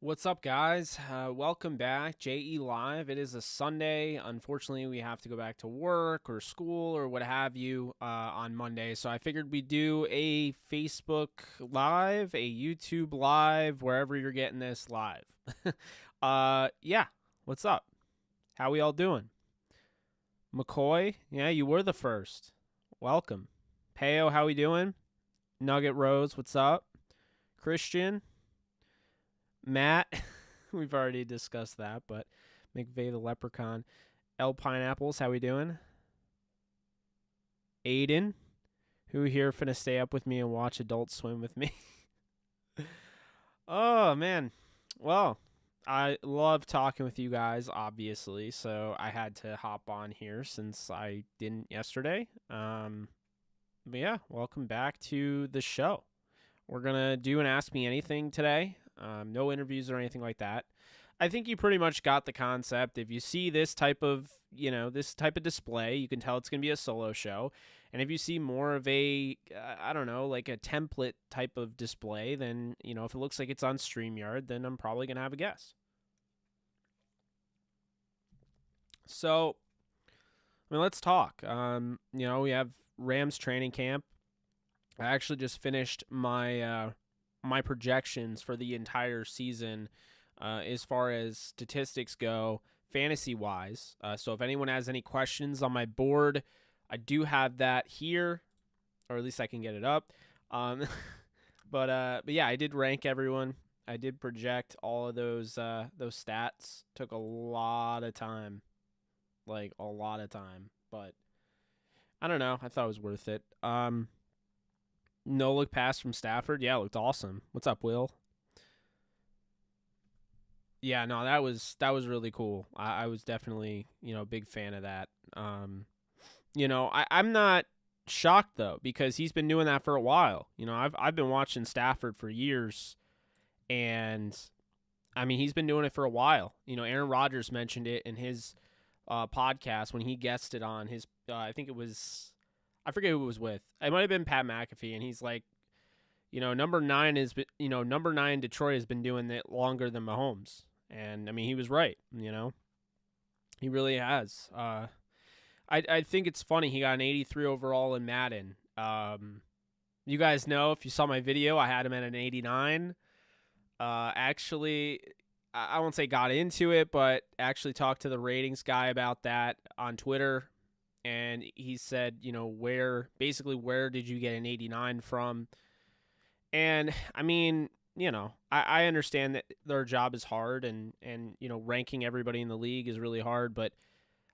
What's up, guys? Welcome back, JE Live. It is a Sunday. Unfortunately, we have to go back to work or school or what have you on Monday. So I figured we'd do a Facebook Live, a YouTube Live, wherever you're getting this live. Yeah, what's up? How we all doing? McCoy, yeah, you were the first. Welcome. Peo, how we doing? Nugget Rose, what's up? Christian, Matt, we've already discussed that, but McVeigh the Leprechaun. L Pineapples, how we doing? Aiden, who here finna stay up with me and watch Adult Swim with me? Oh, man. Well, I love talking with you guys, obviously, so I had to hop on here since I didn't yesterday. But yeah, welcome back to the show. We're going to do an Ask Me Anything today. No interviews or anything like that. I think you pretty much got the concept. If you see this type of, display, you can tell it's going to be a solo show. And if you see more of a, like a template type of display, then, if it looks like it's on StreamYard, then I'm probably going to have a guest. So, let's talk. We have Rams training camp. I actually just finished my my projections for the entire season as far as statistics go, fantasy-wise. So if anyone has any questions on my board, I do have that here, or at least I can get it up. But yeah, I did rank everyone. I did project all of those stats. Took a lot of time, but I don't know. I thought it was worth it. No look pass from Stafford. Yeah, it looked awesome. What's up, Will? Yeah, no, that was really cool. I was definitely, a big fan of that. I'm not shocked though, because he's been doing that for a while. I've been watching Stafford for years, and I mean, he's been doing it for a while. Aaron Rodgers mentioned it in his podcast when he guested on his I forget who it was with. It might have been Pat McAfee, and he's like, number 9 Detroit has been doing it longer than Mahomes. And I mean, he was right, He really has. I think it's funny he got an 83 overall in Madden. You guys know, if you saw my video, I had him at an 89. Actually, I won't say got into it, but actually talked to the ratings guy about that on Twitter. And he said, where did you get an 89 from? And I mean, I understand that their job is hard, and ranking everybody in the league is really hard. But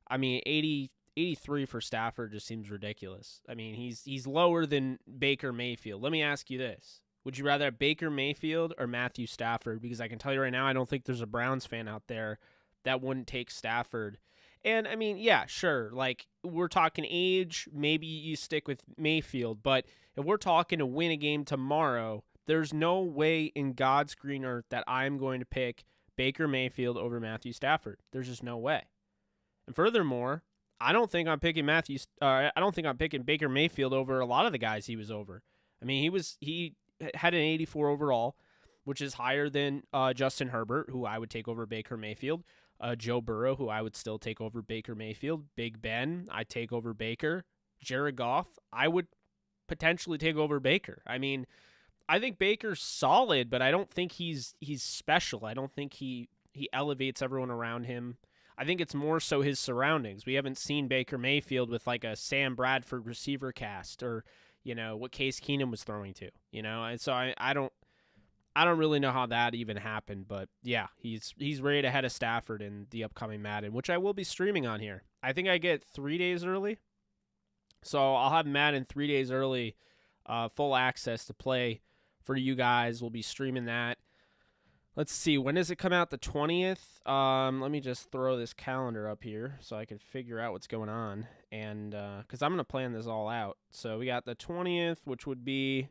I mean, 83 for Stafford just seems ridiculous. I mean, he's lower than Baker Mayfield. Let me ask you this. Would you rather have Baker Mayfield or Matthew Stafford? Because I can tell you right now, I don't think there's a Browns fan out there that wouldn't take Stafford. And, I mean, yeah, sure, like, we're talking age, maybe you stick with Mayfield, but if we're talking to win a game tomorrow, there's no way in God's green earth that I'm going to pick Baker Mayfield over Matthew Stafford. There's just no way. And furthermore, I don't think I'm picking Baker Mayfield over a lot of the guys he was over. I mean, he had an 84 overall, which is higher than Justin Herbert, who I would take over Baker Mayfield. Joe Burrow, who I would still take over Baker Mayfield. Big Ben, I'd take over Baker. Jared Goff, I would potentially take over Baker. I mean, I think Baker's solid, but I don't think he's special. I don't think he elevates everyone around him. I think it's more so his surroundings. We haven't seen Baker Mayfield with like a Sam Bradford receiver cast, or what Case Keenum was throwing to. And so I don't really know how that even happened, but yeah, he's rated ahead of Stafford in the upcoming Madden, which I will be streaming on here. I think I get 3 days early, so I'll have Madden 3 days early, full access to play for you guys. We'll be streaming that. Let's see, when does it come out? The 20th? Let me just throw this calendar up here so I can figure out what's going on, and because I'm going to plan this all out. So we got the 20th, which would be...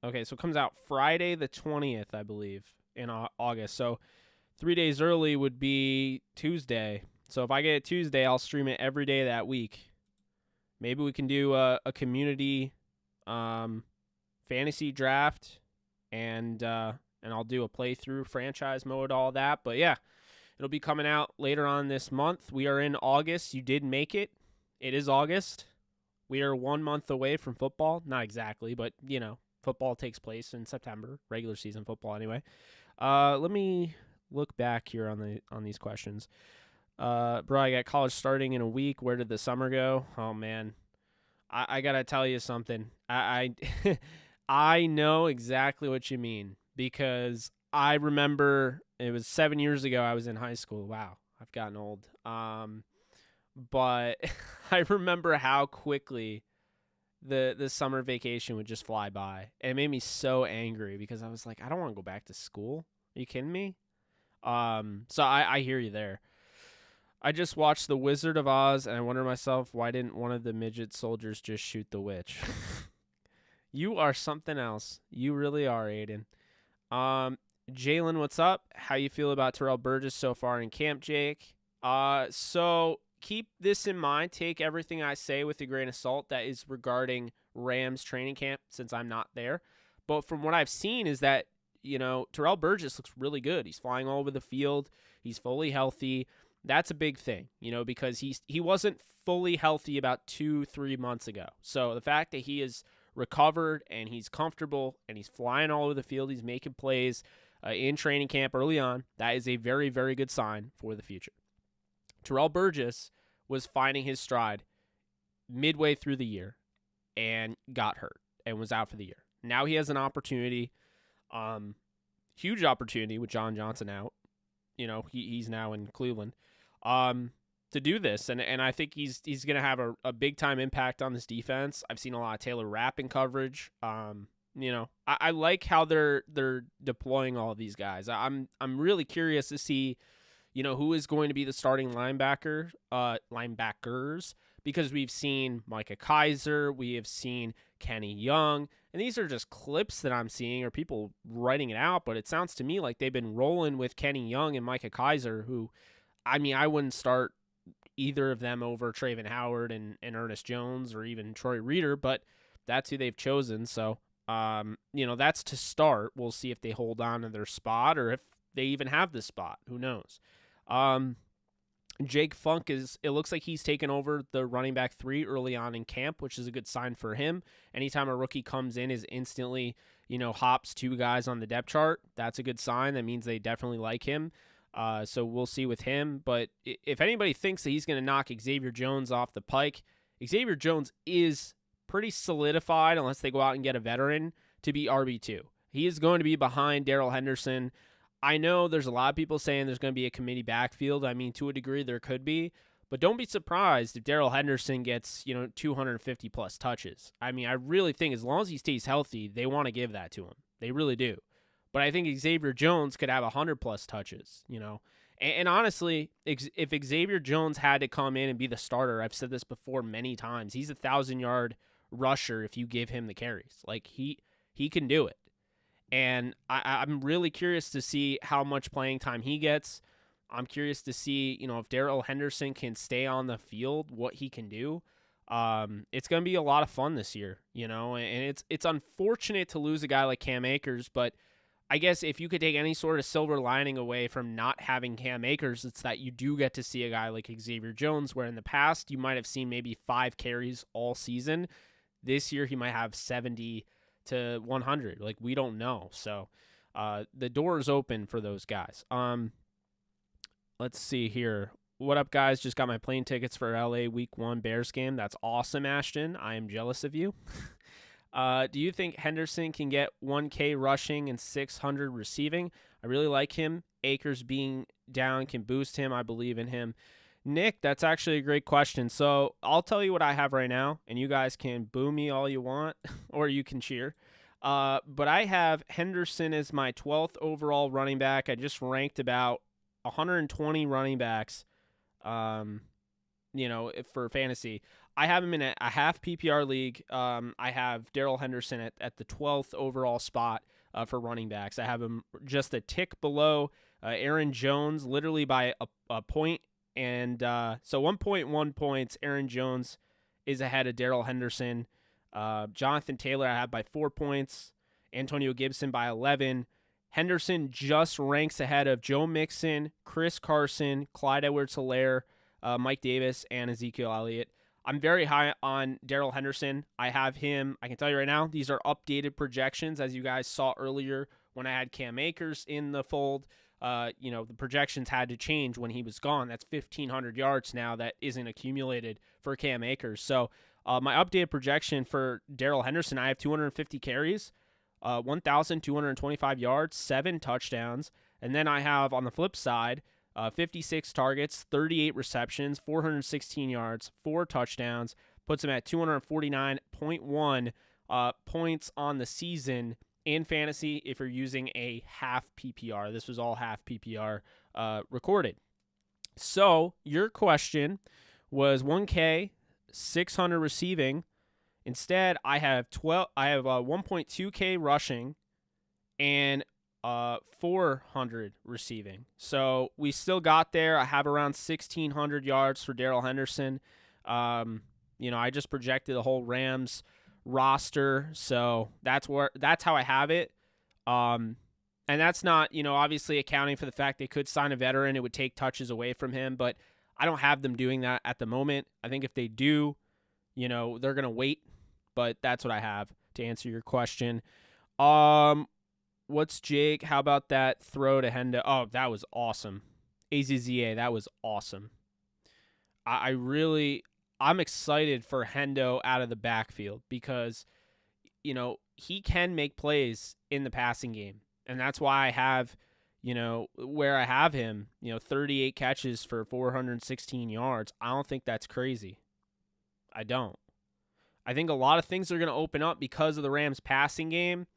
Okay, so it comes out Friday the 20th, I believe, in August. So 3 days early would be Tuesday. So if I get it Tuesday, I'll stream it every day that week. Maybe we can do a community fantasy draft and and I'll do a playthrough, franchise mode, all that. But yeah, it'll be coming out later on this month. We are in August. You did make it. It is August. We are 1 month away from football. Not exactly, but, you know, football takes place in September, regular season football anyway. Let me look back here on these questions. Bro, I got college starting in a week. Where did the summer go? Oh, man. I got to tell you something. I know exactly what you mean, because I remember it was 7 years ago I was in high school. Wow, I've gotten old. But I remember how quickly the summer vacation would just fly by. And it made me so angry because I was like, I don't want to go back to school. Are you kidding me? So I hear you there. I just watched The Wizard of Oz, and I wonder to myself, why didn't one of the midget soldiers just shoot the witch? You are something else. You really are, Aiden. Jalen, what's up? How you feel about Terrell Burgess so far in camp, Jake? So keep this in mind. Take everything I say with a grain of salt that is regarding Rams training camp, since I'm not there. But from what I've seen is that, you know, Terrell Burgess looks really good. He's flying all over the field. He's fully healthy. That's a big thing, you know, because he wasn't fully healthy about 2-3 months ago. So the fact that he is recovered and he's comfortable and he's flying all over the field, he's making plays in training camp early on, that is a very, very good sign for the future. Terrell Burgess was finding his stride midway through the year and got hurt and was out for the year. Now he has an opportunity, huge opportunity with John Johnson out. You know, he's now in Cleveland, to do this. And I think he's going to have a big-time impact on this defense. I've seen a lot of Taylor Rapp in coverage. You know, I like how they're deploying all of these guys. I'm really curious to see, you know, who is going to be the starting linebackers, because we've seen Micah Kaiser, we have seen Kenny Young, and these are just clips that I'm seeing, or people writing it out, but it sounds to me like they've been rolling with Kenny Young and Micah Kaiser, who, I mean, I wouldn't start either of them over Traven Howard and Ernest Jones or even Troy Reeder, but that's who they've chosen. So, you know, that's to start. We'll see if they hold on to their spot or if they even have the spot. Who knows? Jake Funk it looks like he's taken over the running back 3 early on in camp, which is a good sign for him. Anytime a rookie comes in, is instantly, you know, hops 2 guys on the depth chart. That's a good sign. That means they definitely like him. So we'll see with him. But if anybody thinks that he's going to knock Xavier Jones off the pike, Xavier Jones is pretty solidified, unless they go out and get a veteran, to be RB2. He is going to be behind Darrell Henderson. I know there's a lot of people saying there's going to be a committee backfield. I mean, to a degree, there could be. But don't be surprised if Darrell Henderson gets, you know, 250-plus touches. I mean, I really think as long as he stays healthy, they want to give that to him. They really do. But I think Xavier Jones could have 100-plus touches, you know. And honestly, if Xavier Jones had to come in and be the starter, I've said this before many times, he's a 1,000-yard rusher if you give him the carries. Like, he can do it. And I'm really curious to see how much playing time he gets. I'm curious to see, you know, if Darrell Henderson can stay on the field, what he can do. It's going to be a lot of fun this year, you know, and it's unfortunate to lose a guy like Cam Akers, but I guess if you could take any sort of silver lining away from not having Cam Akers, it's that you do get to see a guy like Xavier Jones, where in the past you might have seen maybe 5 carries all season. This year he might have 70 to 100. Like, we don't know. So the door is open for those guys. Let's see here. What up, guys? Just got my plane tickets for LA Week 1 Bears game. That's awesome, Ashton. I am jealous of you. Do you think Henderson can get 1K rushing and 600 receiving? I really like him. Akers being down can boost him. I believe in him. Nick, that's actually a great question. So I'll tell you what I have right now, and you guys can boo me all you want, or you can cheer. But I have Henderson as my 12th overall running back. I just ranked about 120 running backs, you know, for fantasy. I have him in a half PPR league. I have Darrell Henderson at the 12th overall spot for running backs. I have him just a tick below Aaron Jones, literally by a point. And so 1.1 points, Aaron Jones is ahead of Darrell Henderson. Jonathan Taylor I have by 4 points. Antonio Gibson by 11. Henderson just ranks ahead of Joe Mixon, Chris Carson, Clyde Edwards-Helaire, Mike Davis, and Ezekiel Elliott. I'm very high on Darrell Henderson. I have him, I can tell you right now, these are updated projections, as you guys saw earlier when I had Cam Akers in the fold. The projections had to change when he was gone. That's 1,500 yards now that isn't accumulated for Cam Akers. So my updated projection for Darrell Henderson, I have 250 carries, 1,225 yards, 7 touchdowns. And then I have, on the flip side, 56 targets, 38 receptions, 416 yards, 4 touchdowns, puts him at 249.1 points on the season in fantasy if you're using a half PPR. This was all half PPR recorded. So your question was 1K, 600 receiving. Instead, I have 1.2K rushing and 400 receiving. So we still got there. I have around 1,600 yards for Darrell Henderson. I just projected the whole Rams roster, so that's how I have it. And that's not, obviously accounting for the fact they could sign a veteran. It would take touches away from him, but I don't have them doing that at the moment. I think if they do, they're going to wait, but that's what I have to answer your question. What's Jake? How about that throw to Hendo? Oh, that was awesome. AZZA, that was awesome. I'm excited for Hendo out of the backfield because, he can make plays in the passing game. And that's why I have, where I have him, 38 catches for 416 yards. I don't think that's crazy. I don't. I think a lot of things are going to open up because of the Rams passing game.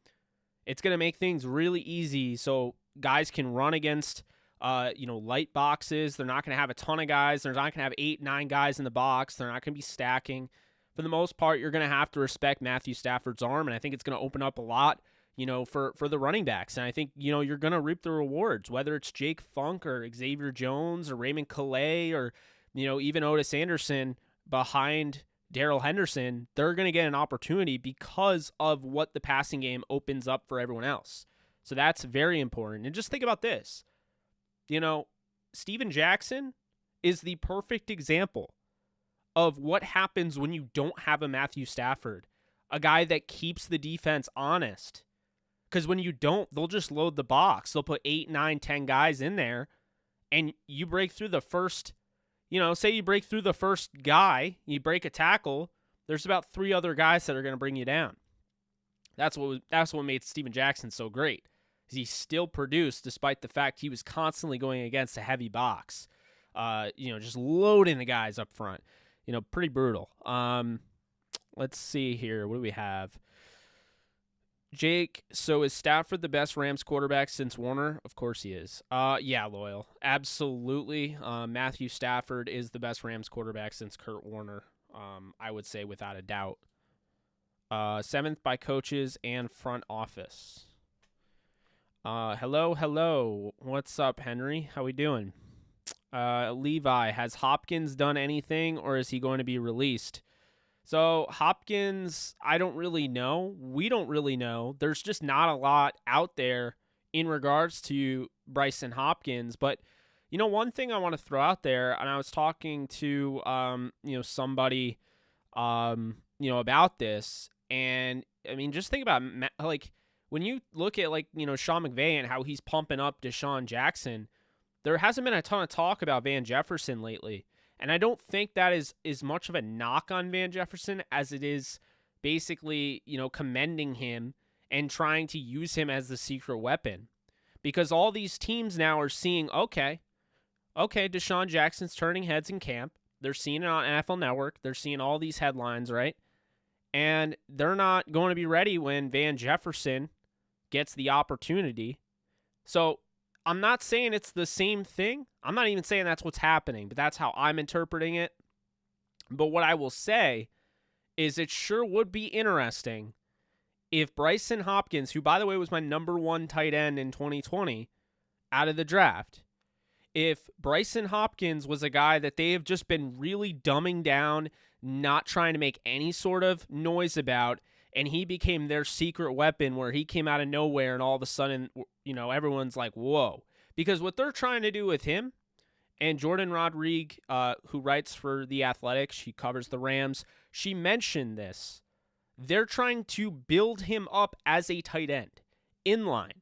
It's going to make things really easy so guys can run against, light boxes. They're not going to have a ton of guys. They're not going to have 8, 9 guys in the box. They're not going to be stacking. For the most part, you're going to have to respect Matthew Stafford's arm, and I think it's going to open up a lot, for the running backs. And I think, you're going to reap the rewards, whether it's Jake Funk or Xavier Jones or Raymond Calais or, even Otis Anderson behind Darrell Henderson. They're going to get an opportunity because of what the passing game opens up for everyone else. So that's very important. And just think about this. Steven Jackson is the perfect example of what happens when you don't have a Matthew Stafford, a guy that keeps the defense honest. Because when you don't, they'll just load the box. They'll put 8, 9, 10 guys in there, and you break through the first, say you break through the first guy, you break a tackle, there's about 3 other guys that are going to bring you down. That's what made Steven Jackson so great. He still produced despite the fact he was constantly going against a heavy box. Just loading the guys up front. Pretty brutal. Let's see here. What do we have? Jake, so is Stafford the best Rams quarterback since Warner? Of course he is. Yeah, Loyal. Absolutely. Matthew Stafford is the best Rams quarterback since Kurt Warner, I would say without a doubt. 7th by coaches and front office. Hello. What's up, Henry? How we doing? Levi, has Hopkins done anything, or is he going to be released? So Hopkins, I don't really know. We don't really know. There's just not a lot out there in regards to Bryson Hopkins. But, one thing I want to throw out there, and I was talking to, somebody, about this. And, just think about, when you look at, Sean McVay and how he's pumping up Deshaun Jackson, there hasn't been a ton of talk about Van Jefferson lately. And I don't think that is as much of a knock on Van Jefferson as it is basically, commending him and trying to use him as the secret weapon. Because all these teams now are seeing, okay, Deshaun Jackson's turning heads in camp. They're seeing it on NFL Network. They're seeing all these headlines, right? And they're not going to be ready when Van Jefferson gets the opportunity. So I'm not saying it's the same thing. I'm not even saying that's what's happening, but that's how I'm interpreting it. But what I will say is it sure would be interesting if Bryson Hopkins, who, by the way, was my number 1 tight end in 2020 out of the draft, if Bryson Hopkins was a guy that they have just been really dumbing down, not trying to make any sort of noise about, and he became their secret weapon where he came out of nowhere and all of a sudden, everyone's like, whoa. Because what they're trying to do with him, and Jordan Rodrigue, who writes for The Athletic, she covers the Rams, she mentioned this. They're trying to build him up as a tight end, inline.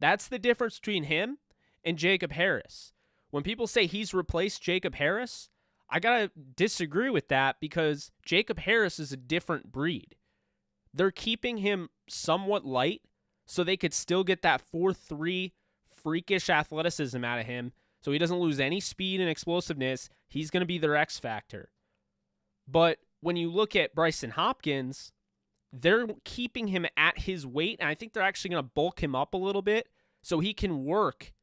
That's the difference between him and Jacob Harris. When people say he's replaced Jacob Harris, I got to disagree with that because Jacob Harris is a different breed. They're keeping him somewhat light so they could still get that 4.3 freakish athleticism out of him so he doesn't lose any speed and explosiveness. He's going to be their X factor. But when you look at Bryson Hopkins, they're keeping him at his weight, and I think they're actually going to bulk him up a little bit so he can work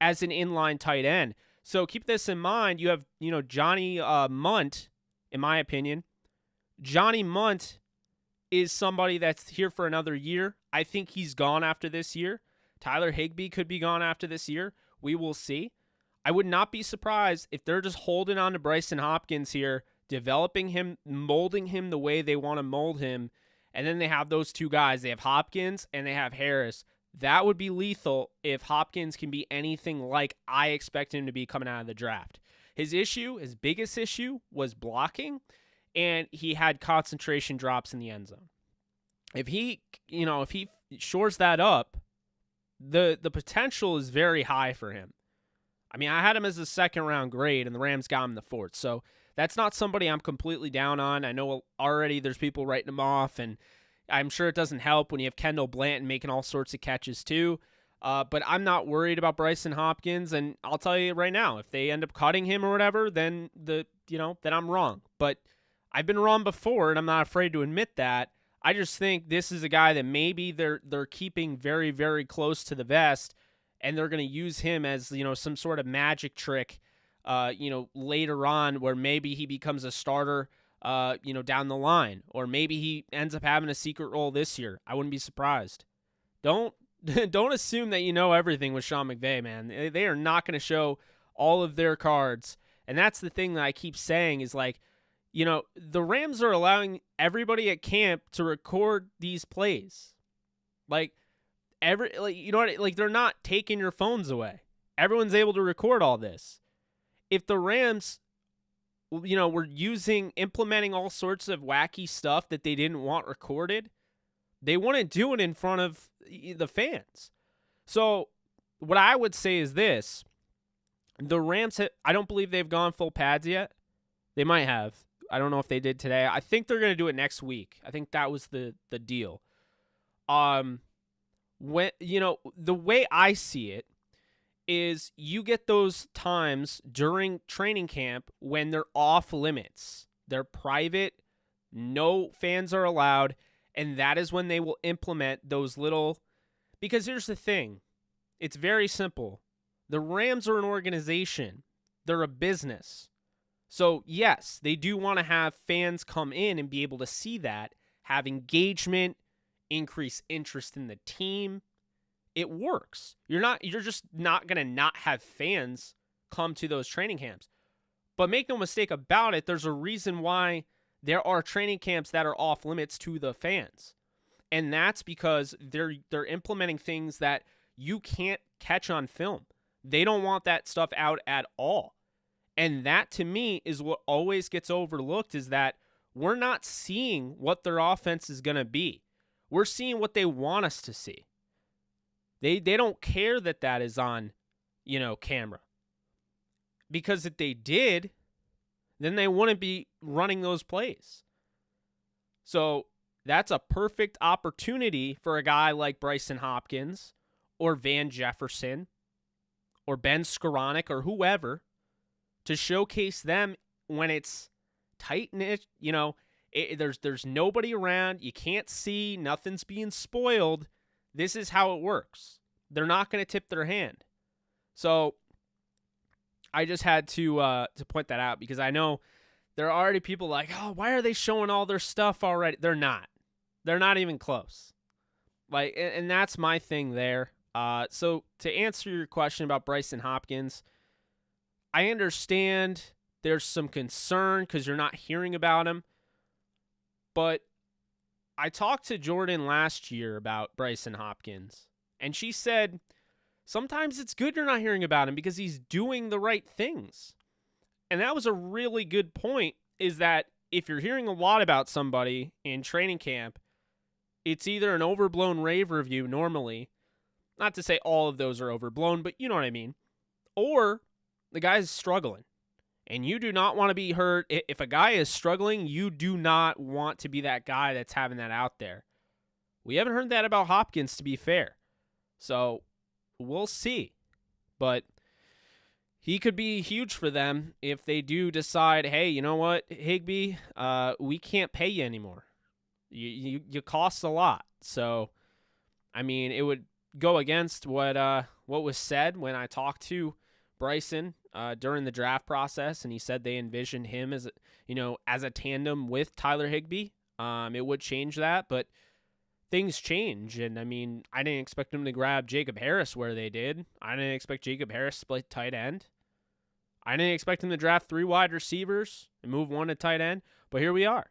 as an inline tight end. So keep this in mind. You have, Johnny Munt, in my opinion. Johnny Munt is somebody that's here for another year. I think he's gone after this year. Tyler Higbee could be gone after this year. We will see. I would not be surprised if they're just holding on to Bryson Hopkins here, developing him, molding him the way they want to mold him, and then they have those two guys. They have Hopkins and they have Harris. That would be lethal if Hopkins can be anything like I expect him to be coming out of the draft. His biggest issue was blocking, and he had concentration drops in the end zone. If he shores that up, the potential is very high for him. I mean, I had him as a second-round grade, and the Rams got him the fourth. So that's not somebody I'm completely down on. I know already there's people writing him off, and I'm sure it doesn't help when you have Kendall Blanton making all sorts of catches too. But I'm not worried about Bryson Hopkins, and I'll tell you right now, if they end up cutting him or whatever, then then I'm wrong. But I've been wrong before, and I'm not afraid to admit that. I just think this is a guy that maybe they're keeping very, very close to the vest, and they're going to use him as some sort of magic trick, later on where maybe he becomes a starter. Down the line, or maybe he ends up having a secret role this year. I wouldn't be surprised. Don't assume that you know everything with Sean McVay, man. They are not going to show all of their cards, and that's the thing that I keep saying is the Rams are allowing everybody at camp to record these plays, they're not taking your phones away. Everyone's able to record all this. If the Rams we're implementing all sorts of wacky stuff that they didn't want recorded, they wouldn't do it in front of the fans. So what I would say is this. The Rams, I don't believe they've gone full pads yet. They might have. I don't know if they did today. I think they're going to do it next week. I think that was the deal. The way I see it, is you get those times during training camp when they're off limits. They're private, no fans are allowed, and that is when they will implement those because here's the thing. It's very simple. The Rams are an organization. They're a business. So, yes, they do want to have fans come in and be able to see that, have engagement, increase interest in the team. It works. You're just not going to not have fans come to those training camps. But make no mistake about it, there's a reason why there are training camps that are off limits to the fans. And that's because they're implementing things that you can't catch on film. They don't want that stuff out at all. And that to me is what always gets overlooked, is that we're not seeing what their offense is going to be. We're seeing what they want us to see. They don't care that is on, camera. Because if they did, then they wouldn't be running those plays. So that's a perfect opportunity for a guy like Bryson Hopkins or Van Jefferson or Ben Skoranek or whoever to showcase them when it's tight-knit, there's nobody around, you can't see, nothing's being spoiled. This is how it works. They're not going to tip their hand. So I just had to point that out because I know there are already people like, oh, why are they showing all their stuff already? They're not. They're not even close. And that's my thing there. So to answer your question about Bryson Hopkins, I understand there's some concern because you're not hearing about him. But I talked to Jordan last year about Bryson Hopkins, and she said sometimes it's good you're not hearing about him because he's doing the right things. And that was a really good point, is that if you're hearing a lot about somebody in training camp, it's either an overblown rave review normally, not to say all of those are overblown, but you know what I mean, or the guy's struggling. And you do not want to be hurt. If a guy is struggling, you do not want to be that guy that's having that out there. We haven't heard that about Hopkins, to be fair. So we'll see. But he could be huge for them if they do decide, hey, you know what, Higbee, we can't pay you anymore. You cost a lot. So, I mean, it would go against what was said when I talked to Bryson during the draft process, and he said they envisioned him as a tandem with Tyler Higbee. It would change that, but things change, and I mean, I didn't expect him to grab Jacob Harris where they did. I didn't expect Jacob Harris to play tight end. I didn't expect him to draft 3 wide receivers and move 1 to tight end, but here we are.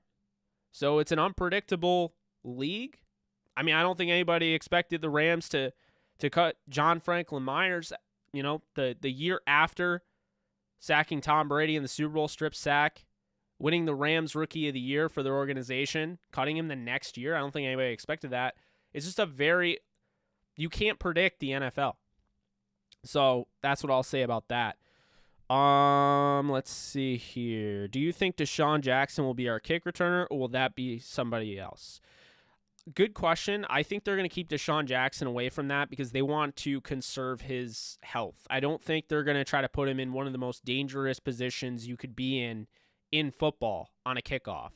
So it's an unpredictable league. I mean, I don't think anybody expected the Rams to cut John Franklin Myers, the year after sacking Tom Brady in the Super Bowl strip sack, winning the Rams Rookie of the Year for their organization, cutting him the next year. I don't think anybody expected that. It's just you can't predict the NFL. So that's what I'll say about that. Let's see here. Do you think Deshaun Jackson will be our kick returner, or will that be somebody else? Good question. I think they're going to keep Deshaun Jackson away from that because they want to conserve his health. I don't think they're going to try to put him in one of the most dangerous positions you could be in football on a kickoff.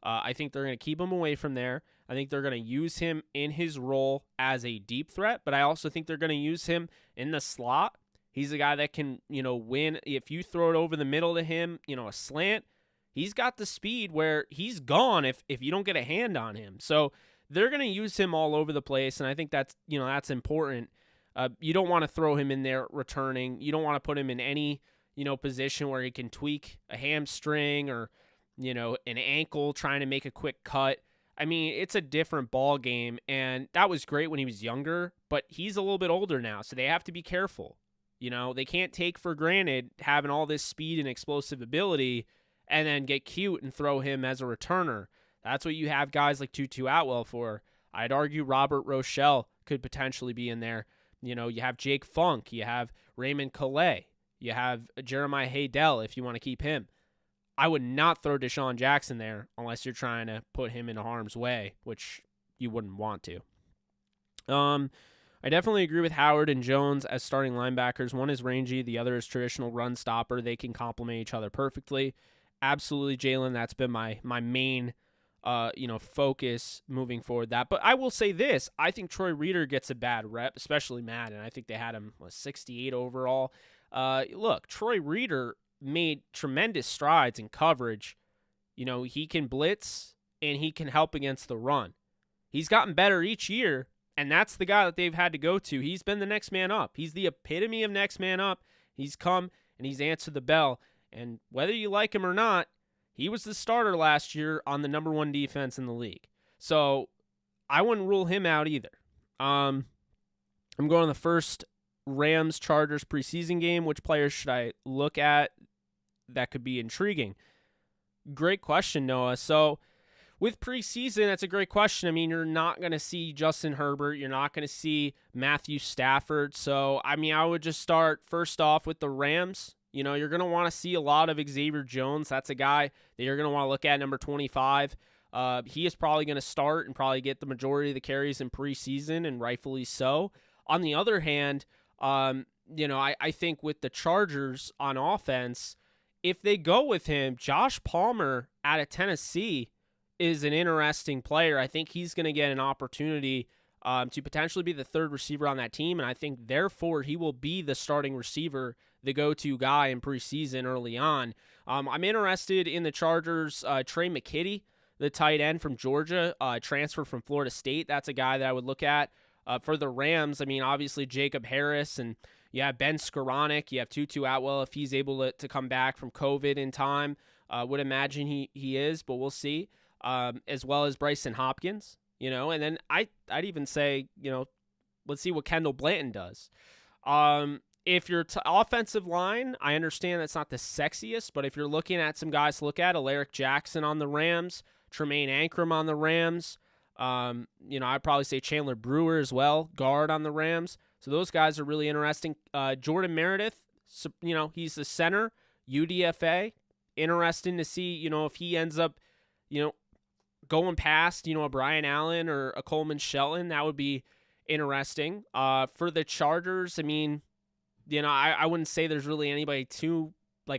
I think they're going to keep him away from there. I think they're going to use him in his role as a deep threat, but I also think they're going to use him in the slot. He's a guy that can, win. If you throw it over the middle to him, a slant, he's got the speed where he's gone if you don't get a hand on him. So they're going to use him all over the place, and I think that's important. You don't want to throw him in there returning. You don't want to put him in any, position where he can tweak a hamstring or, an ankle trying to make a quick cut. I mean, it's a different ball game, and that was great when he was younger, but he's a little bit older now, so they have to be careful. They can't take for granted having all this speed and explosive ability and then get cute and throw him as a returner. That's what you have guys like Tutu Atwell for. I'd argue Robert Rochelle could potentially be in there. You have Jake Funk. You have Raymond Calais. You have Jeremiah Haydell if you want to keep him. I would not throw Deshaun Jackson there unless you're trying to put him in harm's way, which you wouldn't want to. I definitely agree with Howard and Jones as starting linebackers. One is rangy, the other is traditional run stopper. They can complement each other perfectly. Absolutely, Jalen. That's been my main focus moving forward. But I will say this. I think Troy Reeder gets a bad rep, especially Madden. I think they had him 68 overall. Look, Troy Reeder made tremendous strides in coverage. He can blitz and he can help against the run. He's gotten better each year, and that's the guy that they've had to go to. He's been the next man up. He's the epitome of next man up. He's come and he's answered the bell. And whether you like him or not, he was the starter last year on the number 1 defense in the league. So I wouldn't rule him out either. I'm going to the first Rams-Chargers preseason game. Which players should I look at that could be intriguing? Great question, Noah. So with preseason, that's a great question. I mean, you're not going to see Justin Herbert. You're not going to see Matthew Stafford. So, I mean, I would just start first off with the Rams. You're going to want to see a lot of Xavier Jones. That's a guy that you're going to want to look at, number 25. He is probably going to start and probably get the majority of the carries in preseason, and rightfully so. On the other hand, I think with the Chargers on offense, if they go with him, Josh Palmer out of Tennessee is an interesting player. I think he's going to get an opportunity to potentially be the third receiver on that team, and I think, therefore, he will be the starting receiver, the go-to guy in preseason early on. I'm interested in the Chargers. Trey McKitty, the tight end from Georgia, transferred from Florida State. That's a guy that I would look at. For the Rams, I mean, obviously Jacob Harris, and you have Ben Skoranek. You have Tutu Atwell if he's able to come back from COVID in time. Would imagine he is, but we'll see. as well as Bryson Hopkins, and then I'd even say, let's see what Kendall Blanton does. If your offensive line, I understand that's not the sexiest, but if you're looking at some guys to look at, Alaric Jackson on the Rams, Tremaine Ankrum on the Rams, I'd probably say Chandler Brewer as well, guard on the Rams. So those guys are really interesting. Jordan Meredith, he's the center, UDFA. Interesting to see, if he ends up, going past, a Brian Allen or a Coleman Shelton. That would be interesting. For the Chargers, I mean, I wouldn't say there's really anybody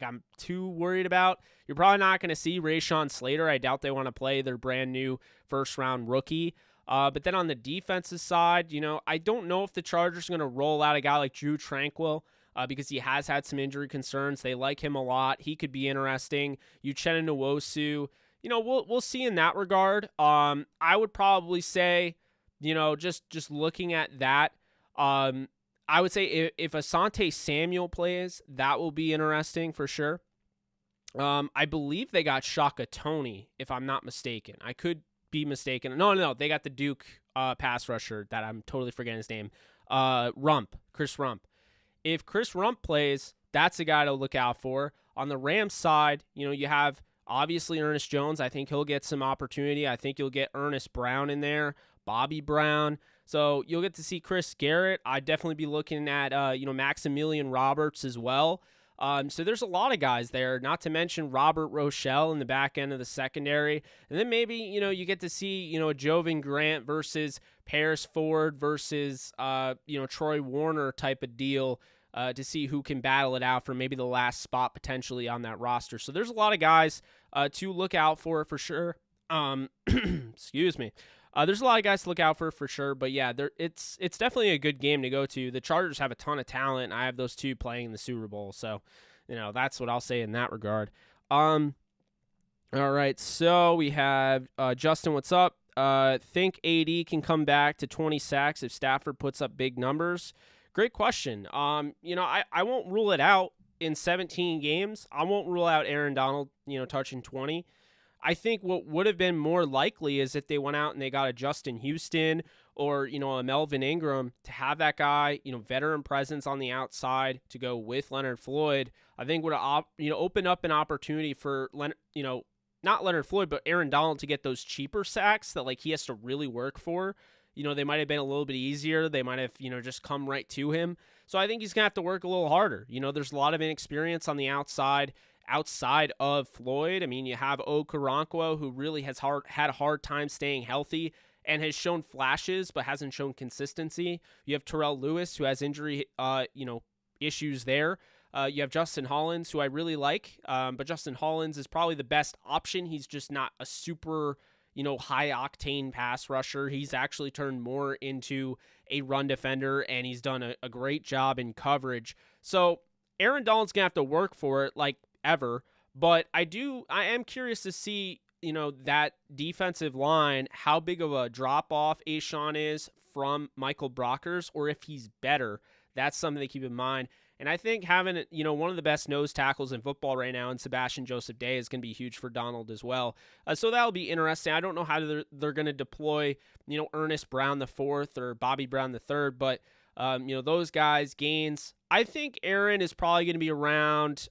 I'm too worried about. You're probably not going to see Rashawn Slater. I doubt they want to play their brand new first-round rookie. But then on the defensive side, I don't know if the Chargers are going to roll out a guy like Drew Tranquill because he has had some injury concerns. They like him a lot. He could be interesting. Uchenna Nwosu, we'll see in that regard. I would probably say, just looking at that, I would say if Asante Samuel plays, that will be interesting for sure. I believe they got Shaka Toney, if I'm not mistaken. I could be mistaken. No, they got the Duke pass rusher that I'm totally forgetting his name. Chris Rump. If Chris Rump plays, that's a guy to look out for. On the Rams side, you have obviously Ernest Jones. I think he'll get some opportunity. I think you'll get Ernest Brown in there, Bobby Brown. So you'll get to see Chris Garrett. I'd definitely be looking at, Maximilian Roberts as well. So there's a lot of guys there, not to mention Robert Rochelle in the back end of the secondary. And then maybe, you get to see, a Jovan Grant versus Paris Ford versus, Troy Warner type of deal to see who can battle it out for maybe the last spot potentially on that roster. So there's a lot of guys to look out for sure. Excuse me. There's a lot of guys to look out for sure, but yeah, it's definitely a good game to go to. The Chargers have a ton of talent. I have those two playing in the Super Bowl, so that's what I'll say in that regard. All right, so we have Justin. What's up? Think AD can come back to 20 sacks if Stafford puts up big numbers? Great question. I won't rule it out in 17 games. I won't rule out Aaron Donald, touching 20. I think what would have been more likely is if they went out and they got a Justin Houston or, a Melvin Ingram to have that guy, veteran presence on the outside to go with Leonard Floyd. I think would have, opened up an opportunity for, not Leonard Floyd, but Aaron Donald to get those cheaper sacks that he has to really work for. They might have been a little bit easier. They might have, just come right to him. So I think he's going to have to work a little harder. There's a lot of inexperience on the outside of Floyd. I mean, you have Okoronkwo, who really has had a hard time staying healthy and has shown flashes but hasn't shown consistency. You have Terrell Lewis, who has injury issues there. You have Justin Hollins, who I really like, but Justin Hollins is probably the best option. He's just not a super high-octane pass rusher. He's actually turned more into a run defender, and he's done a great job in coverage. So Aaron Donald's going to have to work for it like ever, but I am curious to see, that defensive line, how big of a drop-off Ashawn is from Michael Brockers, or if he's better. That's something to keep in mind. And I think having, one of the best nose tackles in football right now in Sebastian Joseph Day is going to be huge for Donald as well. So that'll be interesting. I don't know how they're going to deploy, Ernest Brown the fourth or Bobby Brown the third, but, those guys, Gaines. I think Aaron is probably going to be around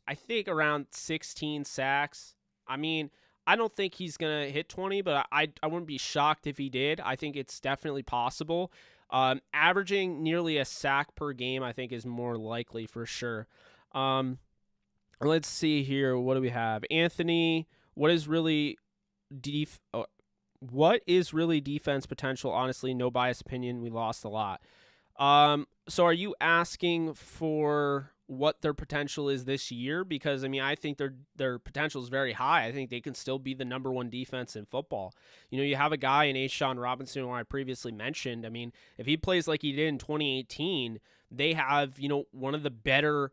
16 sacks. I mean, I don't think he's going to hit 20, but I wouldn't be shocked if he did. I think it's definitely possible. Averaging nearly a sack per game, I think, is more likely for sure. Let's see here. What do we have? Anthony, what is really defense potential? Honestly, no biased opinion. We lost a lot. So are you asking for what their potential is this year? Because, I mean, I think their potential is very high. I think they can still be the number one defense in football. You have a guy in Ashawn Robinson, who I previously mentioned. I mean, if he plays like he did in 2018, they have, one of the better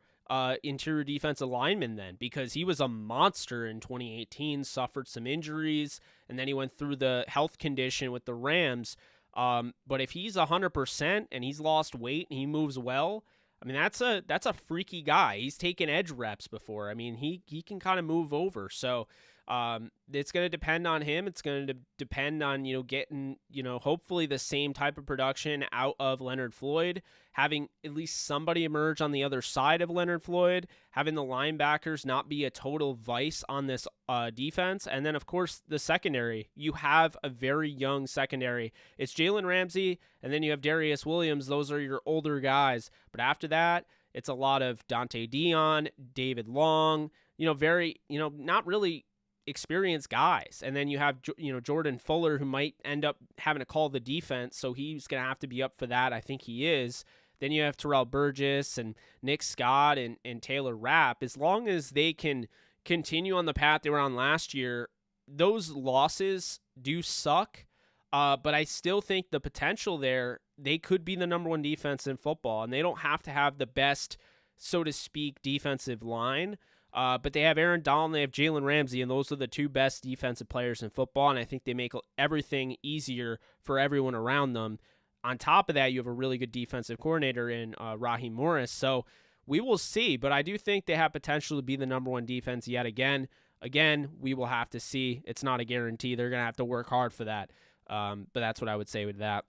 interior defensive linemen then, because he was a monster in 2018, suffered some injuries, and then he went through the health condition with the Rams. But if he's 100% and he's lost weight and he moves well, I mean, that's a freaky guy. He's taken edge reps before. I mean, he can kind of move over. So It's going to depend on him. It's going to depend on, getting, hopefully the same type of production out of Leonard Floyd, having at least somebody emerge on the other side of Leonard Floyd, having the linebackers not be a total vice on this defense. And then, of course, the secondary. You have a very young secondary. It's Jalen Ramsey, and then you have Darius Williams. Those are your older guys. But after that, it's a lot of Dante Dion, David Long, very, not really experienced guys. And then you have, Jordan Fuller, who might end up having to call the defense, so he's going to have to be up for that. I think he is. Then you have Terrell Burgess and Nick Scott and Taylor Rapp. As long as they can continue on the path they were on last year, those losses do suck, but I still think the potential there, they could be the number one defense in football, and they don't have to have the best, so to speak, defensive line. But they have Aaron Donald and they have Jalen Ramsey, and those are the two best defensive players in football, and I think they make everything easier for everyone around them. On top of that, you have a really good defensive coordinator in Raheem Morris, so we will see, but I do think they have potential to be the number one defense yet again. Again, we will have to see. It's not a guarantee. They're going to have to work hard for that, but that's what I would say with that.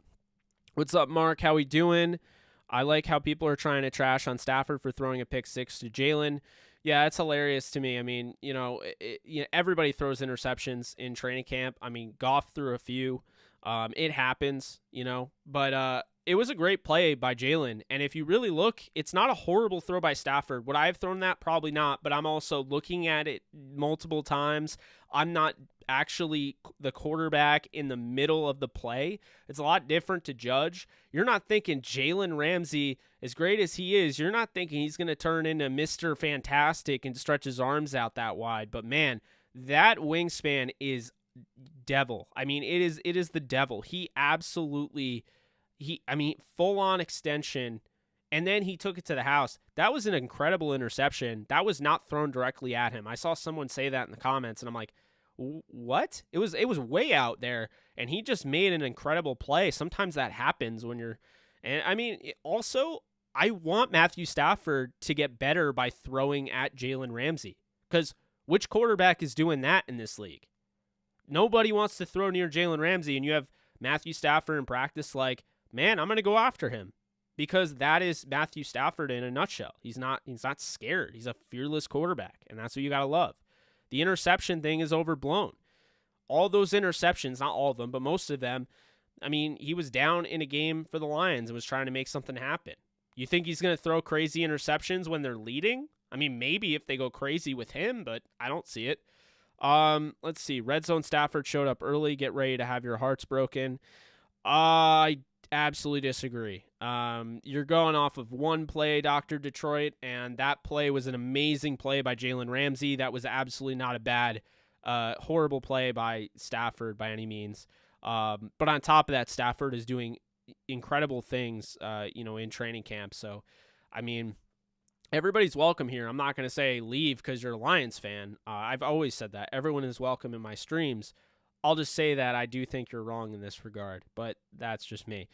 What's up, Mark? How we doing? I like how people are trying to trash on Stafford for throwing a pick six to Jalen. Yeah, it's hilarious to me. I mean, everybody throws interceptions in training camp. I mean, Goff threw a few. It happens, but it was a great play by Jalen. And if you really look, it's not a horrible throw by Stafford. Would I have thrown that? Probably not, but I'm also looking at it multiple times. I'm not actually the quarterback in the middle of the play. It's a lot different to judge. You're not thinking Jalen Ramsey, as great as he is, you're not thinking he's going to turn into Mr. Fantastic and stretch his arms out that wide. But man, that wingspan is devil. I mean, it is the devil. He absolutely, full on extension. And then he took it to the house. That was an incredible interception. That was not thrown directly at him. I saw someone say that in the comments, and I'm like, what? It was way out there, and he just made an incredible play. Sometimes that happens when you're, and also, I want Matthew Stafford to get better by throwing at Jalen Ramsey, because which quarterback is doing that in this league? Nobody wants to throw near Jalen Ramsey, and you have Matthew Stafford in practice like, man, I'm going to go after him, because that is Matthew Stafford in a nutshell. He's not scared. He's a fearless quarterback, and that's what you got to love. The interception thing is overblown. All those interceptions, not all of them, but most of them, he was down in a game for the Lions and was trying to make something happen. You think he's going to throw crazy interceptions when they're leading? Maybe if they go crazy with him, but I don't see it. Let's see. Red Zone Stafford showed up early. Get ready to have your hearts broken. I absolutely disagree. You're going off of one play, Dr. Detroit, and that play was an amazing play by Jalen Ramsey. That was absolutely not a bad, horrible play by Stafford by any means. But on top of that, Stafford is doing incredible things, in training camp. So, everybody's welcome here. I'm not going to say leave because you're a Lions fan. I've always said that. Everyone is welcome in my streams. I'll just say that I do think you're wrong in this regard, but that's just me.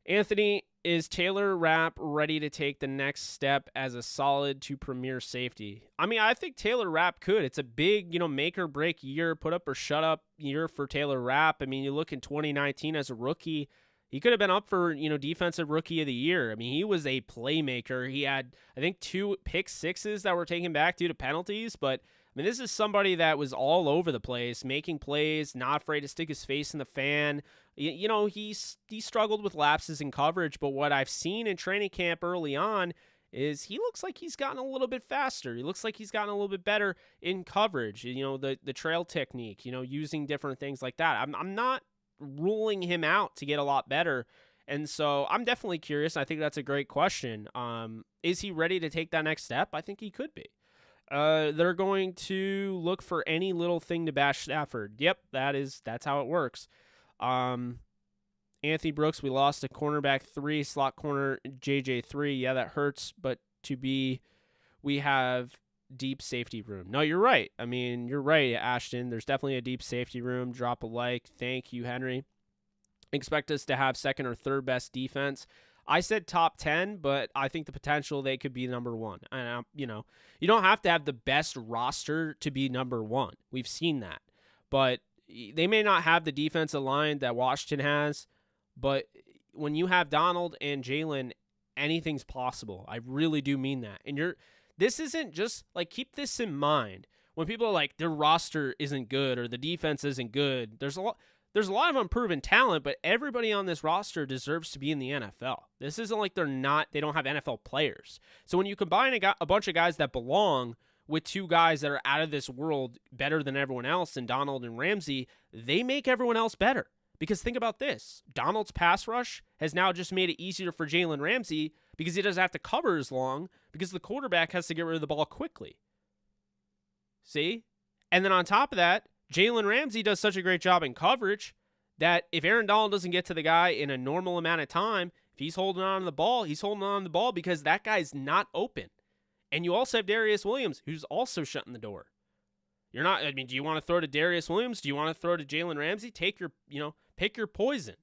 Anthony, is Taylor Rapp ready to take the next step as a solid to premier safety? I think Taylor Rapp could. It's a big, make or break year, put up or shut up year for Taylor Rapp. You look in 2019 as a rookie, he could have been up for, defensive rookie of the year. He was a playmaker. He had, I think, 2 pick sixes that were taken back due to penalties, but this is somebody that was all over the place, making plays, not afraid to stick his face in the fan. He struggled with lapses in coverage, but what I've seen in training camp early on is he looks like he's gotten a little bit faster. He looks like he's gotten a little bit better in coverage, the trail technique, using different things like that. I'm not ruling him out to get a lot better, and so I'm definitely curious. I think that's a great question. Is he ready to take that next step? I think he could be. They're going to look for any little thing to bash Stafford. Yep, that's how it works. Anthony Brooks, we lost a cornerback 3, slot corner JJ3. Yeah, that hurts, but we have deep safety room. No, you're right. You're right, Ashton. There's definitely a deep safety room. Drop a like. Thank you, Henry. Expect us to have second or third best defense. I said top 10, but I think the potential they could be number 1. And, you don't have to have the best roster to be number 1. We've seen that. But they may not have the defensive line that Washington has, but when you have Donald and Jalen, anything's possible. I really do mean that. And this isn't just, like, keep this in mind. When people are like, their roster isn't good or the defense isn't good, there's a lot of unproven talent, but everybody on this roster deserves to be in the NFL. This isn't like they don't have NFL players. So when you combine a bunch of guys that belong with 2 guys that are out of this world, better than everyone else, and Donald and Ramsey, they make everyone else better. Because think about this. Donald's pass rush has now just made it easier for Jalen Ramsey because he doesn't have to cover as long because the quarterback has to get rid of the ball quickly. See? And then on top of that, Jalen Ramsey does such a great job in coverage that if Aaron Donald doesn't get to the guy in a normal amount of time, if he's holding on to the ball, he's holding on to the ball because that guy's not open. And you also have Darius Williams, who's also shutting the door. Do you want to throw to Darius Williams? Do you want to throw to Jalen Ramsey? Pick your poison.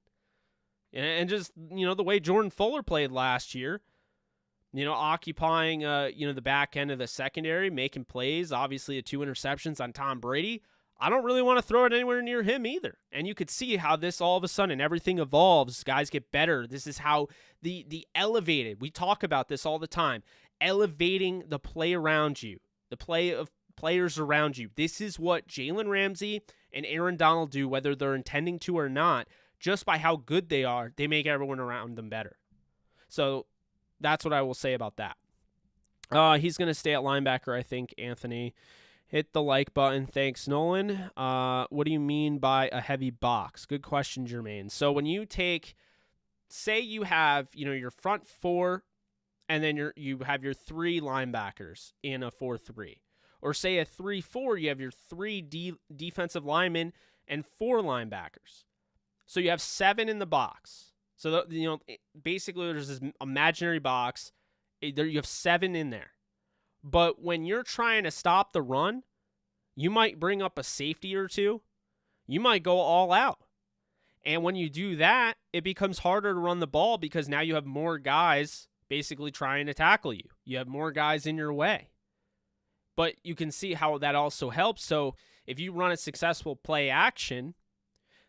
And just, the way Jordan Fuller played last year, occupying, the back end of the secondary, making plays, obviously 2 interceptions on Tom Brady. I don't really want to throw it anywhere near him either. And you could see how this all of a sudden, everything evolves. Guys get better. This is how the elevated, we talk about this all the time, elevating the play around you, the play of players around you. This is what Jalen Ramsey and Aaron Donald do, whether they're intending to or not. Just by how good they are, they make everyone around them better. So that's what I will say about that. He's going to stay at linebacker, I think, Anthony. Hit the like button. Thanks, Nolan. What do you mean by a heavy box? Good question, Jermaine. So when you say you have, your front 4, and then you have your 3 linebackers in a 4-3. Or say a 3-4, you have your 3 defensive linemen and 4 linebackers. So you have 7 in the box. So, basically there's this imaginary box. You have 7 in there. But when you're trying to stop the run, you might bring up a safety or 2. You might go all out. And when you do that, it becomes harder to run the ball because now you have more guys basically trying to tackle you. You have more guys in your way. But you can see how that also helps. So if you run a successful play action,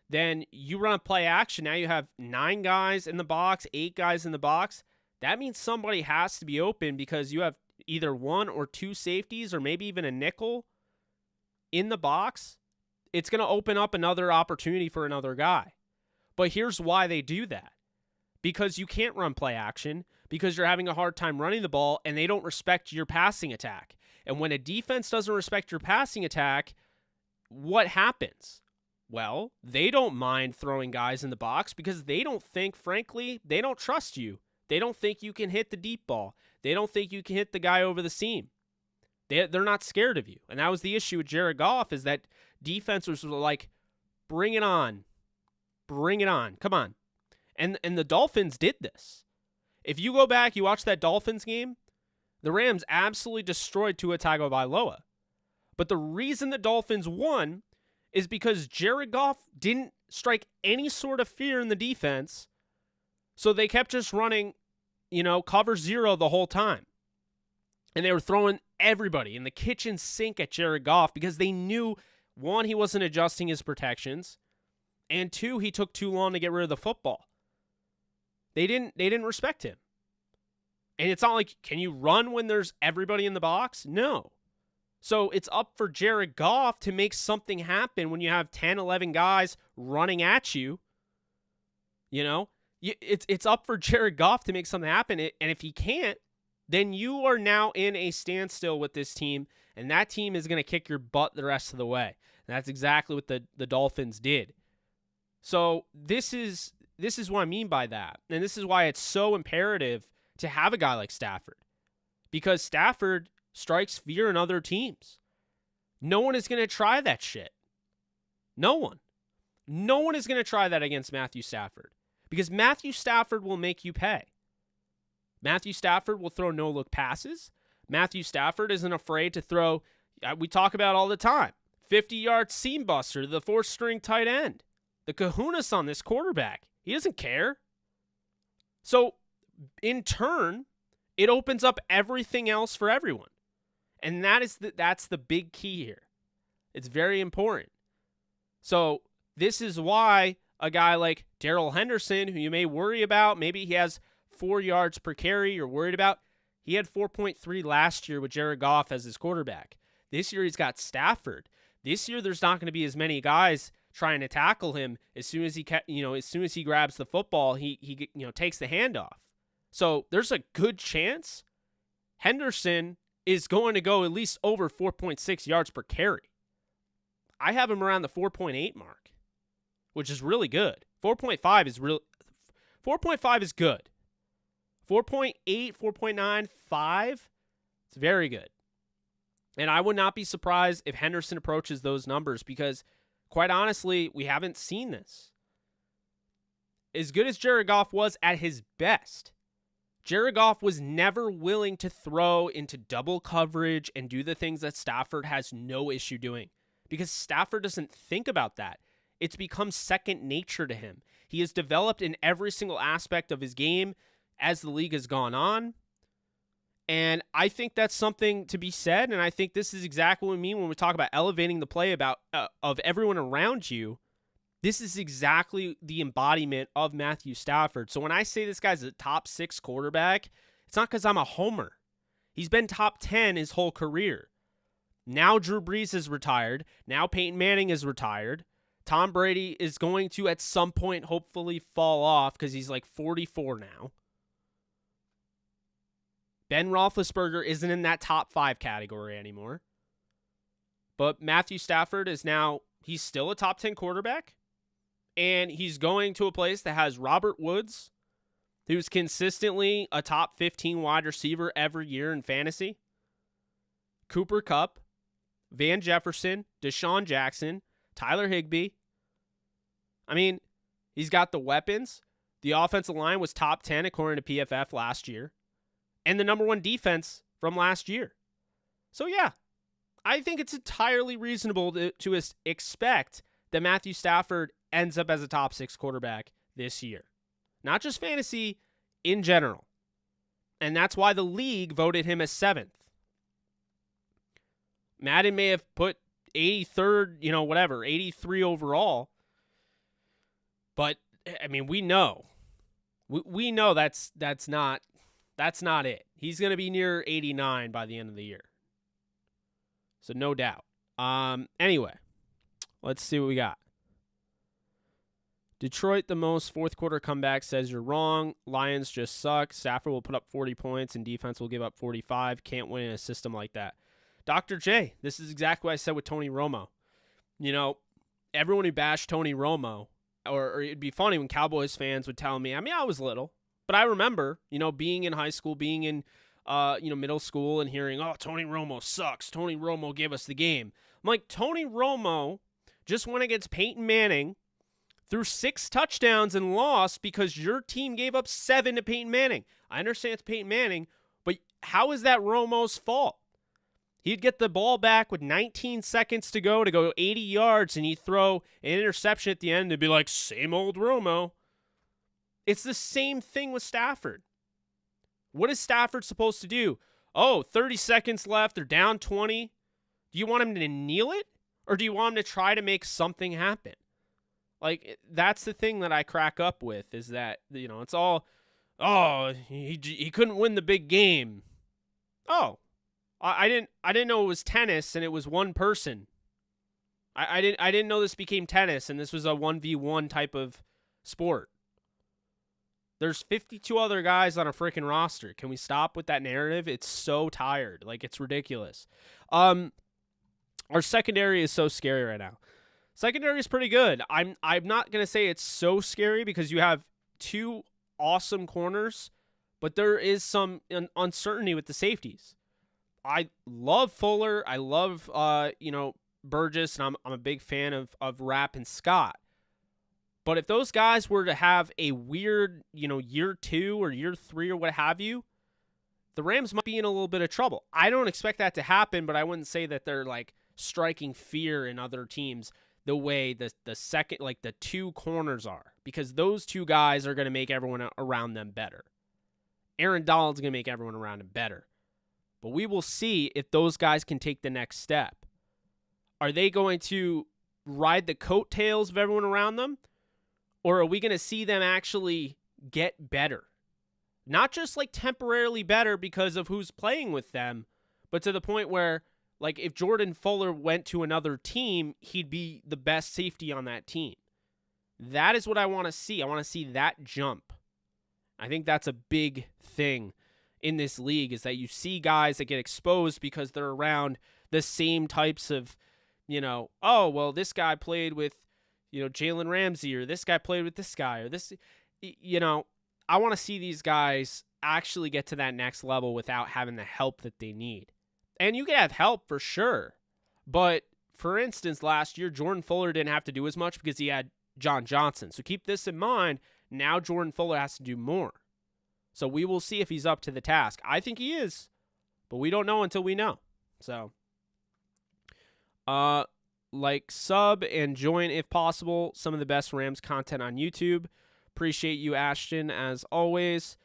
then you run a play action. Now you have 9 guys in the box, 8 guys in the box. That means somebody has to be open because you have either 1 or 2 safeties or maybe even a nickel in the box. It's going to open up another opportunity for another guy. But here's why they do that. Because you can't run play action because you're having a hard time running the ball and they don't respect your passing attack. And when a defense doesn't respect your passing attack, what happens? Well, they don't mind throwing guys in the box because they don't think, frankly, they don't trust you. They don't think you can hit the deep ball. They don't think you can hit the guy over the seam. They're not scared of you. And that was the issue with Jared Goff is that defenses were like, bring it on. Bring it on. Come on. And the Dolphins did this. If you go back, you watch that Dolphins game, the Rams absolutely destroyed Tua Tagovailoa. But the reason the Dolphins won is because Jared Goff didn't strike any sort of fear in the defense, so they kept just running, cover 0 the whole time. And they were throwing everybody in the kitchen sink at Jared Goff because they knew, 1, he wasn't adjusting his protections, and 2, he took too long to get rid of the football. They didn't respect him. And it's not like, can you run when there's everybody in the box? No. So it's up for Jared Goff to make something happen when you have 10, 11 guys running at you. It's up for Jared Goff to make something happen. And if he can't, then you are now in a standstill with this team, and that team is going to kick your butt the rest of the way. And that's exactly what the Dolphins did. So this is what I mean by that. And this is why it's so imperative to have a guy like Stafford. Because Stafford strikes fear in other teams. No one is going to try that shit. No one. No one is going to try that against Matthew Stafford. Because Matthew Stafford will make you pay. Matthew Stafford will throw no-look passes. Matthew Stafford isn't afraid to throw, we talk about all the time, 50-yard seam buster to the 4th-string tight end. The kahunas on this quarterback. He doesn't care. So in turn, it opens up everything else for everyone. And that's the big key here. It's very important. So this is why a guy like Darrell Henderson, who you may worry about, maybe he has 4 yards per carry you're worried about. He had 4.3 last year with Jared Goff as his quarterback. This year he's got Stafford. This year there's not going to be as many guys trying to tackle him. As soon as he grabs the football, he takes the handoff. So there's a good chance Henderson is going to go at least over 4.6 yards per carry. I have him around the 4.8 mark, which is really good. 4.5 is real. 4.5 is good. 4.8, 4.9, 5, it's very good. And I would not be surprised if Henderson approaches those numbers because, quite honestly, we haven't seen this. As good as Jared Goff was at his best, Jared Goff was never willing to throw into double coverage and do the things that Stafford has no issue doing because Stafford doesn't think about that. It's become second nature to him. He has developed in every single aspect of his game as the league has gone on. And I think that's something to be said. And I think this is exactly what we mean when we talk about elevating the play of everyone around you. This is exactly the embodiment of Matthew Stafford. So when I say this guy's a top 6 quarterback, it's not because I'm a homer. He's been top 10 his whole career. Now Drew Brees is retired. Now Peyton Manning is retired. Tom Brady is going to at some point hopefully fall off because he's like 44 now. Ben Roethlisberger isn't in that top 5 category anymore. But Matthew Stafford is now, he's still a top 10 quarterback. And he's going to a place that has Robert Woods, who's consistently a top 15 wide receiver every year in fantasy. Cooper Kupp, Van Jefferson, Deshaun Jackson, Tyler Higbee. I mean, he's got the weapons. The offensive line was top 10 according to PFF last year. And the number 1 defense from last year. So yeah, I think it's entirely reasonable to expect that Matthew Stafford ends up as a top 6 quarterback this year. Not just fantasy, in general. And that's why the league voted him as 7th. Madden may have put 83rd, 83 overall. But, I mean, we know. We know that's not it. He's going to be near 89 by the end of the year. So no doubt. Anyway, let's see what we got. Detroit, the most fourth quarter comeback, says you're wrong. Lions just suck. Stafford will put up 40 points and defense will give up 45. Can't win in a system like that. Dr. J, this is exactly what I said with Tony Romo. Everyone who bashed Tony Romo, or it'd be funny when Cowboys fans would tell me, I mean, I was little, but I remember, being in high school, being in, middle school and hearing, oh, Tony Romo sucks. Tony Romo gave us the game. I'm like, Tony Romo just went against Peyton Manning, threw 6 touchdowns and lost because your team gave up 7 to Peyton Manning. I understand it's Peyton Manning, but how is that Romo's fault? He'd get the ball back with 19 seconds to go 80 yards, and he'd throw an interception at the end and be like, same old Romo. It's the same thing with Stafford. What is Stafford supposed to do? Oh, 30 seconds left. They're down 20. Do you want him to kneel it? Or do you want him to try to make something happen? Like, that's the thing that I crack up with is that, it's all, oh, he couldn't win the big game. Oh, I didn't know it was tennis and it was one person. I didn't know this became tennis and this was a 1v1 type of sport. There's 52 other guys on a freaking roster. Can we stop with that narrative? It's so tired. Like, it's ridiculous. Our secondary is so scary right now. Secondary is pretty good. I'm not going to say it's so scary because you have 2 awesome corners, but there is some uncertainty with the safeties. I love Fuller. I love, Burgess, and I'm a big fan of Rapp and Scott. But if those guys were to have a weird, year 2 or year 3 or what have you, the Rams might be in a little bit of trouble. I don't expect that to happen, but I wouldn't say that they're like striking fear in other teams the way the second, like the 2 corners are, because those 2 guys are going to make everyone around them better. Aaron Donald's going to make everyone around him better. But we will see if those guys can take the next step. Are they going to ride the coattails of everyone around them? Or are we going to see them actually get better? Not just like temporarily better because of who's playing with them, but to the point where, like, if Jordan Fuller went to another team, he'd be the best safety on that team. That is what I want to see. I want to see that jump. I think that's a big thing in this league, is that you see guys that get exposed because they're around the same types of, oh, well, this guy played with, Jalen Ramsey, or this guy played with this guy, or this, I want to see these guys actually get to that next level without having the help that they need. And you can have help for sure. But for instance, last year, Jordan Fuller didn't have to do as much because he had John Johnson. So keep this in mind. Now Jordan Fuller has to do more. So we will see if he's up to the task. I think he is, but we don't know until we know. So, sub and join if possible. Some of the best Rams content on YouTube. Appreciate you, Ashton, as always.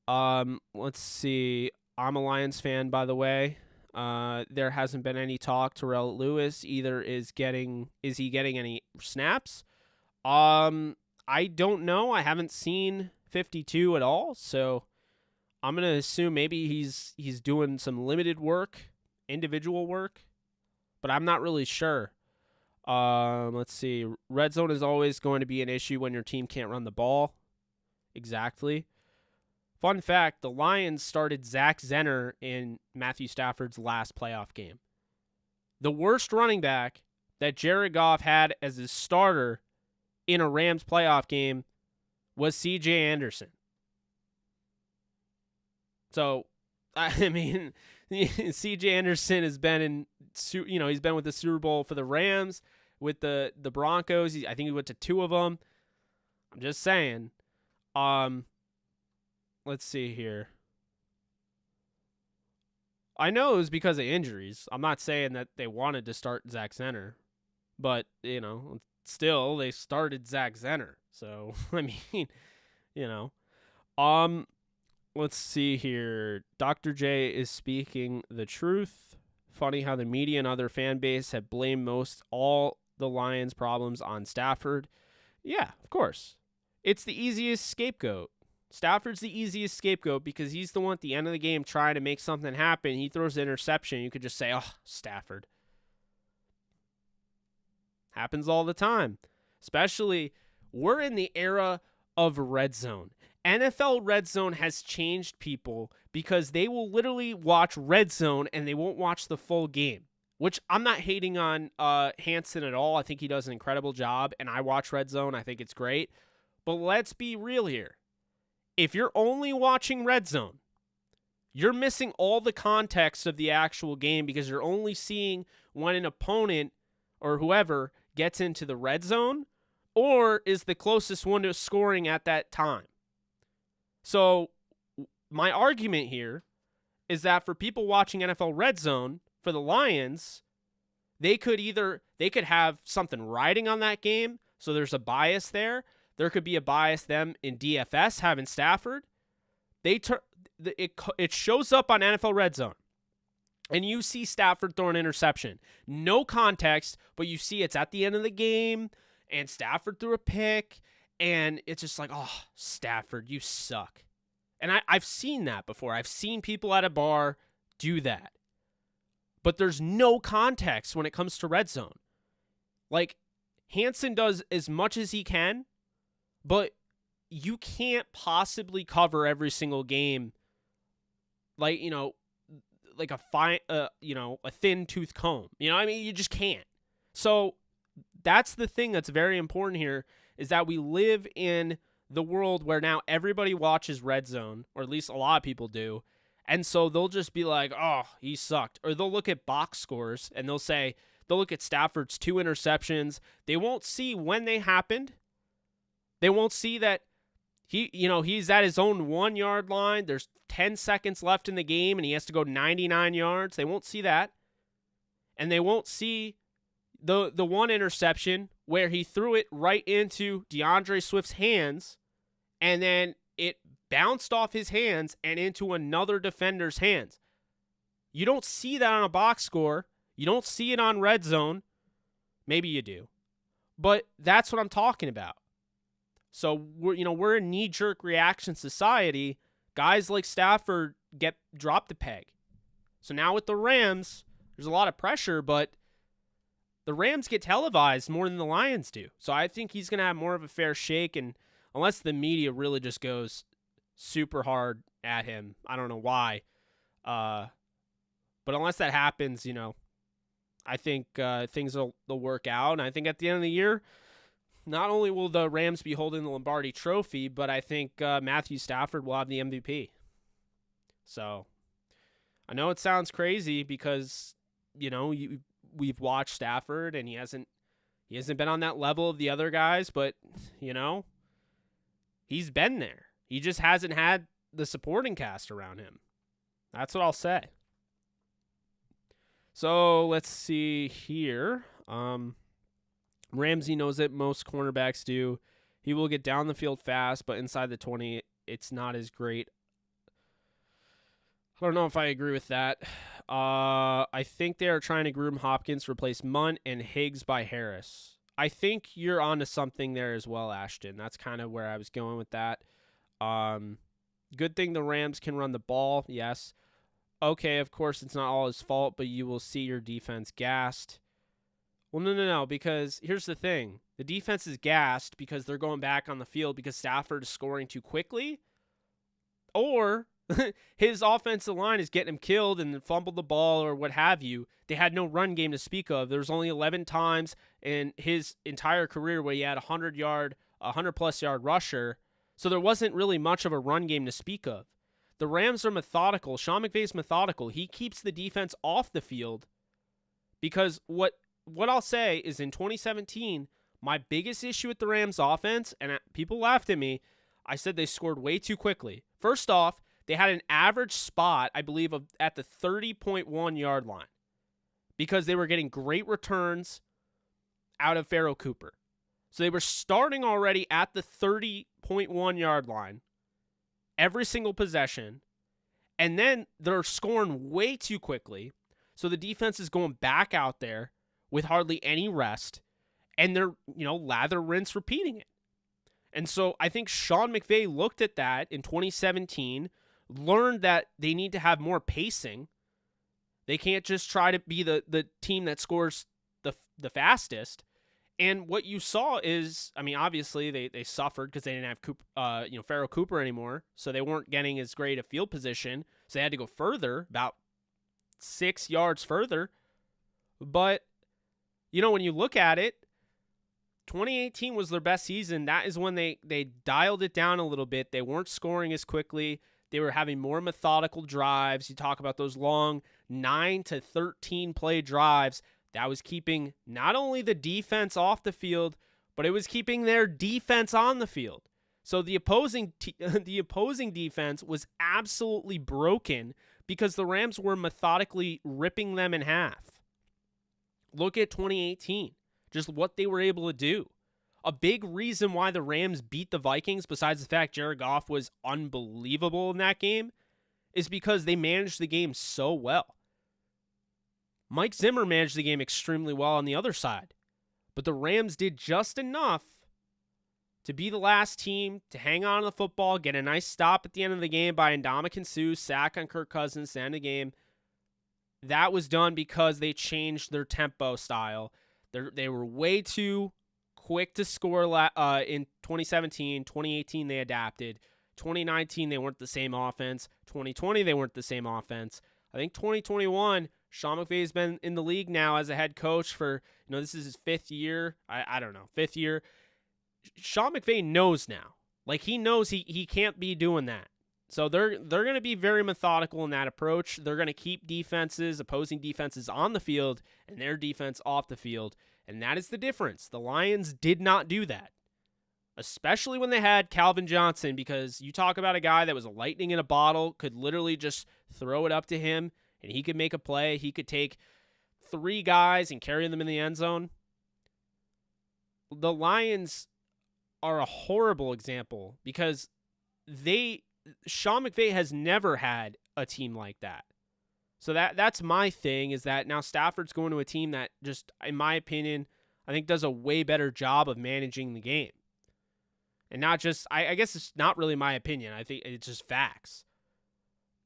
Let's see. I'm a Lions fan, by the way. There hasn't been any talk. Terrell Lewis either is he getting any snaps? I don't know. I haven't seen 52 at all, so I'm gonna assume maybe he's doing some limited work, individual work, but I'm not really sure. Let's see. Red zone is always going to be an issue when your team can't run the ball. Exactly. Fun fact, the Lions started Zach Zenner in Matthew Stafford's last playoff game. The worst running back that Jared Goff had as his starter in a Rams playoff game was C.J. Anderson. So, I mean, C.J. Anderson has been he's been with the Super Bowl for the Rams, with the Broncos. I think he went to 2 of them. I'm just saying. Let's see here. I know it was because of injuries. I'm not saying that they wanted to start Zach Zenner, but, still, they started Zach Zenner. So, I mean, let's see here. Dr. J is speaking the truth. Funny how the media and other fan base have blamed most all the Lions' problems on Stafford. Yeah, of course. It's the easiest scapegoat. Stafford's the easiest scapegoat because he's the one at the end of the game trying to make something happen. He throws an interception. You could just say, oh, Stafford. Happens all the time. Especially, we're in the era of red zone. NFL red zone has changed people because they will literally watch red zone and they won't watch the full game, which I'm not hating on Hansen at all. I think he does an incredible job, and I watch red zone. I think it's great. But let's be real here. If you're only watching red zone, you're missing all the context of the actual game because you're only seeing when an opponent or whoever gets into the red zone or is the closest one to scoring at that time. So my argument here is that for people watching NFL red zone, for the Lions, they could have something riding on that game, so there's a bias there. There could be a bias them in DFS having Stafford. It shows up on NFL red zone, and you see Stafford throw an interception. No context, but you see it's at the end of the game, and Stafford threw a pick, and it's just like, oh, Stafford, you suck. And I've seen that before. I've seen people at a bar do that. But there's no context when it comes to red zone. Like, Hansen does as much as he can, but you can't possibly cover every single game like, like a fine, a thin tooth comb. You just can't. So that's the thing that's very important here, is that we live in the world where now everybody watches red zone, or at least a lot of people do. And so they'll just be like, oh, he sucked. Or they'll look at box scores and they'll look at Stafford's 2 interceptions. They won't see when they happened. They won't see that he's at his own 1-yard line. There's 10 seconds left in the game and he has to go 99 yards. They won't see that. And they won't see the one interception where he threw it right into DeAndre Swift's hands and then it bounced off his hands and into another defender's hands. You don't see that on a box score. You don't see it on red zone. Maybe you do. But that's what I'm talking about. So we're a knee-jerk reaction society. Guys like Stafford get dropped a peg. So now with the Rams, there's a lot of pressure, but the Rams get televised more than the Lions do. So I think he's going to have more of a fair shake, and unless the media really just goes super hard at him, I don't know why. But unless that happens, I think things will work out. And I think at the end of the year, not only will the Rams be holding the Lombardi Trophy, but I think Matthew Stafford will have the MVP. So I know it sounds crazy because, we've watched Stafford and he hasn't been on that level of the other guys, but, he's been there. He just hasn't had the supporting cast around him. That's what I'll say. So let's see here. Ramsey knows that most cornerbacks do. He will get down the field fast, but inside the 20, it's not as great. I don't know if I agree with that. I think they are trying to groom Hopkins to replace Munt and Higgs by Harris. I think you're onto something there as well, Ashton. That's kind of where I was going with that. Good thing the Rams can run the ball, yes. Okay, of course, it's not all his fault, but you will see your defense gassed. Well, no, because here's the thing. The defense is gassed because they're going back on the field because Stafford is scoring too quickly, or his offensive line is getting him killed and fumbled the ball or what have you. They had no run game to speak of. There was only 11 times in his entire career where he had a 100-plus yard rusher, so there wasn't really much of a run game to speak of. The Rams are methodical. Sean McVay's methodical. He keeps the defense off the field because what I'll say is in 2017, my biggest issue with the Rams offense, and people laughed at me, I said they scored way too quickly. First off, they had an average spot, I believe, at the 30.1 yard line because they were getting great returns out of Pharaoh Cooper. So they were starting already at the 30.1 yard line every single possession, and then they're scoring way too quickly. So the defense is going back out there with hardly any rest, and they're, lather, rinse, repeating it. And so I think Sean McVay looked at that in 2017, learned that they need to have more pacing. They can't just try to be the team that scores the fastest. And what you saw is, obviously they suffered because they didn't have Cooper, Pharaoh Cooper anymore, so they weren't getting as great a field position, so they had to go further, about 6 yards further. But when you look at it, 2018 was their best season. That is when they dialed it down a little bit. They weren't scoring as quickly. They were having more methodical drives. You talk about those long 9 to 13 play drives. That was keeping not only the defense off the field, but it was keeping their defense on the field. So the opposing defense was absolutely broken because the Rams were methodically ripping them in half. Look at 2018, just what they were able to do. A big reason why the Rams beat the Vikings, besides the fact Jared Goff was unbelievable in that game, is because they managed the game so well. Mike Zimmer managed the game extremely well on the other side, but the Rams did just enough to be the last team to hang on to the football, get a nice stop at the end of the game by Ndamukong Suh, sack on Kirk Cousins to end the game. That was done because they changed their tempo style. They were way too quick to score in 2017. 2018, they adapted. 2019, they weren't the same offense. 2020, they weren't the same offense. I think 2021, Sean McVay has been in the league now as a head coach for, this is his 5th year. I don't know, 5th year. Sean McVay knows now. He knows he can't be doing that. So they're going to be very methodical in that approach. They're going to keep opposing defenses on the field and their defense off the field. And that is the difference. The Lions did not do that, especially when they had Calvin Johnson, because you talk about a guy that was a lightning in a bottle, could literally just throw it up to him, and he could make a play. He could take 3 guys and carry them in the end zone. The Lions are a horrible example because they Sean McVay has never had a team like that. So that's my thing, is that now Stafford's going to a team that just, in my opinion, I think does a way better job of managing the game. And not just, I guess it's not really my opinion. I think it's just facts.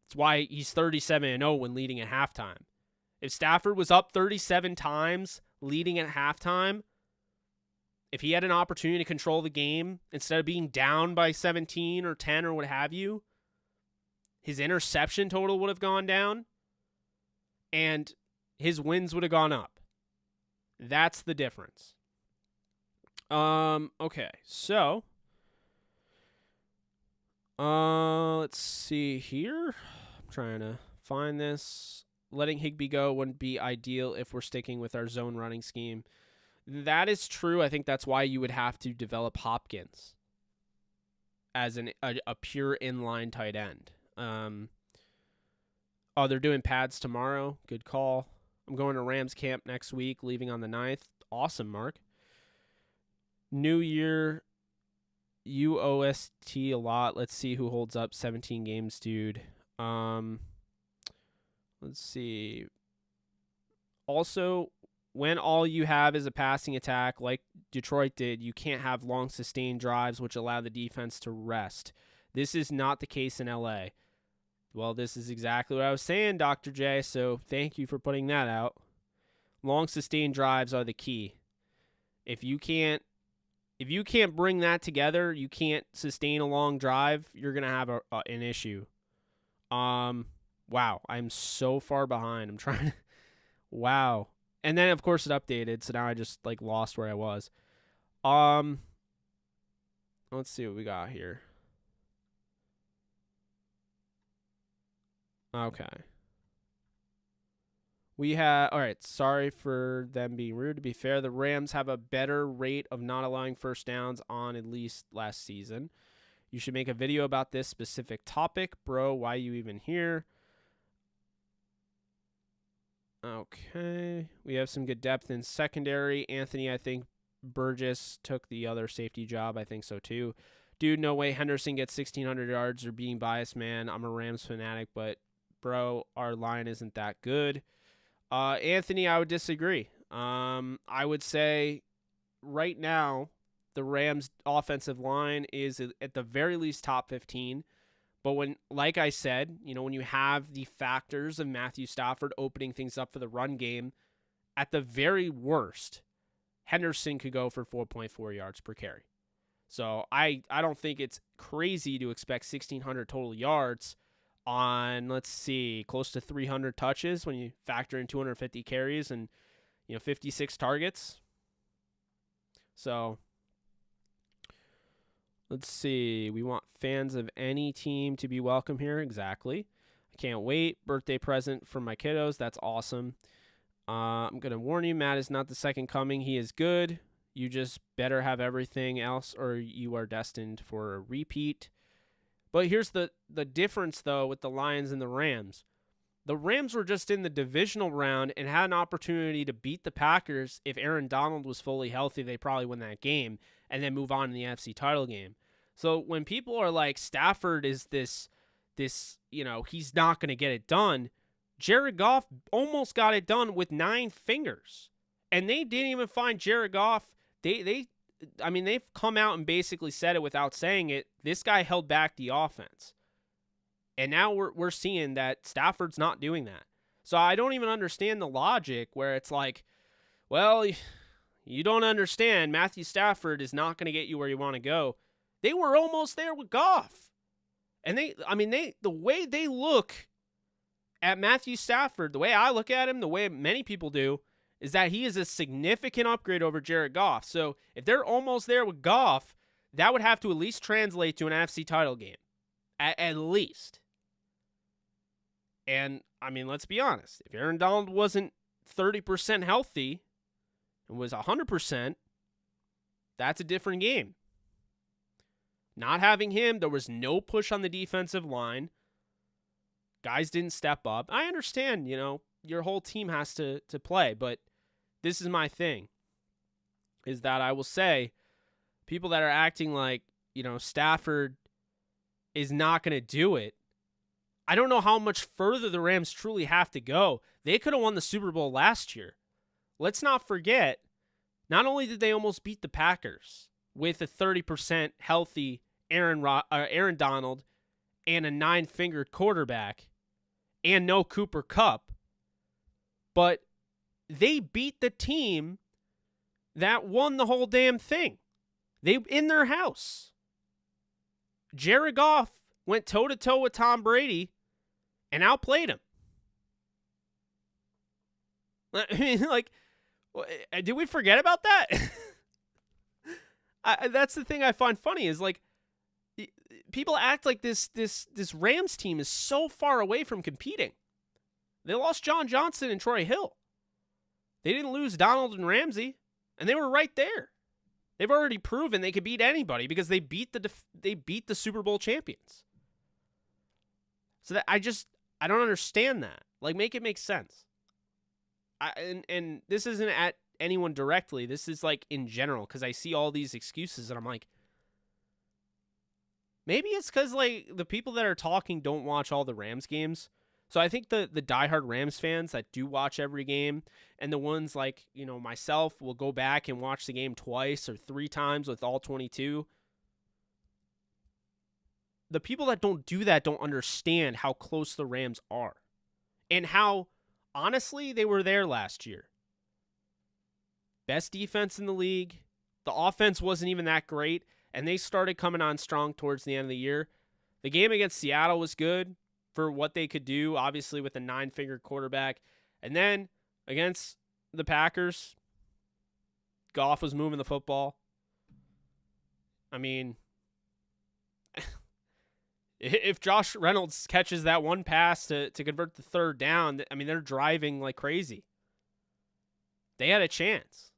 It's why he's 37-0 when leading at halftime. If Stafford was up 37 times leading at halftime, if he had an opportunity to control the game instead of being down by 17 or 10 or what have you, his interception total would have gone down and his wins would have gone up. That's the difference. Okay, so let's see here. I'm trying to find this. Letting Higbee go wouldn't be ideal if we're sticking with our zone running scheme. That is true. I think that's why you would have to develop Hopkins as a pure inline tight end. Oh, they're doing pads tomorrow. Good call. I'm going to Rams camp next week, leaving on the 9th. Awesome, Mark. New year, UOST a lot. Let's see who holds up 17 games, dude. Let's see. Also, when all you have is a passing attack like Detroit did, you can't have long sustained drives which allow the defense to rest. This is not the case in LA. Well, this is exactly what I was saying, Dr. J, so thank you for putting that out. Long sustained drives are the key. If you can't bring that together, you can't sustain a long drive, you're going to have an issue. Wow, I'm so far behind. I'm trying to wow. And then of course it updated, so now I just lost where I was. Let's see what we got here. Okay. All right, sorry for them being rude. To be fair, the Rams have a better rate of not allowing first downs on at least last season. You should make a video about this specific topic. Bro, why you even here? Okay. We have some good depth in secondary. Anthony, I think Burgess took the other safety job. I think so too. Dude, no way Henderson gets 1,600 yards or being biased, man. I'm a Rams fanatic, but bro, our line isn't that good. Anthony, I would disagree. I would say right now the Rams offensive line is at the very least top 15. But when, like I said, when you have the factors of Matthew Stafford opening things up for the run game, at the very worst, Henderson could go for 4.4 yards per carry. So I don't think it's crazy to expect 1,600 total yards on, let's see, close to 300 touches when you factor in 250 carries and 56 targets. So let's see. We want fans of any team to be welcome here. Exactly. I can't wait. Birthday present for my kiddos. That's awesome. I'm going to warn you, Matt is not the second coming. He is good. You just better have everything else or you are destined for a repeat. But here's the difference, though, with the Lions and the Rams. The Rams were just in the divisional round and had an opportunity to beat the Packers. If Aaron Donald was fully healthy, they probably win that game and then move on to the NFC title game. So when people are like, Stafford is this, he's not going to get it done, Jared Goff almost got it done with 9 fingers. And they didn't even find Jared Goff. They've come out and basically said it without saying it. This guy held back the offense. And now we're seeing that Stafford's not doing that. So I don't even understand the logic where it's like, well, you don't understand. Matthew Stafford is not going to get you where you want to go. They were almost there with Goff. And the way they look at Matthew Stafford, the way I look at him, the way many people do, is that he is a significant upgrade over Jared Goff. So if they're almost there with Goff, that would have to at least translate to an NFC title game. At least. And, let's be honest. If Aaron Donald wasn't 30% healthy and was 100%, that's a different game. Not having him, there was no push on the defensive line. Guys didn't step up. I understand, your whole team has to play, but this is my thing, is that I will say people that are acting like, Stafford is not going to do it, I don't know how much further the Rams truly have to go. They could have won the Super Bowl last year. Let's not forget, not only did they almost beat the Packers with a 30% healthy Aaron Donald and a 9-fingered quarterback and no Cooper Kupp, but they beat the team that won the whole damn thing. They in their house. Jared Goff went toe-to-toe with Tom Brady and outplayed him. I mean, like, did we forget about that? That's the thing I find funny is, like, people act like this Rams team is so far away from competing. They lost John Johnson and Troy Hill. They didn't lose Donald and Ramsey, and they were right there. They've already proven they could beat anybody because they beat the Super Bowl champions. So that I don't understand that. Like, make it make sense. And this isn't at anyone directly. This is like in general, because I see all these excuses and I'm like, maybe it's because like the people that are talking don't watch all the Rams games. So I think the diehard Rams fans that do watch every game, and the ones like, you know, myself will go back and watch the game twice or 3 times with all 22. The people that don't do that don't understand how close the Rams are and how, honestly, they were there last year. Best defense in the league. The offense wasn't even that great, and they started coming on strong towards the end of the year. The game against Seattle was good for what they could do, obviously with a 9-figure quarterback. And then against the Packers, Goff was moving the football. I mean, if Josh Reynolds catches that one pass to convert the third down, I mean, they're driving like crazy. They had a chance.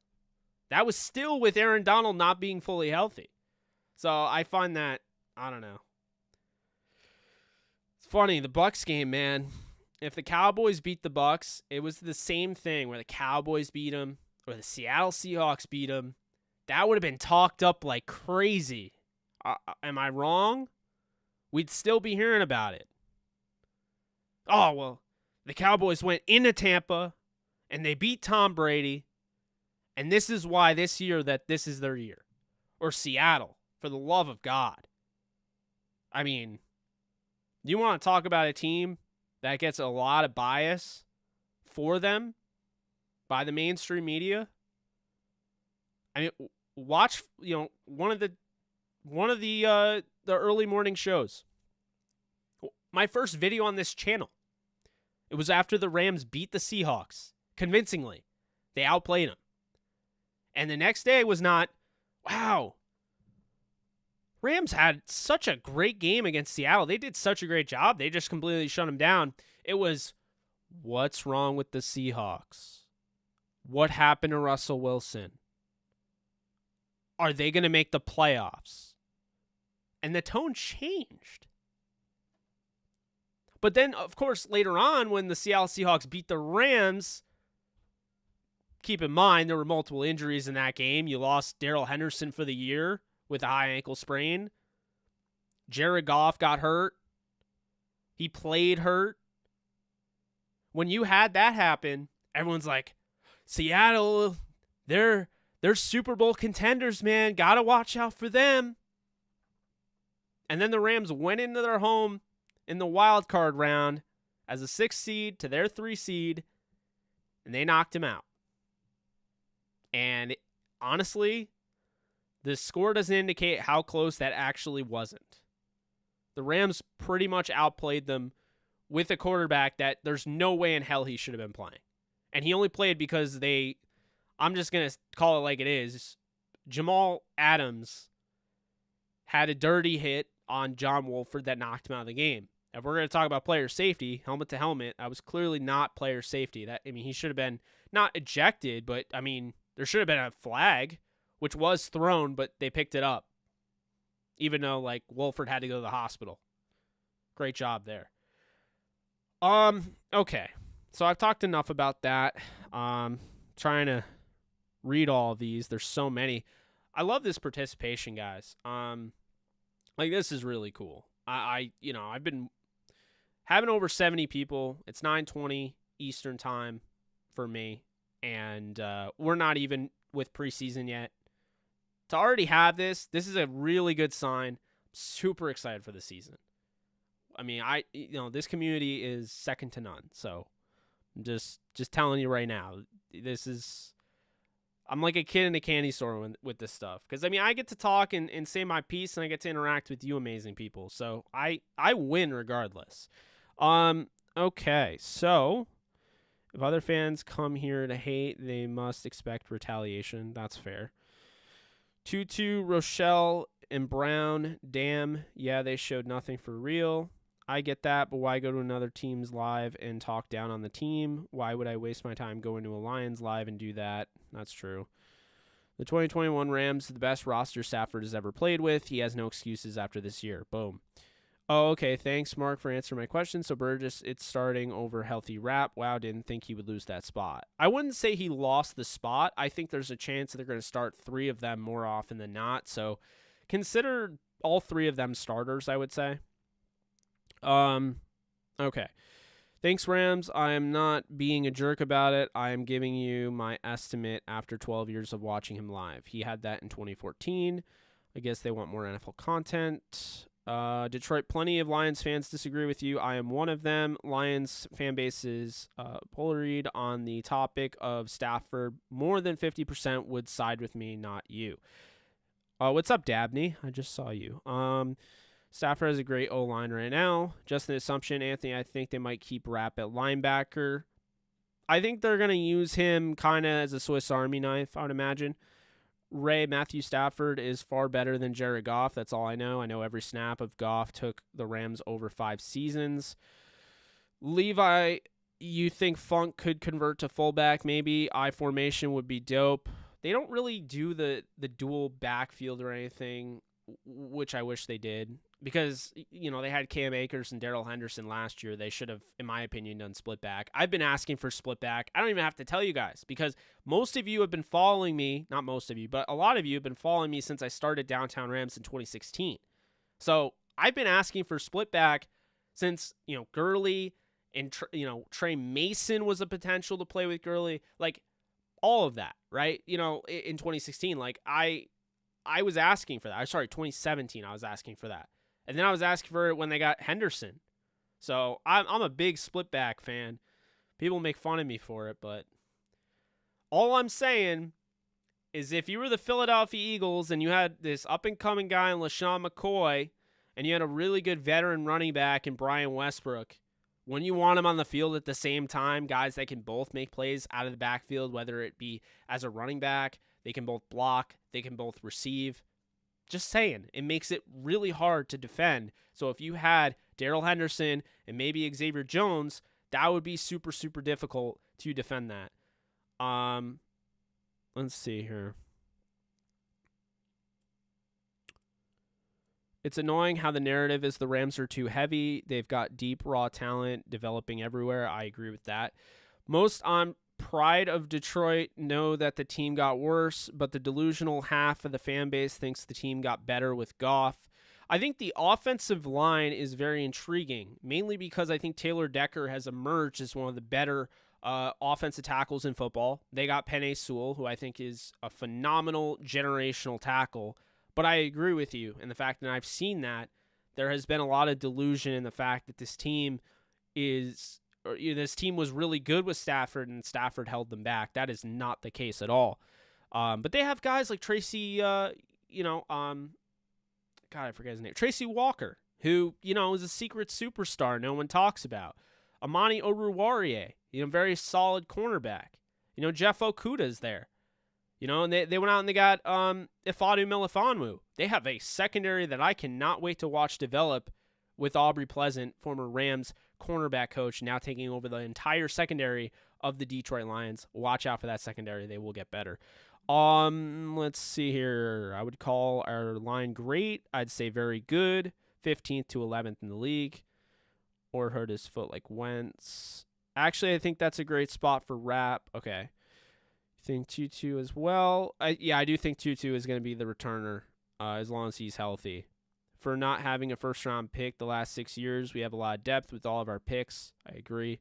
That was still with Aaron Donald not being fully healthy. So I find that, I don't know. It's funny, the Bucs game, man. If the Cowboys beat the Bucs, it was the same thing where the Cowboys beat them or the Seattle Seahawks beat them. That would have been talked up like crazy. Am I wrong? We'd still be hearing about it. Oh, well, the Cowboys went into Tampa and they beat Tom Brady, and this is why this year that this is their year. Or Seattle, for the love of God. I mean, you want to talk about a team that gets a lot of bias for them by the mainstream media? I mean, watch, you know, one of the early morning shows. My first video on this channel. It was after the Rams beat the Seahawks convincingly. They outplayed them. And the next day was not, wow, Rams had such a great game against Seattle. They did such a great job. They just completely shut them down. It was, what's wrong with the Seahawks? What happened to Russell Wilson? Are they going to make the playoffs? And the tone changed. But then, of course, later on, when the Seattle Seahawks beat the Rams, keep in mind there were multiple injuries in that game. You lost Darrell Henderson for the year with a high ankle sprain. Jared Goff got hurt. He played hurt. When you had that happen, everyone's like, Seattle, they're Super Bowl contenders, man. Got to watch out for them. And then the Rams went into their home in the wild card round as a 6 seed to their 3 seed, and they knocked him out. And honestly, the score doesn't indicate how close that actually wasn't. The Rams pretty much outplayed them with a quarterback that there's no way in hell he should have been playing. And he only played because I'm just going to call it like it is, Jamal Adams had a dirty hit on John Wolford that knocked him out of the game. If we're going to talk about player safety, helmet to helmet, I was clearly not player safety. He should have been not ejected, but there should have been a flag, which was thrown, but they picked it up. Even though Wolford had to go to the hospital. Great job there. Okay. So I've talked enough about that. Trying to read all of these. There's so many. I love this participation, guys. This is really cool. I've been having over 70 people. It's 9:20 Eastern time for me, and we're not even with preseason yet. To already have this is a really good sign. I'm super excited for the season. I mean, this community is second to none. So I'm just telling you right now, I'm like a kid in a candy store with this stuff. Because, I mean, I get to talk and say my piece, and I get to interact with you amazing people. So I win regardless. Okay, so if other fans come here to hate, they must expect retaliation. That's fair. 2-2, Rochelle and Brown. Damn, yeah, they showed nothing for real. I get that, but why go to another team's live and talk down on the team? Why would I waste my time going to a Lions live and do that? That's true. The 2021 Rams, the best roster Stafford has ever played with. He has no excuses after this year. Boom. Oh, okay. Thanks, Mark, for answering my question. So Burgess, it's starting over healthy rap. Wow, didn't think he would lose that spot. I wouldn't say he lost the spot. I think there's a chance that they're going to start 3 of them more often than not. So consider all 3 of them starters, I would say. Okay. Thanks, Rams. I am not being a jerk about it. I am giving you my estimate after 12 years of watching him live. He had that in 2014. I guess they want more NFL content. Detroit, plenty of Lions fans disagree with you. I am one of them. Lions fan base is polarized on the topic of Stafford. More than 50% would side with me, not you. What's up, Dabney? I just saw you. Stafford has a great O-line right now. Just an assumption, Anthony. I think they might keep Rapp at linebacker. I think they're going to use him kind of as a Swiss Army knife, I would imagine. Matthew Stafford is far better than Jared Goff. That's all I know. I know every snap of Goff took the Rams over 5 seasons. Levi, you think Funk could convert to fullback? Maybe I formation would be dope. They don't really do the dual backfield or anything, which I wish they did. Because, they had Cam Akers and Darrell Henderson last year. They should have, in my opinion, done split back. I've been asking for split back. I don't even have to tell you guys because most of you have been following me. Not most of you, but a lot of you have been following me since I started Downtown Rams in 2016. So I've been asking for split back since, Gurley and, Trey Mason was a potential to play with Gurley. Like, all of that, right? In 2016, like, I was asking for that. 2017, I was asking for that. And then I was asking for it when they got Henderson. So I'm a big split back fan. People make fun of me for it, but all I'm saying is if you were the Philadelphia Eagles and you had this up-and-coming guy in LaShawn McCoy and you had a really good veteran running back in Brian Westbrook, wouldn't you want him on the field at the same time, guys that can both make plays out of the backfield, whether it be as a running back, they can both block, they can both receive? Just saying, it makes it really hard to defend. So if you had Darrell Henderson and maybe Xavier Jones, that would be super, super difficult to defend that. Let's see here. It's annoying how the narrative is the Rams are too heavy. They've got deep, raw talent developing everywhere. I agree with that. Most on pride of Detroit know that the team got worse, but the delusional half of the fan base thinks the team got better with Goff. I think the offensive line is very intriguing, mainly because I think Taylor Decker has emerged as one of the better offensive tackles in football. They got Penei Sewell, who I think is a phenomenal generational tackle. But I agree with you in the fact that I've seen that there has been a lot of delusion in the fact that this team was really good with Stafford and Stafford held them back. That is not the case at all. But they have guys like Tracy, God, I forget his name. Tracy Walker, who, is a secret superstar no one talks about. Amani Oruwariye, very solid cornerback. Jeff Okuda's there. And they went out and they got Ifeatu Melifonwu. They have a secondary that I cannot wait to watch develop with Aubrey Pleasant, former Rams cornerback coach, now taking over the entire secondary of the Detroit Lions. Watch out for that secondary. They will get better. Let's see here. I would call our line great. I'd say very good. 15th to 11th in the league. Or hurt his foot like Wentz. Actually, I think that's a great spot for Rapp. Okay. Think Tutu as well. I do think Tutu is going to be the returner as long as he's healthy for not having a first-round pick the last 6 years. We have a lot of depth with all of our picks. I agree.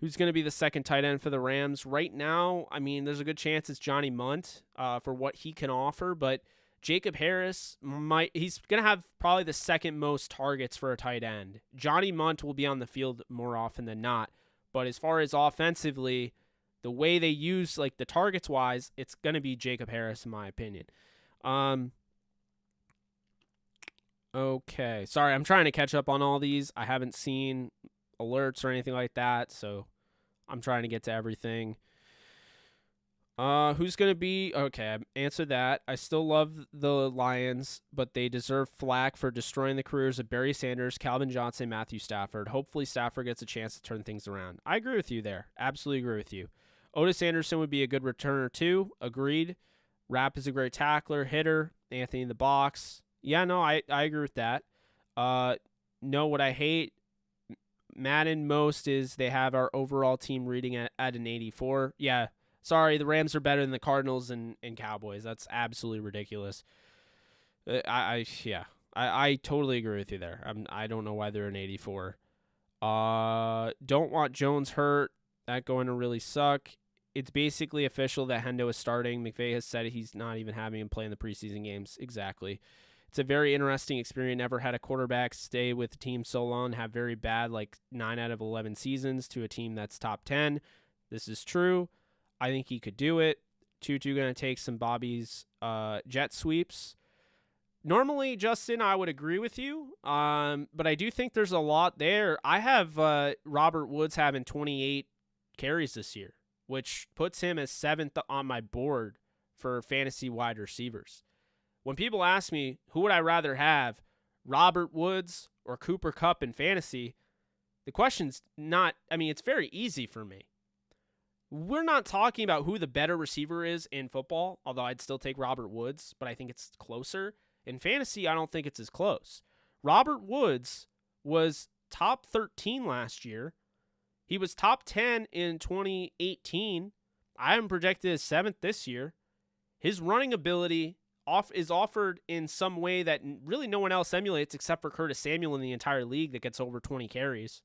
Who's going to be the second tight end for the Rams? Right now, I mean, there's a good chance it's Johnny Munt for what he can offer, but Jacob Harris, he's going to have probably the second most targets for a tight end. Johnny Munt will be on the field more often than not, but as far as offensively, the way they use, like, the targets-wise, it's going to be Jacob Harris, in my opinion. Okay. Sorry, I'm trying to catch up on all these. I haven't seen alerts or anything like that, so I'm trying to get to everything. Who's going to be... Okay, I answered that. I still love the Lions, but they deserve flack for destroying the careers of Barry Sanders, Calvin Johnson, Matthew Stafford. Hopefully Stafford gets a chance to turn things around. I agree with you there. Absolutely agree with you. Otis Anderson would be a good returner too. Agreed. Rapp is a great tackler, hitter. Anthony in the box. Yeah, no, I agree with that. No, what I hate Madden most is they have our overall team reading at an 84. Yeah, sorry, the Rams are better than the Cardinals and Cowboys. That's absolutely ridiculous. I totally agree with you there. I don't know why they're an 84. Don't want Jones hurt. That's going to really suck. It's basically official that Hendo is starting. McVay has said he's not even having him play in the preseason games. Exactly. It's a very interesting experience. Never had a quarterback stay with the team so long, have very bad, like 9 out of 11 seasons to a team that's top 10. This is true. I think he could do it. Tutu going to take some Bobby's jet sweeps. Normally, Justin, I would agree with you, but I do think there's a lot there. I have Robert Woods having 28 carries this year, which puts him as 7th on my board for fantasy wide receivers. When people ask me, who would I rather have, Robert Woods or Cooper Kupp in fantasy, the question's not, I mean, it's very easy for me. We're not talking about who the better receiver is in football, although I'd still take Robert Woods, but I think it's closer. In fantasy, I don't think it's as close. Robert Woods was top 13 last year. He was top 10 in 2018. I am projected as 7th this year. His running ability is offered in some way that really no one else emulates except for Curtis Samuel in the entire league that gets over 20 carries.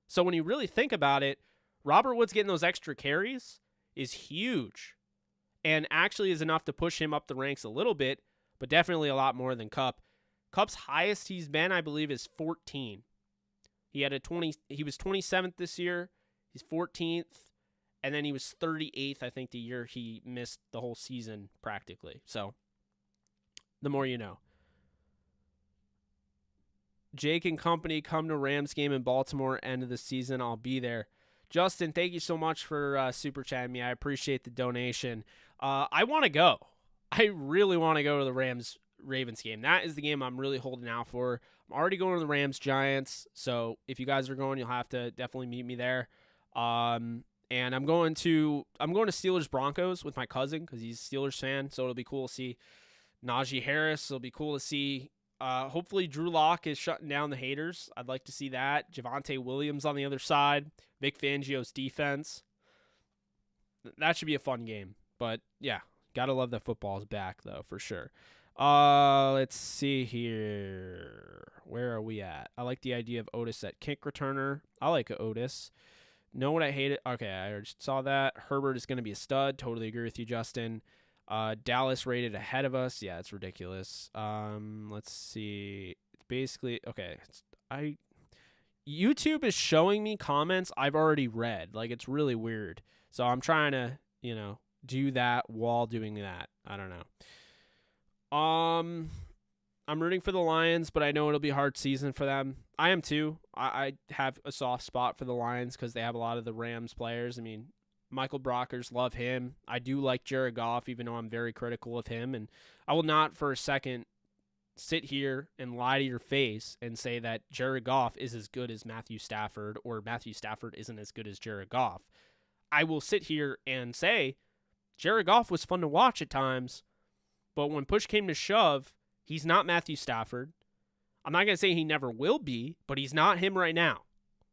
So when you really think about it, Robert Woods getting those extra carries is huge and actually is enough to push him up the ranks a little bit, but definitely a lot more than Kupp. Kupp's highest he's been, I believe, is 14. He was 27th this year. He's 14th. And then he was 38th, I think, the year he missed the whole season practically. So the more you know. Jake and company come to Rams game in Baltimore end of the season. I'll be there. Justin, thank you so much for super chatting me. I appreciate the donation. I want to go. I really want to go to the Rams-Ravens game. That is the game I'm really holding out for. I'm already going to the Rams-Giants, so if you guys are going, you'll have to definitely meet me there. And I'm going to Steelers-Broncos with my cousin because he's a Steelers fan, so it'll be cool to see Najee Harris. It'll be cool to see. Hopefully Drew Lock is shutting down the haters. I'd like to see that. Javonte Williams on the other side. Vic Fangio's defense. That should be a fun game. But, yeah, gotta love that football's back, though, for sure. Let's see here. Where are we at? I like the idea of Otis at kick returner. I like Otis. Know what I hated? Okay, I already saw that. Herbert is going to be a stud. Totally agree with you, Justin. Dallas rated ahead of us. Yeah, it's ridiculous. Let's see. Basically, okay. YouTube is showing me comments I've already read. Like, it's really weird. So I'm trying to, do that while doing that. I don't know. I'm rooting for the Lions, but I know it'll be a hard season for them. I am too. I have a soft spot for the Lions because they have a lot of the Rams players. I mean, Michael Brockers, love him. I do like Jared Goff, even though I'm very critical of him. And I will not for a second sit here and lie to your face and say that Jared Goff is as good as Matthew Stafford or Matthew Stafford isn't as good as Jared Goff. I will sit here and say Jared Goff was fun to watch at times, but when push came to shove, he's not Matthew Stafford. I'm not going to say he never will be, but he's not him right now.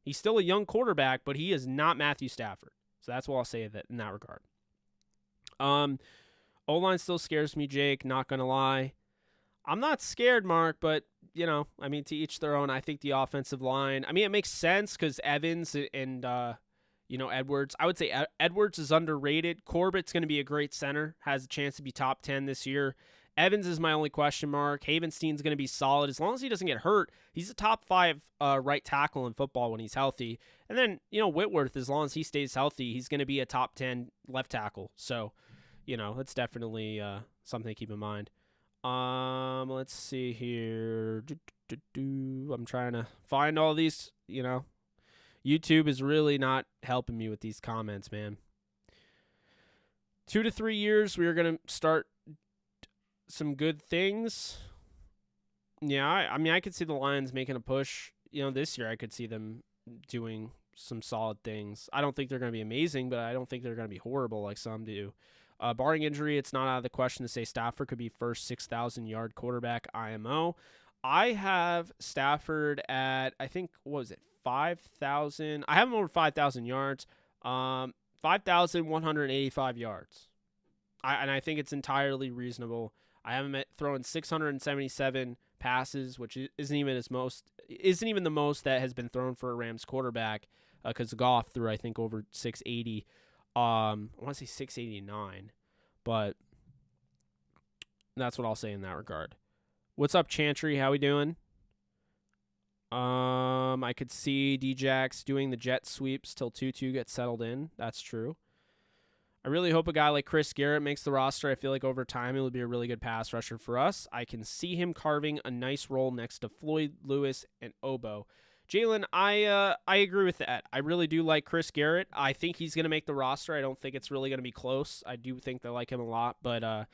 He's still a young quarterback, but he is not Matthew Stafford. So that's what I'll say in that regard. O-line still scares me, Jake, not going to lie. I'm not scared, Mark, but you know, I mean, to each their own. I think the offensive line, I mean, it makes sense because Evans and, you know, Edwards. I would say Edwards is underrated. Corbett's going to be a great center, has a chance to be top 10 this year. Evans is my only question mark. Havenstein's going to be solid. As long as he doesn't get hurt, he's a top 5 right tackle in football when he's healthy. And then, you know, Whitworth, as long as he stays healthy, he's going to be a top 10 left tackle. So, you know, that's definitely something to keep in mind. Let's see here. I'm trying to find all these, you know. YouTube is really not helping me with these comments, man. 2 to 3 years, we are going to start some good things. Yeah, I mean, I could see the Lions making a push. You know, this year I could see them doing some solid things. I don't think they're going to be amazing, but I don't think they're going to be horrible like some do. Barring injury, it's not out of the question to say Stafford could be first 6,000-yard quarterback IMO. I have Stafford at, I think, what was it, 5,000? I have him over 5,000 yards, 5,185 yards. And I think it's entirely reasonable. I have him at throwing 677 passes, which isn't even the most that has been thrown for a Rams quarterback, because Goff threw, I think, over 680. I want to say 689, but that's what I'll say in that regard. What's up, Chantry? How we doing? I could see D-Jax doing the jet sweeps till 2-2 gets settled in. That's true. I really hope a guy like Chris Garrett makes the roster. I feel like over time he will be a really good pass rusher for us. I can see him carving a nice role next to Floyd, Lewis, and Obo. Jalen, I agree with that. I really do like Chris Garrett. I think he's going to make the roster. I don't think it's really going to be close. I do think they like him a lot. But,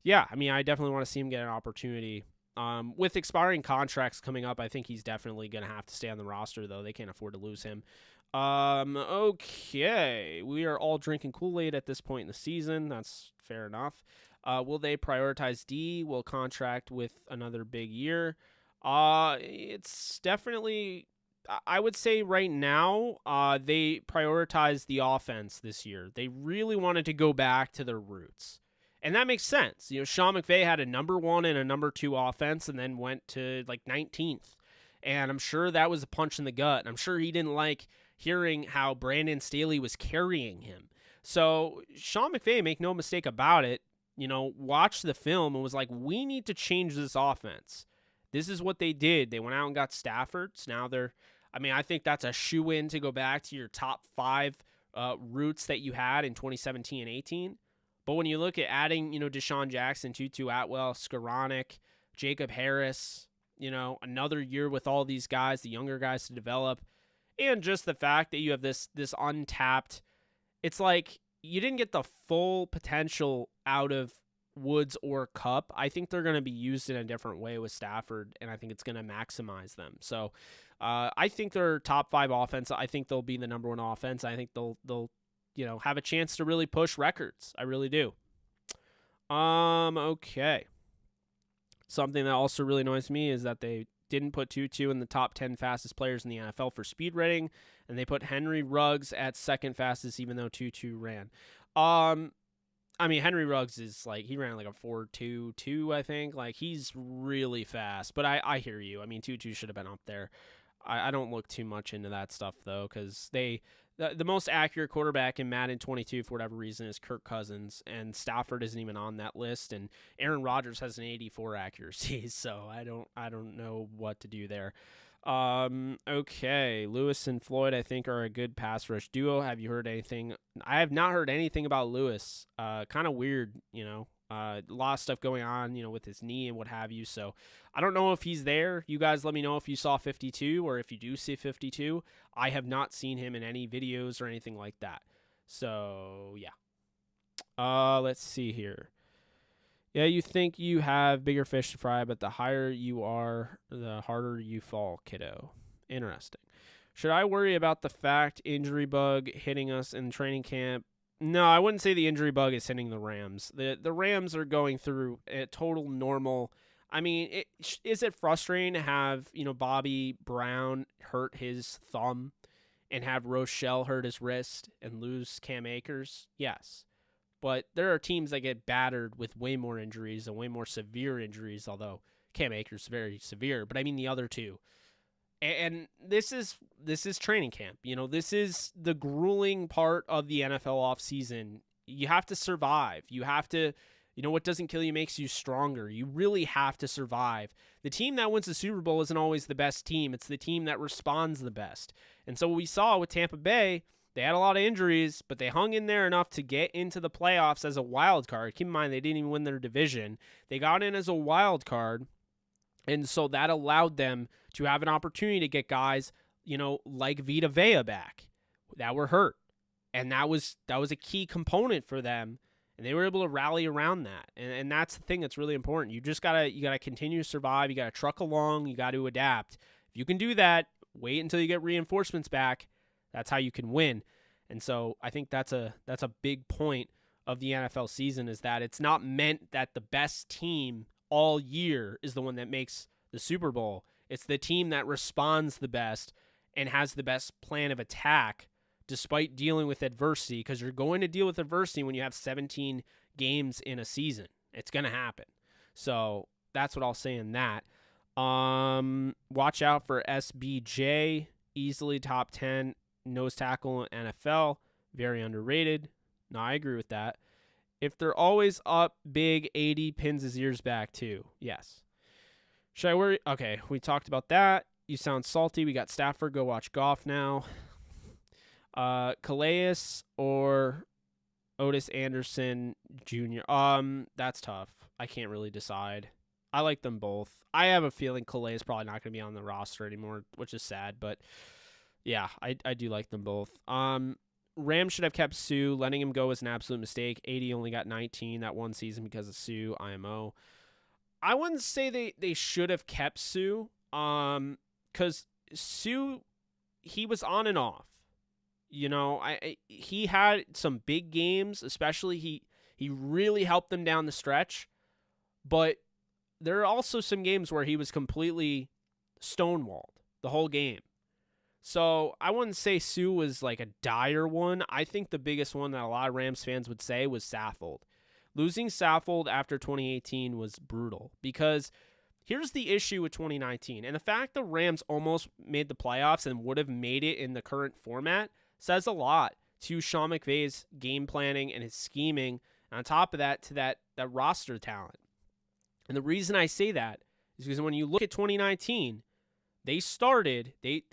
yeah, I mean, I definitely want to see him get an opportunity. With expiring contracts coming up, I think he's definitely going to have to stay on the roster, though. They can't afford to lose him. Okay. We are all drinking Kool-Aid at this point in the season. That's fair enough. Will they prioritize D? Will contract with another big year? It's definitely... I would say right now, they prioritize the offense this year. They really wanted to go back to their roots. And that makes sense. You know, Sean McVay had a number 1 and a number 2 offense and then went to like 19th. And I'm sure that was a punch in the gut. And I'm sure he didn't like hearing how Brandon Staley was carrying him. So Sean McVay, make no mistake about it, you know, watched the film and was like, we need to change this offense. This is what they did. They went out and got Stafford. So now I think that's a shoe-in to go back to your top 5 roots that you had in 2017 and 18. But when you look at adding, you know, Deshaun Jackson, Tutu Atwell, Skoranek, Jacob Harris, you know, another year with all these guys, the younger guys to develop, and just the fact that you have this untapped, it's like you didn't get the full potential out of Woods or Kupp. I think they're going to be used in a different way with Stafford, and I think it's going to maximize them. So I think they're top 5 offense. I think they'll be the number 1 offense. I think they'll you know, have a chance to really push records. I really do. Okay. Something that also really annoys me is that they didn't put Tutu in the top 10 fastest players in the NFL for speed rating, and they put Henry Ruggs at second fastest, even though Tutu ran. I mean, Henry Ruggs is like, he ran like a 4.22, I think. Like, he's really fast, but I hear you. I mean, Tutu should have been up there. I don't look too much into that stuff, though, because the most accurate quarterback in Madden 22, for whatever reason, is Kirk Cousins, and Stafford isn't even on that list, and Aaron Rodgers has an 84 accuracy, so I don't know what to do there. Okay, Lewis and Floyd, I think, are a good pass rush duo. Have you heard anything? I have not heard anything about Lewis. Kind of weird, you know. A lot of stuff going on, you know, with his knee and what have you. So I don't know if he's there. You guys let me know if you saw 52 or if you do see 52. I have not seen him in any videos or anything like that. So, yeah. Let's see here. Yeah, you think you have bigger fish to fry, but the higher you are, the harder you fall, kiddo. Interesting. Should I worry about the fact injury bug hitting us in training camp? No, I wouldn't say the injury bug is hitting the Rams. The Rams are going through a total normal. I mean, is it frustrating to have, you know, Bobby Brown hurt his thumb and have Rochelle hurt his wrist and lose Cam Akers? Yes. But there are teams that get battered with way more injuries and way more severe injuries, although Cam Akers very severe, but I mean the other two. And this is training camp. You know, this is the grueling part of the NFL offseason. You have to survive. You have to, you know, what doesn't kill you makes you stronger. You really have to survive. The team that wins the Super Bowl isn't always the best team. It's the team that responds the best. And so what we saw with Tampa Bay, they had a lot of injuries, but they hung in there enough to get into the playoffs as a wild card. Keep in mind, they didn't even win their division. They got in as a wild card. And so that allowed them to have an opportunity to get guys, you know, like Vita Vea back that were hurt. And that was a key component for them. And they were able to rally around that. And that's the thing that's really important. You gotta continue to survive. You gotta truck along. You gotta adapt. If you can do that, wait until you get reinforcements back. That's how you can win. And so I think that's a big point of the NFL season, is that it's not meant that the best team all year is the one that makes the Super Bowl. It's the team that responds the best and has the best plan of attack despite dealing with adversity, because you're going to deal with adversity when you have 17 games in a season. It's going to happen. So that's what I'll say in that. Watch out for SBJ, easily top 10 nose tackle in NFL. Very underrated. No, I agree with that. If they're always up big, 80 pins his ears back too. Yes. Should I worry? Okay, we talked about that. You sound salty. We got Stafford. Go watch Goff now. Calais or Otis Anderson Jr. That's tough. I can't really decide. I like them both. I have a feeling Calais is probably not going to be on the roster anymore, which is sad. But yeah, I do like them both. Rams should have kept Sue. Letting him go was an absolute mistake. 80 only got 19 that one season because of Sue, IMO. I wouldn't say they should have kept Sue, because Sue, he was on and off. You know, he had some big games, especially he really helped them down the stretch. But there are also some games where he was completely stonewalled the whole game. So I wouldn't say Sue was like a dire one. I think the biggest one that a lot of Rams fans would say was Saffold. Losing Saffold after 2018 was brutal, because here's the issue with 2019. And the fact the Rams almost made the playoffs and would have made it in the current format says a lot to Sean McVay's game planning and his scheming. And on top of that, to that roster talent. And the reason I say that is because when you look at 2019, they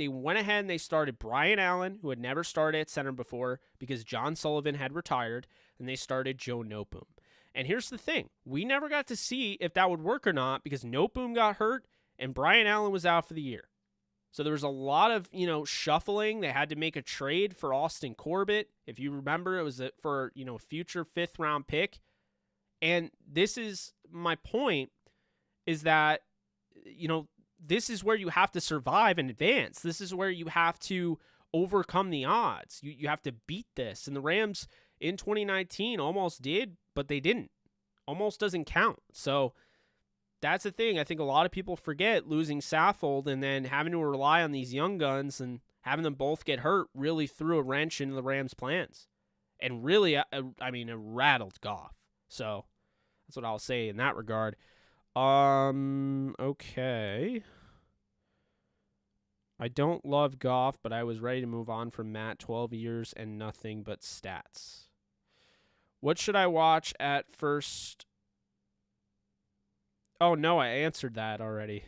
went ahead and they started Brian Allen, who had never started at center before because John Sullivan had retired, and they started Joe Noteboom. And here's the thing. We never got to see if that would work or not because Noteboom got hurt and Brian Allen was out for the year. So there was a lot of, shuffling. They had to make a trade for Austin Corbett. If you remember, it was for, future 5th round pick. And this is my point, is that, this is where you have to survive and advance. This is where you have to overcome the odds. You have to beat this. And the Rams in 2019 almost did, but they didn't. Almost doesn't count. So that's the thing. I think a lot of people forget losing Saffold and then having to rely on these young guns and having them both get hurt really threw a wrench into the Rams' plans. And really, it rattled Goff. So that's what I'll say in that regard. Okay. I don't love Goff, but I was ready to move on from Matt. 12 years and nothing but stats. What should I watch at first? Oh, no, I answered that already.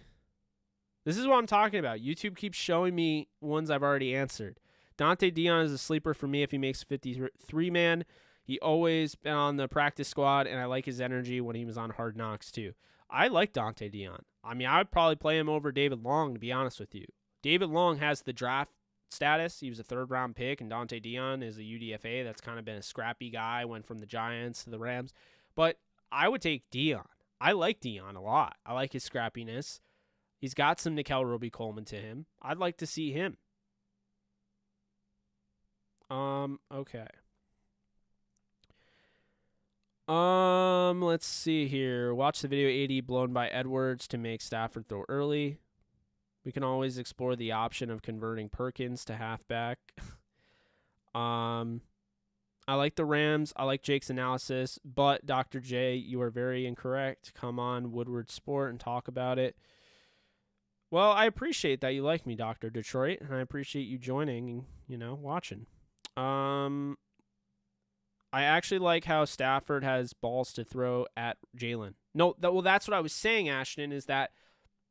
This is what I'm talking about. YouTube keeps showing me ones I've already answered. Dante Dion is a sleeper for me if he makes 53-man. He always been on the practice squad, and I like his energy when he was on Hard Knocks, too. I like Dante Dion. I would probably play him over David Long, to be honest with you. David Long has the draft status. He was a 3rd-round pick, and Dante Dion is a UDFA that's kind of been a scrappy guy, went from the Giants to the Rams. But I would take Dion. I like Dion a lot. I like his scrappiness. He's got some Nickel Roby-Coleman to him. I'd like to see him. Okay. Let's see here. Watch the video 80 blown by Edwards to make Stafford throw early. We can always explore the option of converting Perkins to halfback. I like the Rams. I like Jake's analysis, but Dr. J, you are very incorrect. Come on, Woodward Sport, and talk about it. Well, I appreciate that you like me, Dr. Detroit, and I appreciate you joining and, watching. I actually like how Stafford has balls to throw at Jalen. No, that's what I was saying, Ashton, is that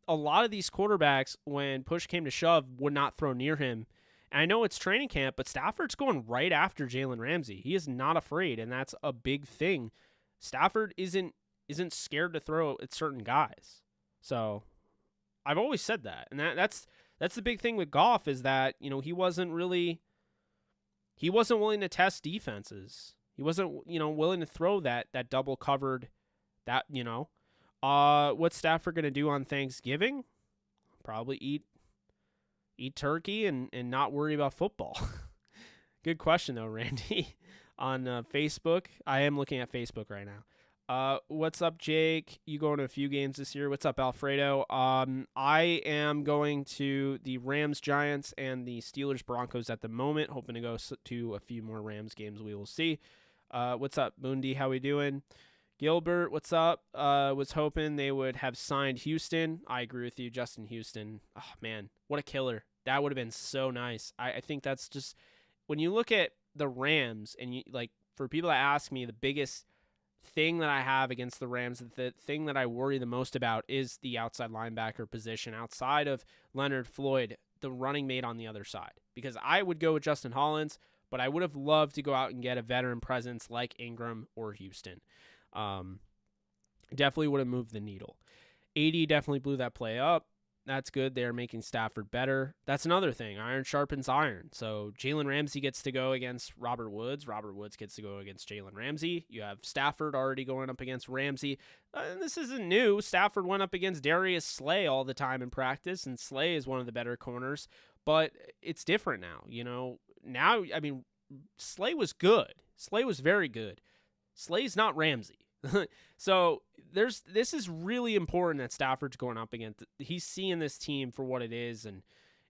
a lot of these quarterbacks, when push came to shove, would not throw near him. And I know it's training camp, but Stafford's going right after Jalen Ramsey. He is not afraid, and that's a big thing. Stafford isn't scared to throw at certain guys. So I've always said that, and that's the big thing with Goff is that he wasn't willing to test defenses. He wasn't willing to throw that double covered what's Stafford gonna do on Thanksgiving? Probably eat turkey and not worry about football. Good question though, Randy. On Facebook, I am looking at Facebook right now. What's up, Jake? You going to a few games this year? What's up, Alfredo? I am going to the Rams, Giants, and the Steelers, Broncos at the moment. Hoping to go to a few more Rams games. We will see. What's up, Mundi? How we doing? Gilbert, what's up? Was hoping they would have signed Houston. I agree with you, Justin Houston. Oh, man, what a killer. That would have been so nice. I think that's just, when you look at the Rams, and for people that ask me, the biggest thing that I have against the Rams, the thing that I worry the most about is the outside linebacker position outside of Leonard Floyd, the running mate on the other side. Because I would go with Justin Hollins, but I would have loved to go out and get a veteran presence like Ingram or Houston. Definitely would have moved the needle. AD definitely blew that play up. That's good. They're making Stafford better. That's another thing. Iron sharpens iron. So Jalen Ramsey gets to go against Robert Woods. Robert Woods gets to go against Jalen Ramsey. You have Stafford already going up against Ramsey. And this isn't new. Stafford went up against Darius Slay all the time in practice, and Slay is one of the better corners. But it's different now. Now, Slay was good. Slay was very good. Slay's not Ramsey. So this is really important that Stafford's going up against. He's seeing this team for what it is, and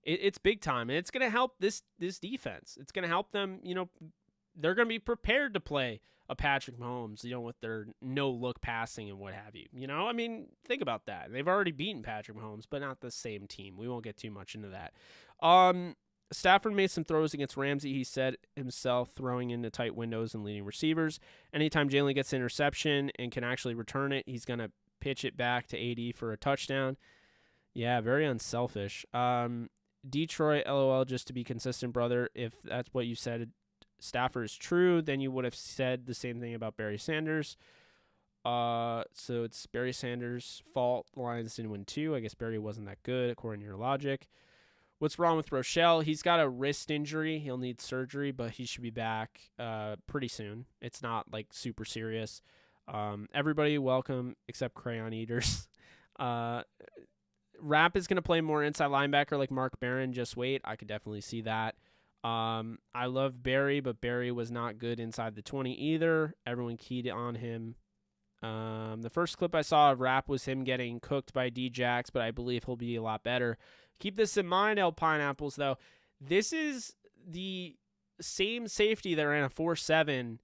it's big time. And it's going to help this defense. It's going to help them. They're going to be prepared to play a Patrick Mahomes, with their no-look passing and what have you. Think about that. They've already beaten Patrick Mahomes, but not the same team. We won't get too much into that. Stafford made some throws against Ramsey. He said himself, throwing into tight windows and leading receivers. Anytime Jalen gets an interception and can actually return it, he's going to pitch it back to AD for a touchdown. Yeah, very unselfish. Detroit, LOL, just to be consistent, brother. If that's what you said, Stafford is true, then you would have said the same thing about Barry Sanders. So it's Barry Sanders' fault. The Lions didn't win 2. I guess Barry wasn't that good, according to your logic. What's wrong with Rochelle? He's got a wrist injury. He'll need surgery, but he should be back pretty soon. It's not super serious. Everybody welcome except Crayon Eaters. Rapp is going to play more inside linebacker like Mark Barron. Just wait. I could definitely see that. I love Barry, but Barry was not good inside the 20 either. Everyone keyed on him. The first clip I saw of Rapp was him getting cooked by D-Jax, but I believe he'll be a lot better. Keep this in mind, El Pineapples, though. This is the same safety that ran a 4.7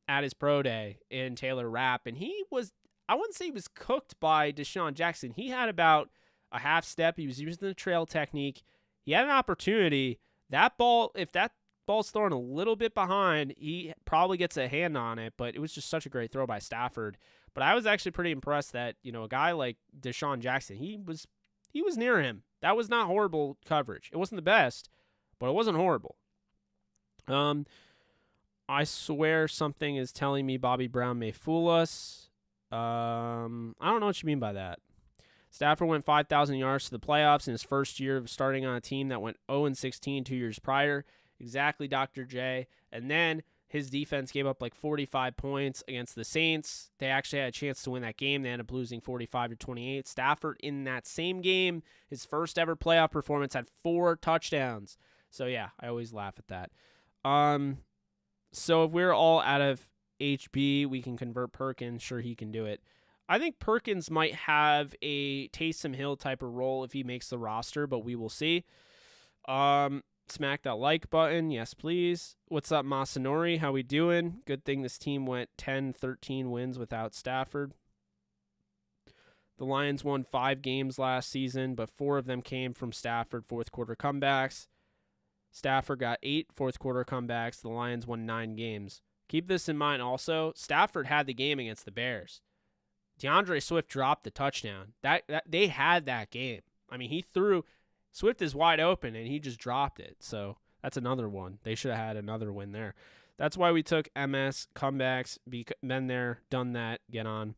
at his pro day in Taylor Rapp, and he was, I wouldn't say he was cooked by Deshaun Jackson. He had about a half step. He was using the trail technique. He had an opportunity. That ball, if that ball's thrown a little bit behind, he probably gets a hand on it, but it was just such a great throw by Stafford. But I was actually pretty impressed that, a guy like Deshaun Jackson, he was near him. That was not horrible coverage. It wasn't the best, but it wasn't horrible. I swear something is telling me Bobby Brown may fool us. I don't know what you mean by that. Stafford went 5,000 yards to the playoffs in his first year of starting on a team that went 0-16 2 years prior. Exactly, Dr. J. And then his defense gave up 45 points against the Saints. They actually had a chance to win that game. They ended up losing 45-28. Stafford, in that same game, his first ever playoff performance, had 4 touchdowns. So, yeah, I always laugh at that. So if we're all out of HB, we can convert Perkins. Sure, he can do it. I think Perkins might have a Taysom Hill type of role if he makes the roster, but we will see. Smack that like button. Yes, please. What's up, Masanori? How we doing? Good thing this team went 10-13 wins without Stafford. The Lions won 5 games last season, but 4 of them came from Stafford fourth quarter comebacks. Stafford got 8 fourth quarter comebacks. The Lions won 9 games. Keep this in mind also. Stafford had the game against the Bears. DeAndre Swift dropped the touchdown. That they had that game. I mean, he threw. Swift is wide open, and he just dropped it. So that's another one. They should have had another win there. That's why we took MS comebacks. Been there, done that. Get on.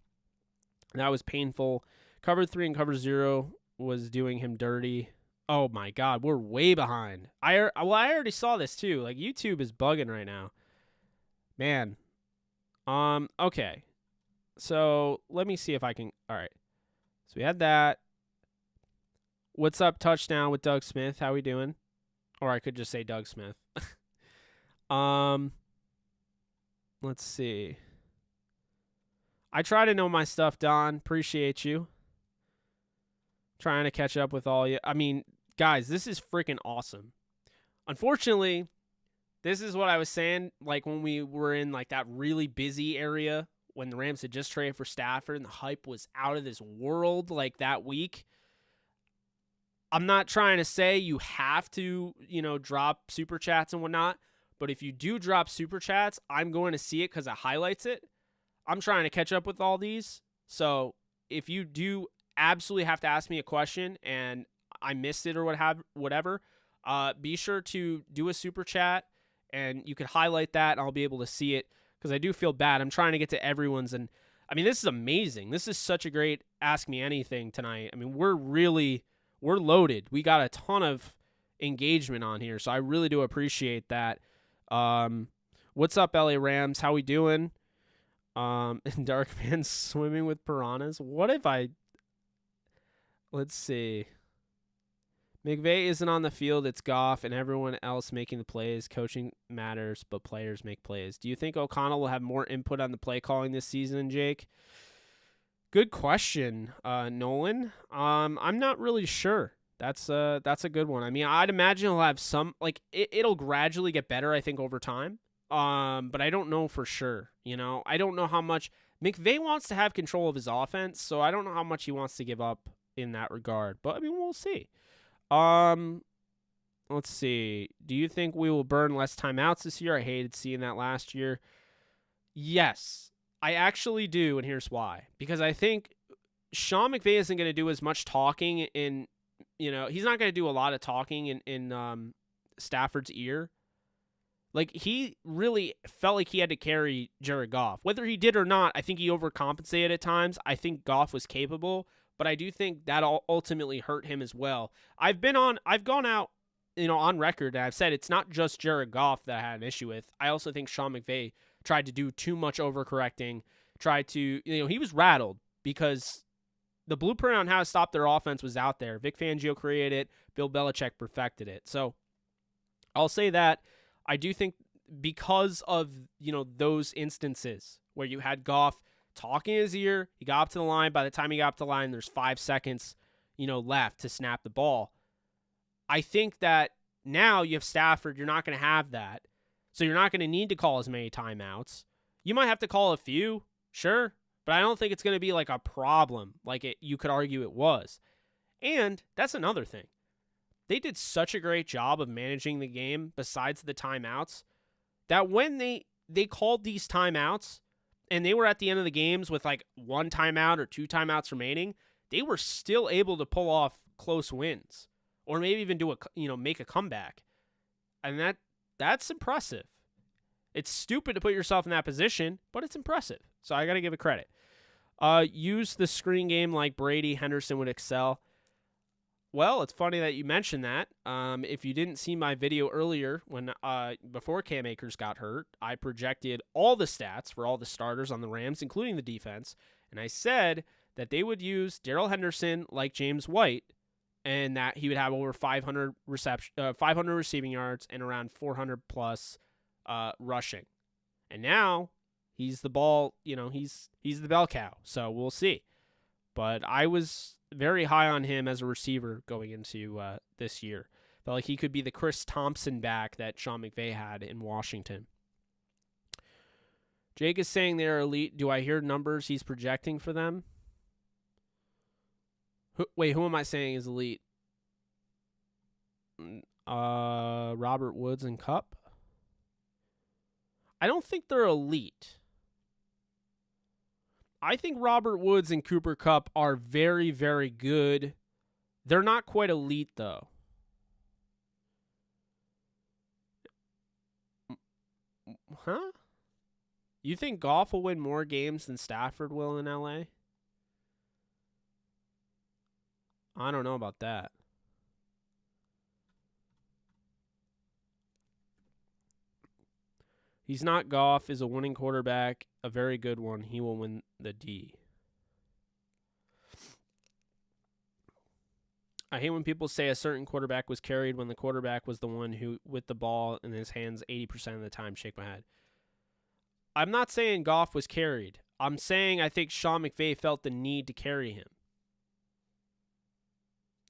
That was painful. Cover 3 and cover 0 was doing him dirty. Oh my God, we're way behind. I already saw this too. Like, YouTube is bugging right now, man. Okay. So let me see if I can. All right. So we had that. What's up, touchdown with Doug Smith? How we doing? Or I could just say Doug Smith. Let's see. I try to know my stuff, Don. Appreciate you. Trying to catch up with all you. I mean, guys, this is freaking awesome. Unfortunately, this is what I was saying, like when we were in like that really busy area when the Rams had just traded for Stafford and the hype was out of this world like that week. I'm not trying to say you have to, drop super chats and whatnot, but if you do drop super chats, I'm going to see it because it highlights it. I'm trying to catch up with all these. So if you do absolutely have to ask me a question and I missed it or whatever, be sure to do a super chat and you can highlight that and I'll be able to see it because I do feel bad. I'm trying to get to everyone's. And I mean, this is amazing. This is such a great Ask Me Anything tonight. I mean, we're loaded. We got a ton of engagement on here. So I really do appreciate that. What's up, LA Rams? How we doing? Darkman swimming with piranhas. What if let's see. McVay isn't on the field. It's Goff and everyone else making the plays. Coaching matters, but players make plays. Do you think O'Connell will have more input on the play calling this season, Jake? Good question, Nolan. I'm not really sure. That's a good one. I mean, I'd imagine he'll have some, like, it'll gradually get better, I think, over time. But I don't know for sure. I don't know how much McVay wants to have control of his offense, so I don't know how much he wants to give up in that regard. But I mean, we'll see. Let's see. Do you think we will burn less timeouts this year? I hated seeing that last year. Yes, I actually do, and here's why. Because I think Sean McVay isn't going to do as much talking he's not going to do a lot of talking in Stafford's ear. Like, he really felt like he had to carry Jared Goff. Whether he did or not, I think he overcompensated at times. I think Goff was capable, but I do think that ultimately hurt him as well. I've gone out, on record, and I've said it's not just Jared Goff that I had an issue with. I also think Sean McVay tried to do too much overcorrecting, he was rattled because the blueprint on how to stop their offense was out there. Vic Fangio created it. Bill Belichick perfected it. So I'll say that. I do think because of, those instances where you had Goff talking in his ear, he got up to the line. By the time he got up to the line, there's 5 seconds, left to snap the ball. I think that now you have Stafford. You're not going to have that. So you're not going to need to call as many timeouts. You might have to call a few, sure, but I don't think it's going to be like a problem like you could argue it was. And that's another thing. They did such a great job of managing the game besides the timeouts that when they called these timeouts and they were at the end of the games with like 1 timeout or 2 timeouts remaining, they were still able to pull off close wins or maybe even make a comeback. And that's impressive. It's stupid to put yourself in that position, but it's impressive. So I got to give it credit. Use the screen game like Brady Henderson would excel. Well, it's funny that you mentioned that. If you didn't see my video earlier when before Cam Akers got hurt, I projected all the stats for all the starters on the Rams, including the defense, and I said that they would use Darrell Henderson like James White, and that he would have over 500 receiving yards and around 400 plus rushing. And now he's the ball, he's the bell cow. So we'll see. But I was very high on him as a receiver going into this year. Felt like he could be the Chris Thompson back that Sean McVay had in Washington. Jake is saying they're elite. Do I hear numbers he's projecting for them? Who am I saying is elite? Robert Woods and Kupp? I don't think they're elite. I think Robert Woods and Cooper Kupp are very, very good. They're not quite elite, though. Huh? You think Goff will win more games than Stafford will in LA? I don't know about that. He's not Goff, is a winning quarterback, a very good one. He will win the D. I hate when people say a certain quarterback was carried when the quarterback was the one who, with the ball in his hands 80% of the time. Shake my head. I'm not saying Goff was carried. I'm saying I think Sean McVay felt the need to carry him.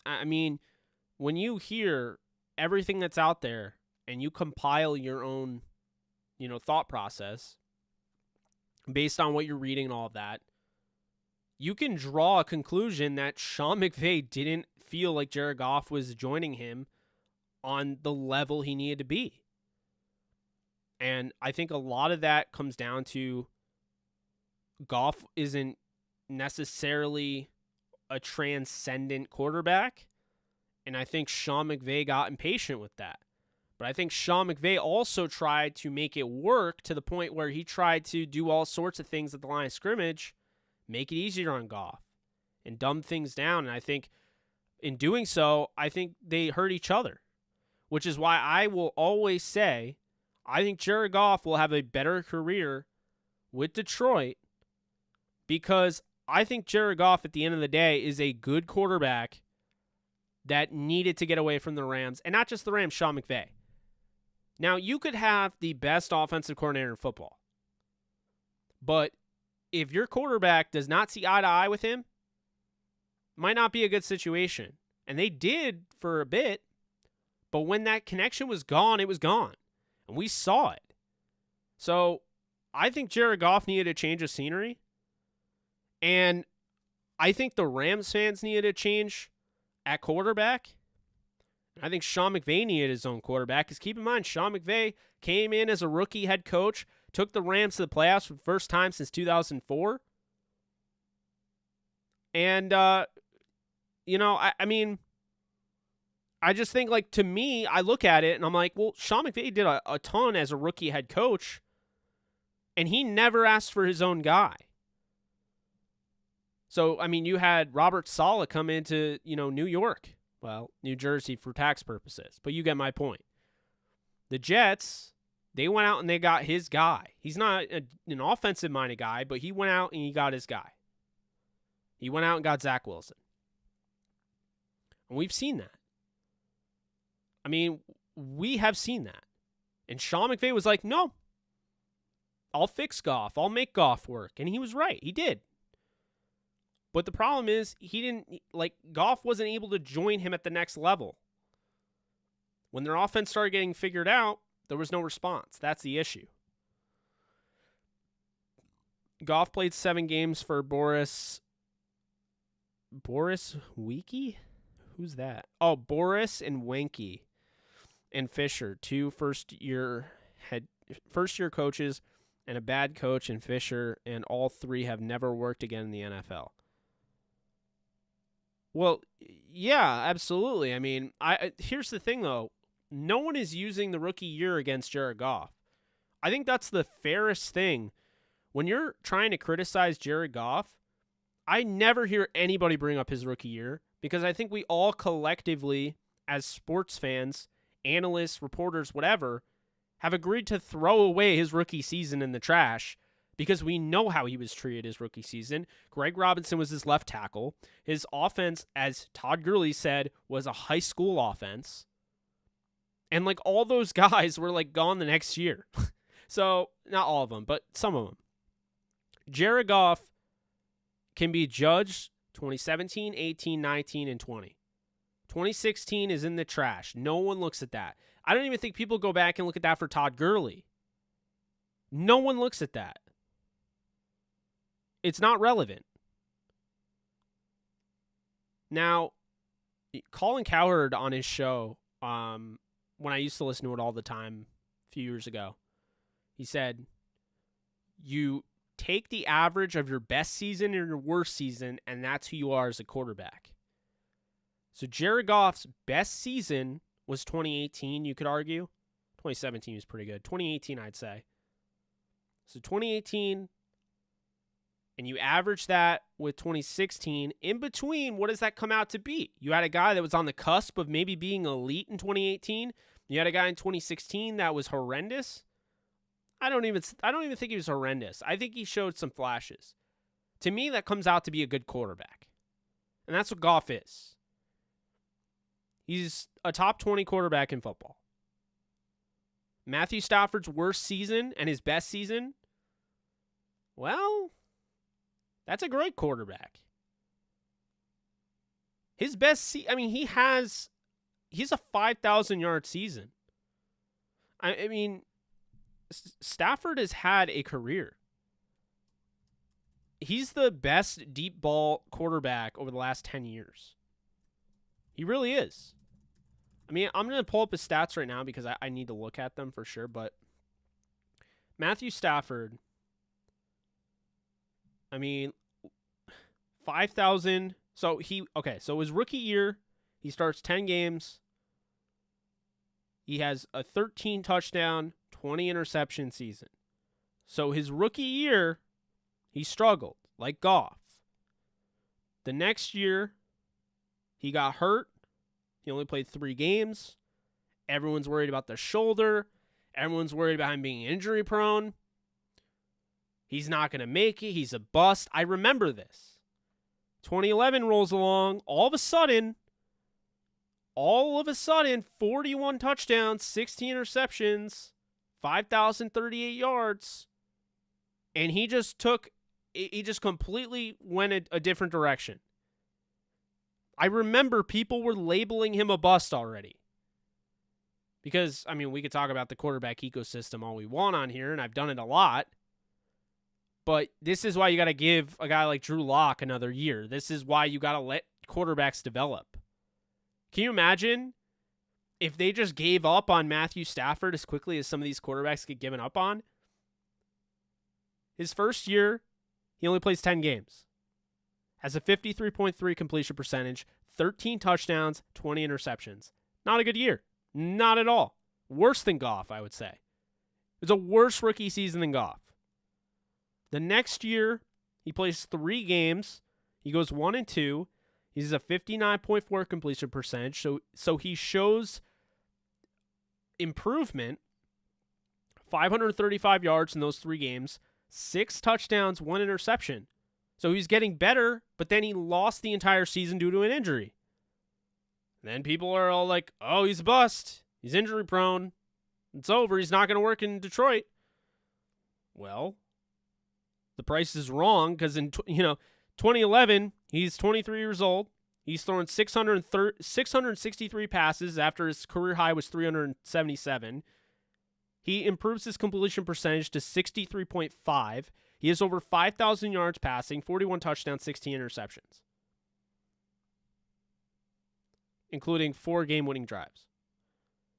I mean, when you hear everything that's out there and you compile your own, thought process based on what you're reading and all of that, you can draw a conclusion that Sean McVay didn't feel like Jared Goff was joining him on the level he needed to be. And I think a lot of that comes down to Goff isn't necessarily a transcendent quarterback. And I think Sean McVay got impatient with that. But I think Sean McVay also tried to make it work to the point where he tried to do all sorts of things at the line of scrimmage, make it easier on Goff, and dumb things down. And I think in doing so, I think they hurt each other, which is why I will always say I think Jared Goff will have a better career with Detroit, because I think Jared Goff at the end of the day is a good quarterback that needed to get away from the Rams, and not just the Rams, Sean McVay. Now, you could have the best offensive coordinator in football, but if your quarterback does not see eye to eye with him, might not be a good situation. And they did for a bit, but when that connection was gone, it was gone. And we saw it. So I think Jared Goff needed a change of scenery. And I think the Rams fans needed a change at quarterback. I think Sean McVay needed his own quarterback. Because keep in mind, Sean McVay came in as a rookie head coach, took the Rams to the playoffs for the first time since 2004. And, I mean, I just think, to me, I look at it and I'm like, well, Sean McVay did a ton as a rookie head coach, and he never asked for his own guy. So, I mean, you had Robert Saleh come into, New York. Well, New Jersey for tax purposes, but you get my point. The Jets, they went out and they got his guy. He's not an offensive-minded guy, but he went out and he got his guy. He went out and got Zach Wilson. And we've seen that. I mean, we have seen that. And Sean McVay was like, no, I'll fix Goff. I'll make Goff work. And he was right. He did. But the problem is, Goff wasn't able to join him at the next level. When their offense started getting figured out, there was no response. That's the issue. Goff played 7 games for Boris Wiki? Who's that? Oh, Boris and Wenke and Fisher, 2 first-year coaches and a bad coach in Fisher, and all 3 have never worked again in the NFL. Well, yeah, absolutely. I mean, here's the thing, though. No one is using the rookie year against Jared Goff. I think that's the fairest thing. When you're trying to criticize Jared Goff, I never hear anybody bring up his rookie year, because I think we all collectively, as sports fans, analysts, reporters, whatever, have agreed to throw away his rookie season in the trash, because we know how he was treated his rookie season. Greg Robinson was his left tackle. His offense, as Todd Gurley said, was a high school offense. And all those guys were gone the next year. So, not all of them, but some of them. Jared Goff can be judged 2017, 18, 19, and 20. 2016 is in the trash. No one looks at that. I don't even think people go back and look at that for Todd Gurley. No one looks at that. It's not relevant. Now, Colin Cowherd on his show, when I used to listen to it all the time a few years ago, he said, you take the average of your best season and your worst season, and that's who you are as a quarterback. So Jared Goff's best season was 2018, you could argue. 2017 was pretty good. 2018, I'd say. So 2018, and you average that with 2016. In between, what does that come out to be? You had a guy that was on the cusp of maybe being elite in 2018. You had a guy in 2016 that was horrendous. I don't even think he was horrendous. I think he showed some flashes. To me, that comes out to be a good quarterback. And that's what Goff is. He's a top 20 quarterback in football. Matthew Stafford's worst season and his best season, well, that's a great quarterback. His best he's a 5,000-yard season. I mean, Stafford has had a career. He's the best deep ball quarterback over the last 10 years. He really is. I mean, I'm going to pull up his stats right now because I need to look at them for sure, but Matthew Stafford, 5,000. So his rookie year, he starts 10 games. He has a 13 touchdown, 20 interception season. So his rookie year, he struggled, like Goff. The next year, he got hurt. He only played 3 games. Everyone's worried about the shoulder. Everyone's worried about him being injury prone. He's not going to make it. He's a bust. I remember this. 2011 rolls along. All of a sudden, 41 touchdowns, 16 interceptions, 5,038 yards. And he just completely went a different direction. I remember people were labeling him a bust already. Because, we could talk about the quarterback ecosystem all we want on here, and I've done it a lot. But this is why you got to give a guy like Drew Lock another year. This is why you got to let quarterbacks develop. Can you imagine if they just gave up on Matthew Stafford as quickly as some of these quarterbacks get given up on? His first year, he only plays 10 games. Has a 53.3 completion percentage, 13 touchdowns, 20 interceptions. Not a good year. Not at all. Worse than Goff, I would say. It was a worse rookie season than Goff. The next year, he plays 3 games. He goes 1-2. He's a 59.4 completion percentage. So he shows improvement. 535 yards in those 3 games. 6 touchdowns, 1 interception. So he's getting better, but then he lost the entire season due to an injury. And then people are all like, oh, he's a bust. He's injury prone. It's over. He's not going to work in Detroit. Well, the price is wrong because in 2011, he's 23 years old. He's thrown 663 passes after his career high was 377. He improves his completion percentage to 63.5. He has over 5,000 yards passing, 41 touchdowns, 16 interceptions, including 4 game-winning drives.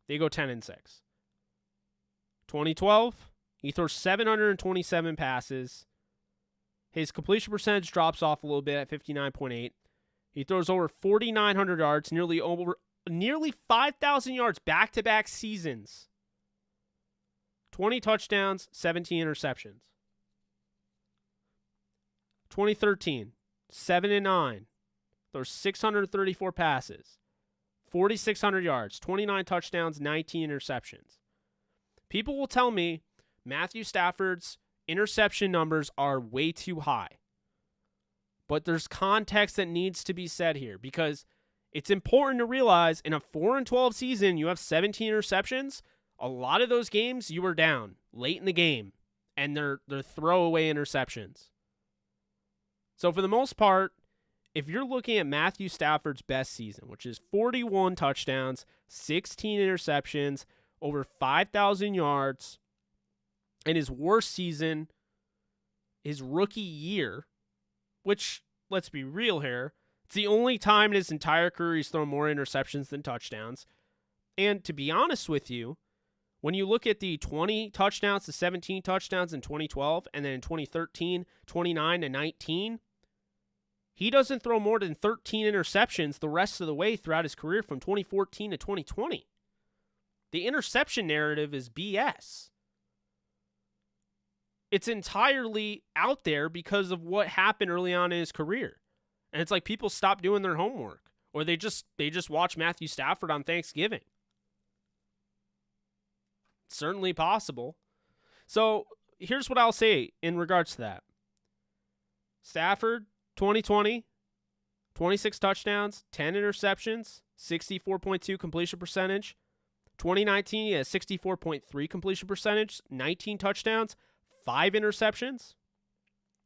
They go 10-6. 2012, he throws 727 passes. His completion percentage drops off a little bit at 59.8. He throws over 4,900 yards, nearly 5,000 yards back-to-back seasons. 20 touchdowns, 17 interceptions. 2013, 7-9. Throws 634 passes, 4,600 yards, 29 touchdowns, 19 interceptions. People will tell me Matthew Stafford's interception numbers are way too high. But there's context that needs to be said here because it's important to realize in a 4-12 season, you have 17 interceptions. A lot of those games you were down late in the game, and they're throwaway interceptions. So for the most part, if you're looking at Matthew Stafford's best season, which is 41 touchdowns, 16 interceptions, over 5,000 yards, and his worst season, his rookie year, which, let's be real here, it's the only time in his entire career he's thrown more interceptions than touchdowns. And to be honest with you, when you look at the 20 touchdowns to 17 touchdowns in 2012, and then in 2013, 29 to 19, he doesn't throw more than 13 interceptions the rest of the way throughout his career from 2014 to 2020. The interception narrative is BS. It's entirely out there because of what happened early on in his career. And it's like people stop doing their homework, or they just watch Matthew Stafford on Thanksgiving. It's certainly possible. So here's what I'll say in regards to that. Stafford, 2020, 26 touchdowns, 10 interceptions, 64.2 completion percentage. 2019, he has 64.3 completion percentage, 19 touchdowns, 5 interceptions.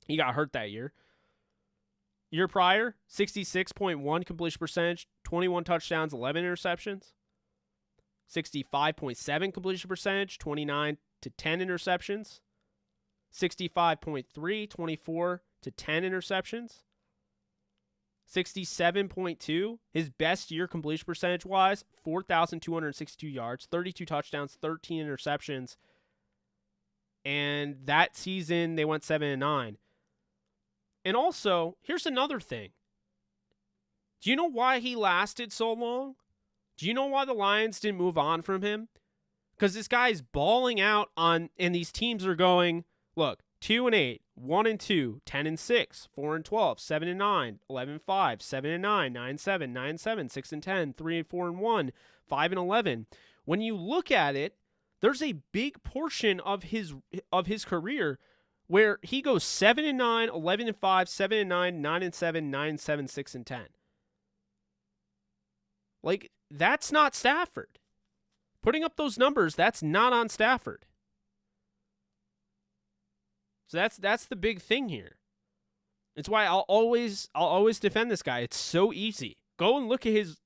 He got hurt that year. Year prior, 66.1 completion percentage, 21 touchdowns, 11 interceptions. 65.7 completion percentage, 29 to 10 interceptions. 65.3, 24 to 10 interceptions. 67.2, his best year completion percentage-wise, 4,262 yards, 32 touchdowns, 13 interceptions. And that season, they went 7-9. And also, here's another thing. Do you know why he lasted so long? Do you know why the Lions didn't move on from him? Because this guy's balling out on, and these teams are going, look, 2-8, 1-2, 10-6, 4-12, 7-9, 11-5, 7-9, 9-7, 9-7, 6-10, 3-4-1, 5-11. When you look at it, there's a big portion of his career where he goes 7-9, 11-5, 7-9, 9-7, 9-7, 6-10. Like, that's not Stafford. Putting up those numbers, that's not on Stafford. So that's the big thing here. It's why I'll always defend this guy. It's so easy. Go and look at his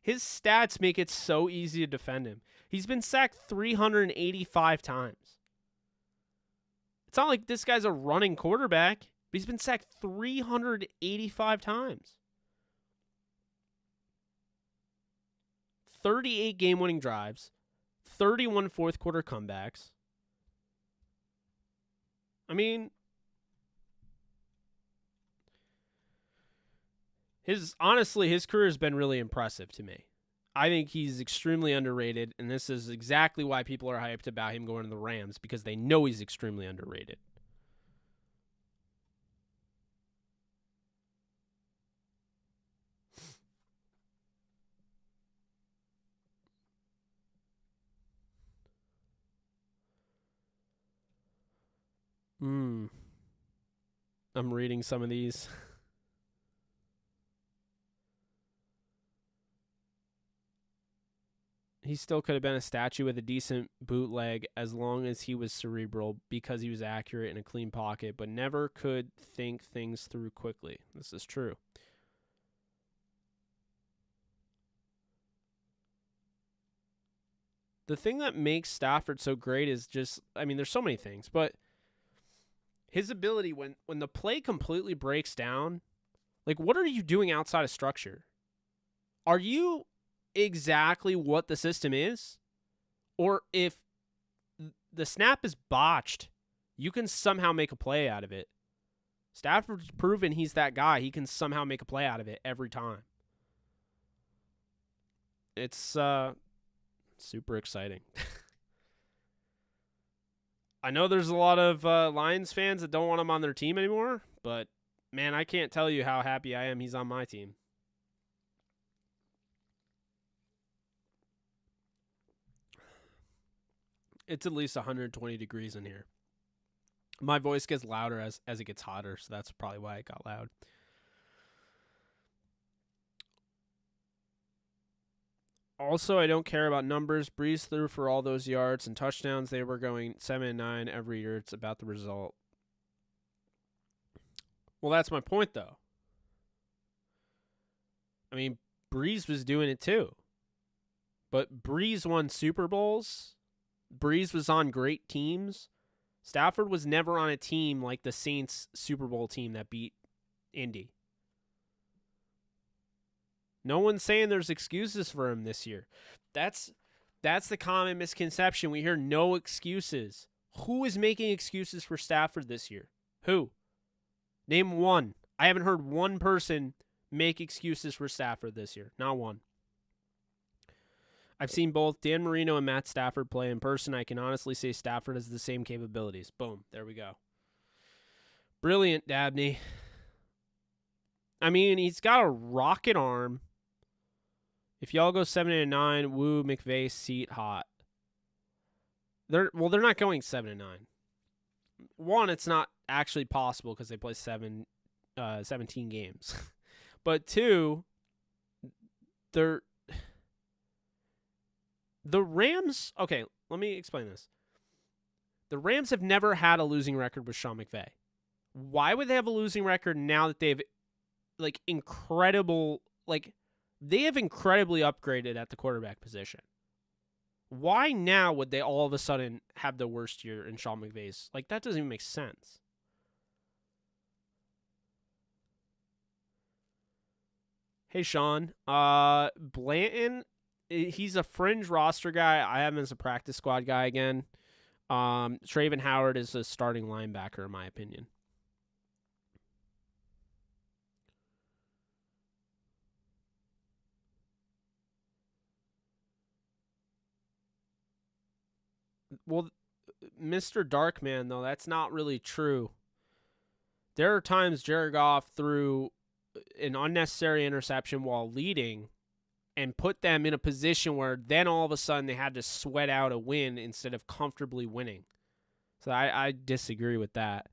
stats make it so easy to defend him. He's been sacked 385 times. It's not like this guy's a running quarterback, but he's been sacked 385 times. 38 game-winning drives, 31 fourth-quarter comebacks. I mean, his career has been really impressive to me. I think he's extremely underrated, and this is exactly why people are hyped about him going to the Rams, because they know he's extremely underrated. I'm reading some of these. He still could have been a statue with a decent bootleg as long as he was cerebral, because he was accurate in a clean pocket, but never could think things through quickly. This is true. The thing that makes Stafford so great is just, I mean, there's so many things, but his ability when the play completely breaks down, like, what are you doing outside of structure? Are you exactly what the system is? Or if the snap is botched, you can somehow make a play out of it. Stafford's proven he's that guy. He can somehow make a play out of it every time. It's super exciting. I know there's a lot of Lions fans that don't want him on their team anymore, but man, I can't tell you how happy I am he's on my team. It's at least 120 degrees in here. My voice gets louder as it gets hotter, so that's probably why it got loud. Also, I don't care about numbers. Breeze through for all those yards and touchdowns. They were going 7-9 every year. It's about the result. Well, that's my point, though. I mean, Breeze was doing it too. But Breeze won Super Bowls. Breeze was on great teams. Stafford was never on a team like the Saints Super Bowl team that beat Indy. No one's saying there's excuses for him this year. That's the common misconception. We hear no excuses. Who is making excuses for Stafford this year? Who? Name one. I haven't heard one person make excuses for Stafford this year. Not one. I've seen both Dan Marino and Matt Stafford play in person. I can honestly say Stafford has the same capabilities. Boom. There we go. Brilliant, Dabney. I mean, he's got a rocket arm. If y'all go 7-9, woo, McVay, seat hot. They're not going 7-9. One, it's not actually possible because they play 17 games. But two, the Rams, okay, let me explain this. The Rams have never had a losing record with Sean McVay. Why would they have a losing record now that they've they have incredibly upgraded at the quarterback position? Why now would they all of a sudden have the worst year in Sean McVay's? That doesn't even make sense. Hey, Sean. Blanton, he's a fringe roster guy. I have him as a practice squad guy again. Traven Howard is a starting linebacker, in my opinion. Well, Mr. Darkman, though, that's not really true. There are times Jared Goff threw an unnecessary interception while leading and put them in a position where then all of a sudden they had to sweat out a win instead of comfortably winning. So I disagree with that.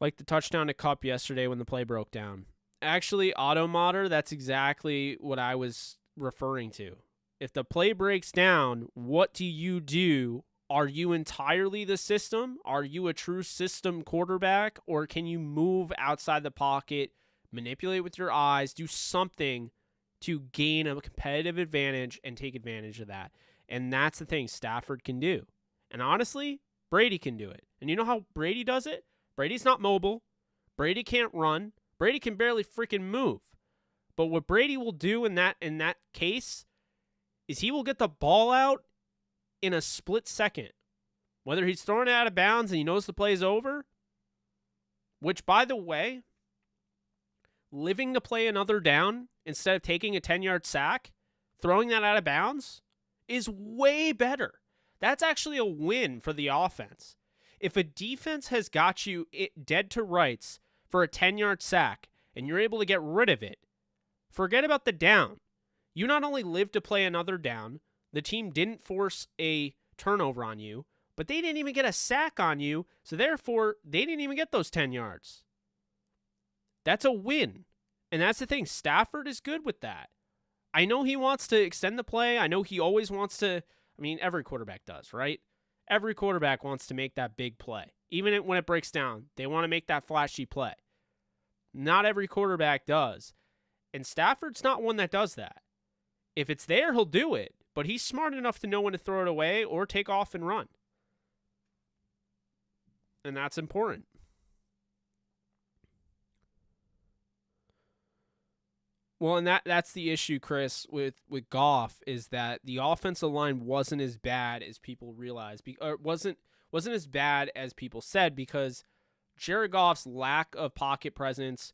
Like the touchdown to Kupp yesterday when the play broke down. Actually, Automodder, that's exactly what I was referring to. If the play breaks down, what do you do? Are you entirely the system? Are you a true system quarterback? Or can you move outside the pocket, manipulate with your eyes, do something to gain a competitive advantage and take advantage of that? And that's the thing Stafford can do. And honestly, Brady can do it. And you know how Brady does it? Brady's not mobile. Brady can't run. Brady can barely freaking move. But what Brady will do in that case is he will get the ball out in a split second. Whether he's throwing it out of bounds and he knows the play's over, which, by the way, living to play another down instead of taking a 10-yard sack, throwing that out of bounds, is way better. That's actually a win for the offense. If a defense has got you dead to rights for a 10-yard sack and you're able to get rid of it, forget about the down. You not only live to play another down, the team didn't force a turnover on you, but they didn't even get a sack on you, so therefore they didn't even get those 10 yards. That's a win. And that's the thing. Stafford is good with that. I know he wants to extend the play. I know he always wants to. I mean, every quarterback does, right? Every quarterback wants to make that big play. Even when it breaks down, they want to make that flashy play. Not every quarterback does. And Stafford's not one that does that. If it's there, he'll do it. But he's smart enough to know when to throw it away or take off and run. And that's important. Well, and that's the issue, Chris, with Goff, is that the offensive line wasn't as bad as people realized, or wasn't as bad as people said, because Jared Goff's lack of pocket presence,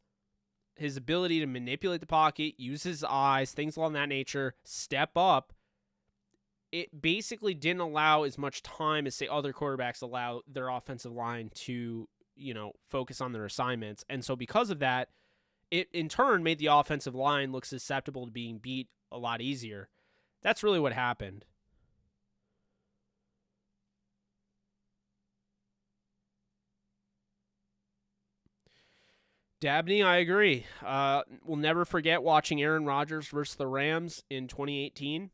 his ability to manipulate the pocket, use his eyes, things along that nature, step up, it basically didn't allow as much time as, say, other quarterbacks allow their offensive line to, focus on their assignments. And so because of that, it in turn made the offensive line look susceptible to being beat a lot easier. That's really what happened. Dabney, I agree. We'll never forget watching Aaron Rodgers versus the Rams in 2018.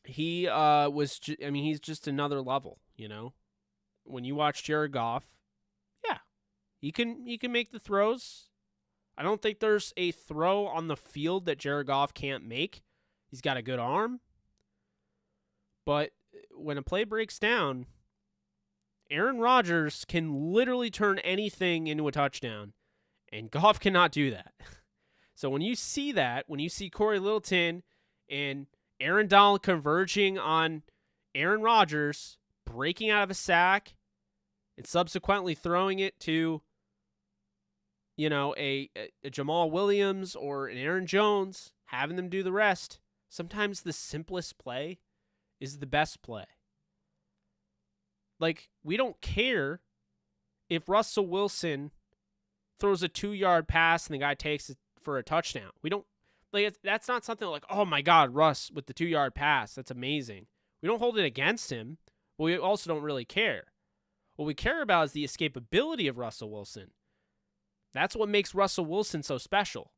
He he's just another level, When you watch Jared Goff, yeah, he can make the throws. I don't think there's a throw on the field that Jared Goff can't make. He's got a good arm. But when a play breaks down, Aaron Rodgers can literally turn anything into a touchdown, and Goff cannot do that. So when you see that, when you see Corey Littleton and Aaron Donald converging on Aaron Rodgers, breaking out of a sack, and subsequently throwing it to, a Jamal Williams or an Aaron Jones, having them do the rest, sometimes the simplest play is the best play. Like, we don't care if Russell Wilson throws a 2-yard pass and the guy takes it for a touchdown. We don't, that's not something like, oh my God, Russ with the 2-yard pass. That's amazing. We don't hold it against him, but we also don't really care. What we care about is the escapability of Russell Wilson. That's what makes Russell Wilson so special.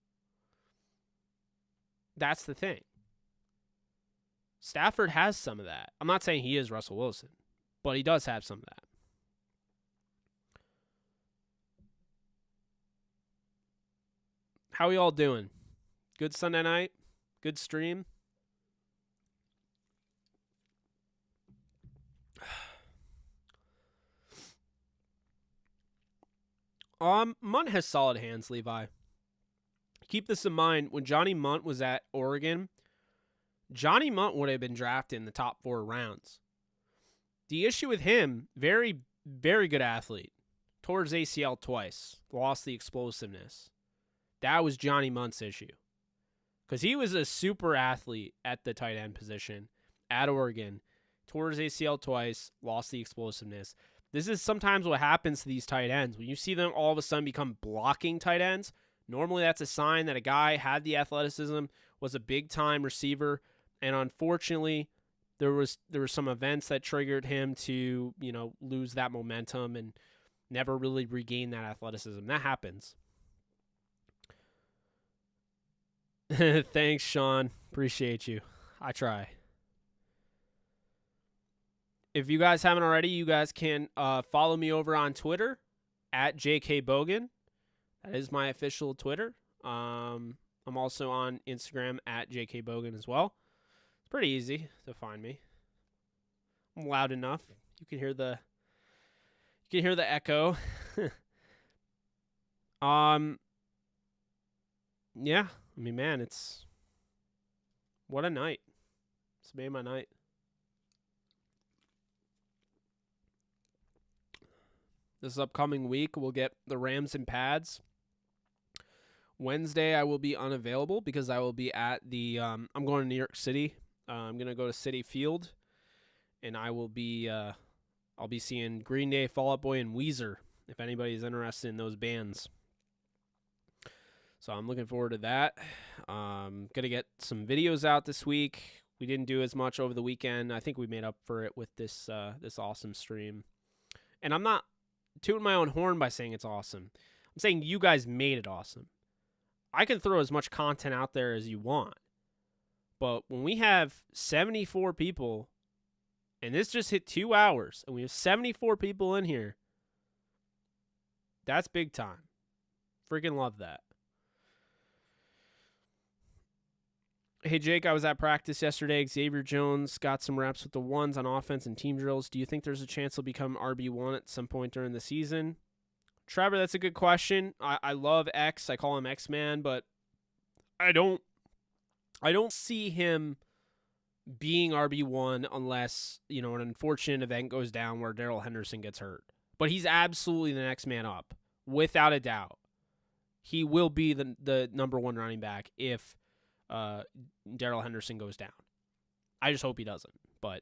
That's the thing. Stafford has some of that. I'm not saying he is Russell Wilson, but he does have some of that. How are you all doing? Good Sunday night? Good stream? Munt has solid hands, Levi. Keep this in mind. When Johnny Munt was at Oregon, Johnny Munt would have been drafted in the top 4 rounds. The issue with him, very, very good athlete. Tore his ACL twice. Lost the explosiveness. That was Johnny Munt's issue. Because he was a super athlete at the tight end position at Oregon. Tore his ACL twice. Lost the explosiveness. This is sometimes what happens to these tight ends. When you see them all of a sudden become blocking tight ends, normally that's a sign that a guy had the athleticism, was a big-time receiver, and unfortunately, there was some events that triggered him to, lose that momentum and never really regain that athleticism. That happens. Thanks, Sean. Appreciate you. I try. If you guys haven't already, you guys can follow me over on Twitter at JKBogan. That is my official Twitter. I'm also on Instagram at JKBogan as well. It's pretty easy to find me. I'm loud enough. You can hear the echo. Yeah. I mean, man, it's what a night. It's made my night. This upcoming week, we'll get the Rams and Pads. Wednesday, I will be unavailable because I will be at the, I'm going to New York City. I'm going to go to Citi Field, and I'll be seeing Green Day, Fall Out Boy, and Weezer, if anybody's interested in those bands. So I'm looking forward to that. Going to get some videos out this week. We didn't do as much over the weekend. I think we made up for it with this awesome stream. And I'm not tooting my own horn by saying it's awesome. I'm saying you guys made it awesome. I can throw as much content out there as you want. But when we have 74 people, and this just hit 2 hours, and we have 74 people in here, that's big time. Freaking love that. Hey, Jake, I was at practice yesterday. Xavier Jones got some reps with the ones on offense and team drills. Do you think there's a chance he'll become RB1 at some point during the season? Trevor, that's a good question. I love X. I call him X-Man, but I don't see him being RB1 unless, an unfortunate event goes down where Darrell Henderson gets hurt. But he's absolutely the next man up, without a doubt. He will be the number 1 running back if Darrell Henderson goes down. I just hope he doesn't. But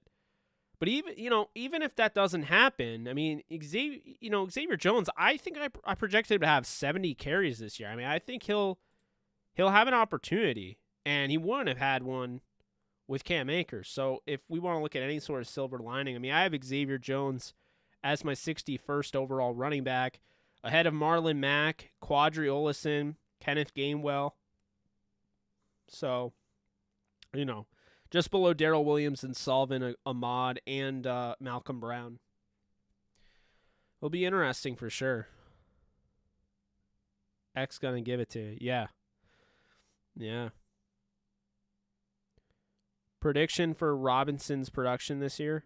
even if that doesn't happen, I mean, Xavier Jones, I think I projected him to have 70 carries this year. I mean, I think he'll have an opportunity, and he wouldn't have had one with Cam Akers. So if we want to look at any sort of silver lining, I mean, I have Xavier Jones as my 61st overall running back, ahead of Marlon Mack, Quadri Olison, Kenneth Gainwell. So, just below Darrell Williams and Salvin Ahmad and Malcolm Brown. It'll be interesting for sure. X gonna give it to you. Yeah. Yeah. Prediction for Robinson's production this year?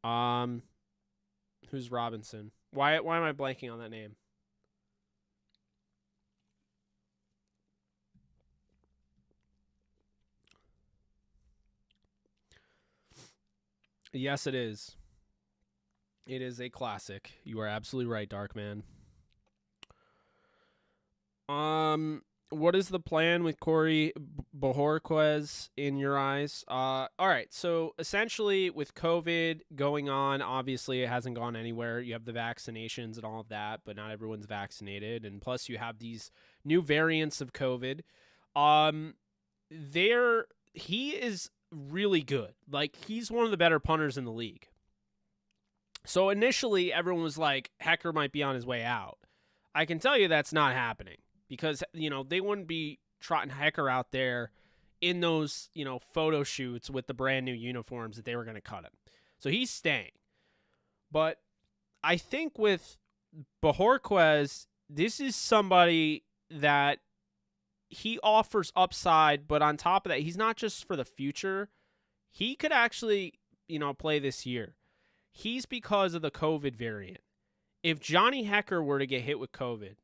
Who's Robinson? Why am I blanking on that name? Yes, it is. It is a classic. You are absolutely right, Darkman. What is the plan with Corey Bojorquez in your eyes? All right. So essentially, with COVID going on, obviously it hasn't gone anywhere. You have the vaccinations and all of that, but not everyone's vaccinated, and plus you have these new variants of COVID. He is really good. Like, he's one of the better punters in the league. So initially, everyone was like, Hecker might be on his way out. I can tell you that's not happening. Because, they wouldn't be trotting Hecker out there in those, photo shoots with the brand new uniforms that they were going to cut him. So he's staying. But I think with Bojorquez, this is somebody that he offers upside, but on top of that, he's not just for the future. He could actually, play this year. He's because of the COVID variant. If Johnny Hecker were to get hit with COVID,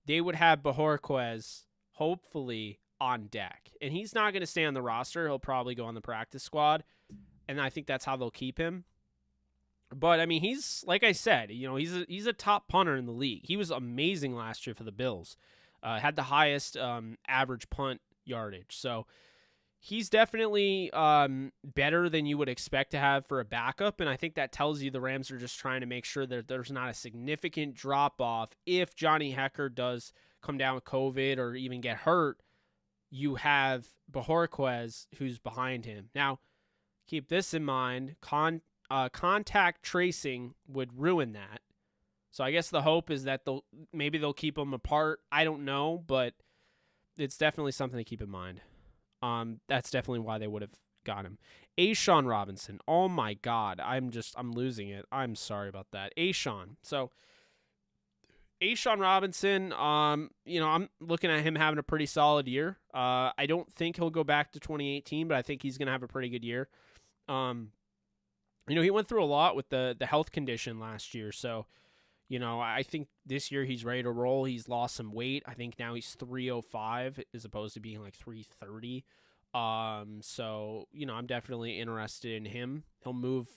they would have Bojorquez hopefully on deck. And he's not going to stay on the roster. He'll probably go on the practice squad. And I think that's how they'll keep him. But, I mean, he's, like I said, he's a top punter in the league. He was amazing last year for the Bills. Had the highest average punt yardage. So he's definitely better than you would expect to have for a backup, and I think that tells you the Rams are just trying to make sure that there's not a significant drop-off. If Johnny Hecker does come down with COVID or even get hurt, you have Bojorquez who's behind him. Now, keep this in mind, contact tracing would ruin that. So I guess the hope is that maybe they'll keep them apart. I don't know, but it's definitely something to keep in mind. That's definitely why they would have got him. A'Shawn Robinson. Oh my God. I'm losing it. I'm sorry about that. A'Shawn. So A'Shawn Robinson, I'm looking at him having a pretty solid year. I don't think he'll go back to 2018, but I think he's going to have a pretty good year. He went through a lot with the health condition last year. So, I think this year he's ready to roll. He's lost some weight. I think now he's 305 as opposed to being like 330. So, I'm definitely interested in him. He'll move.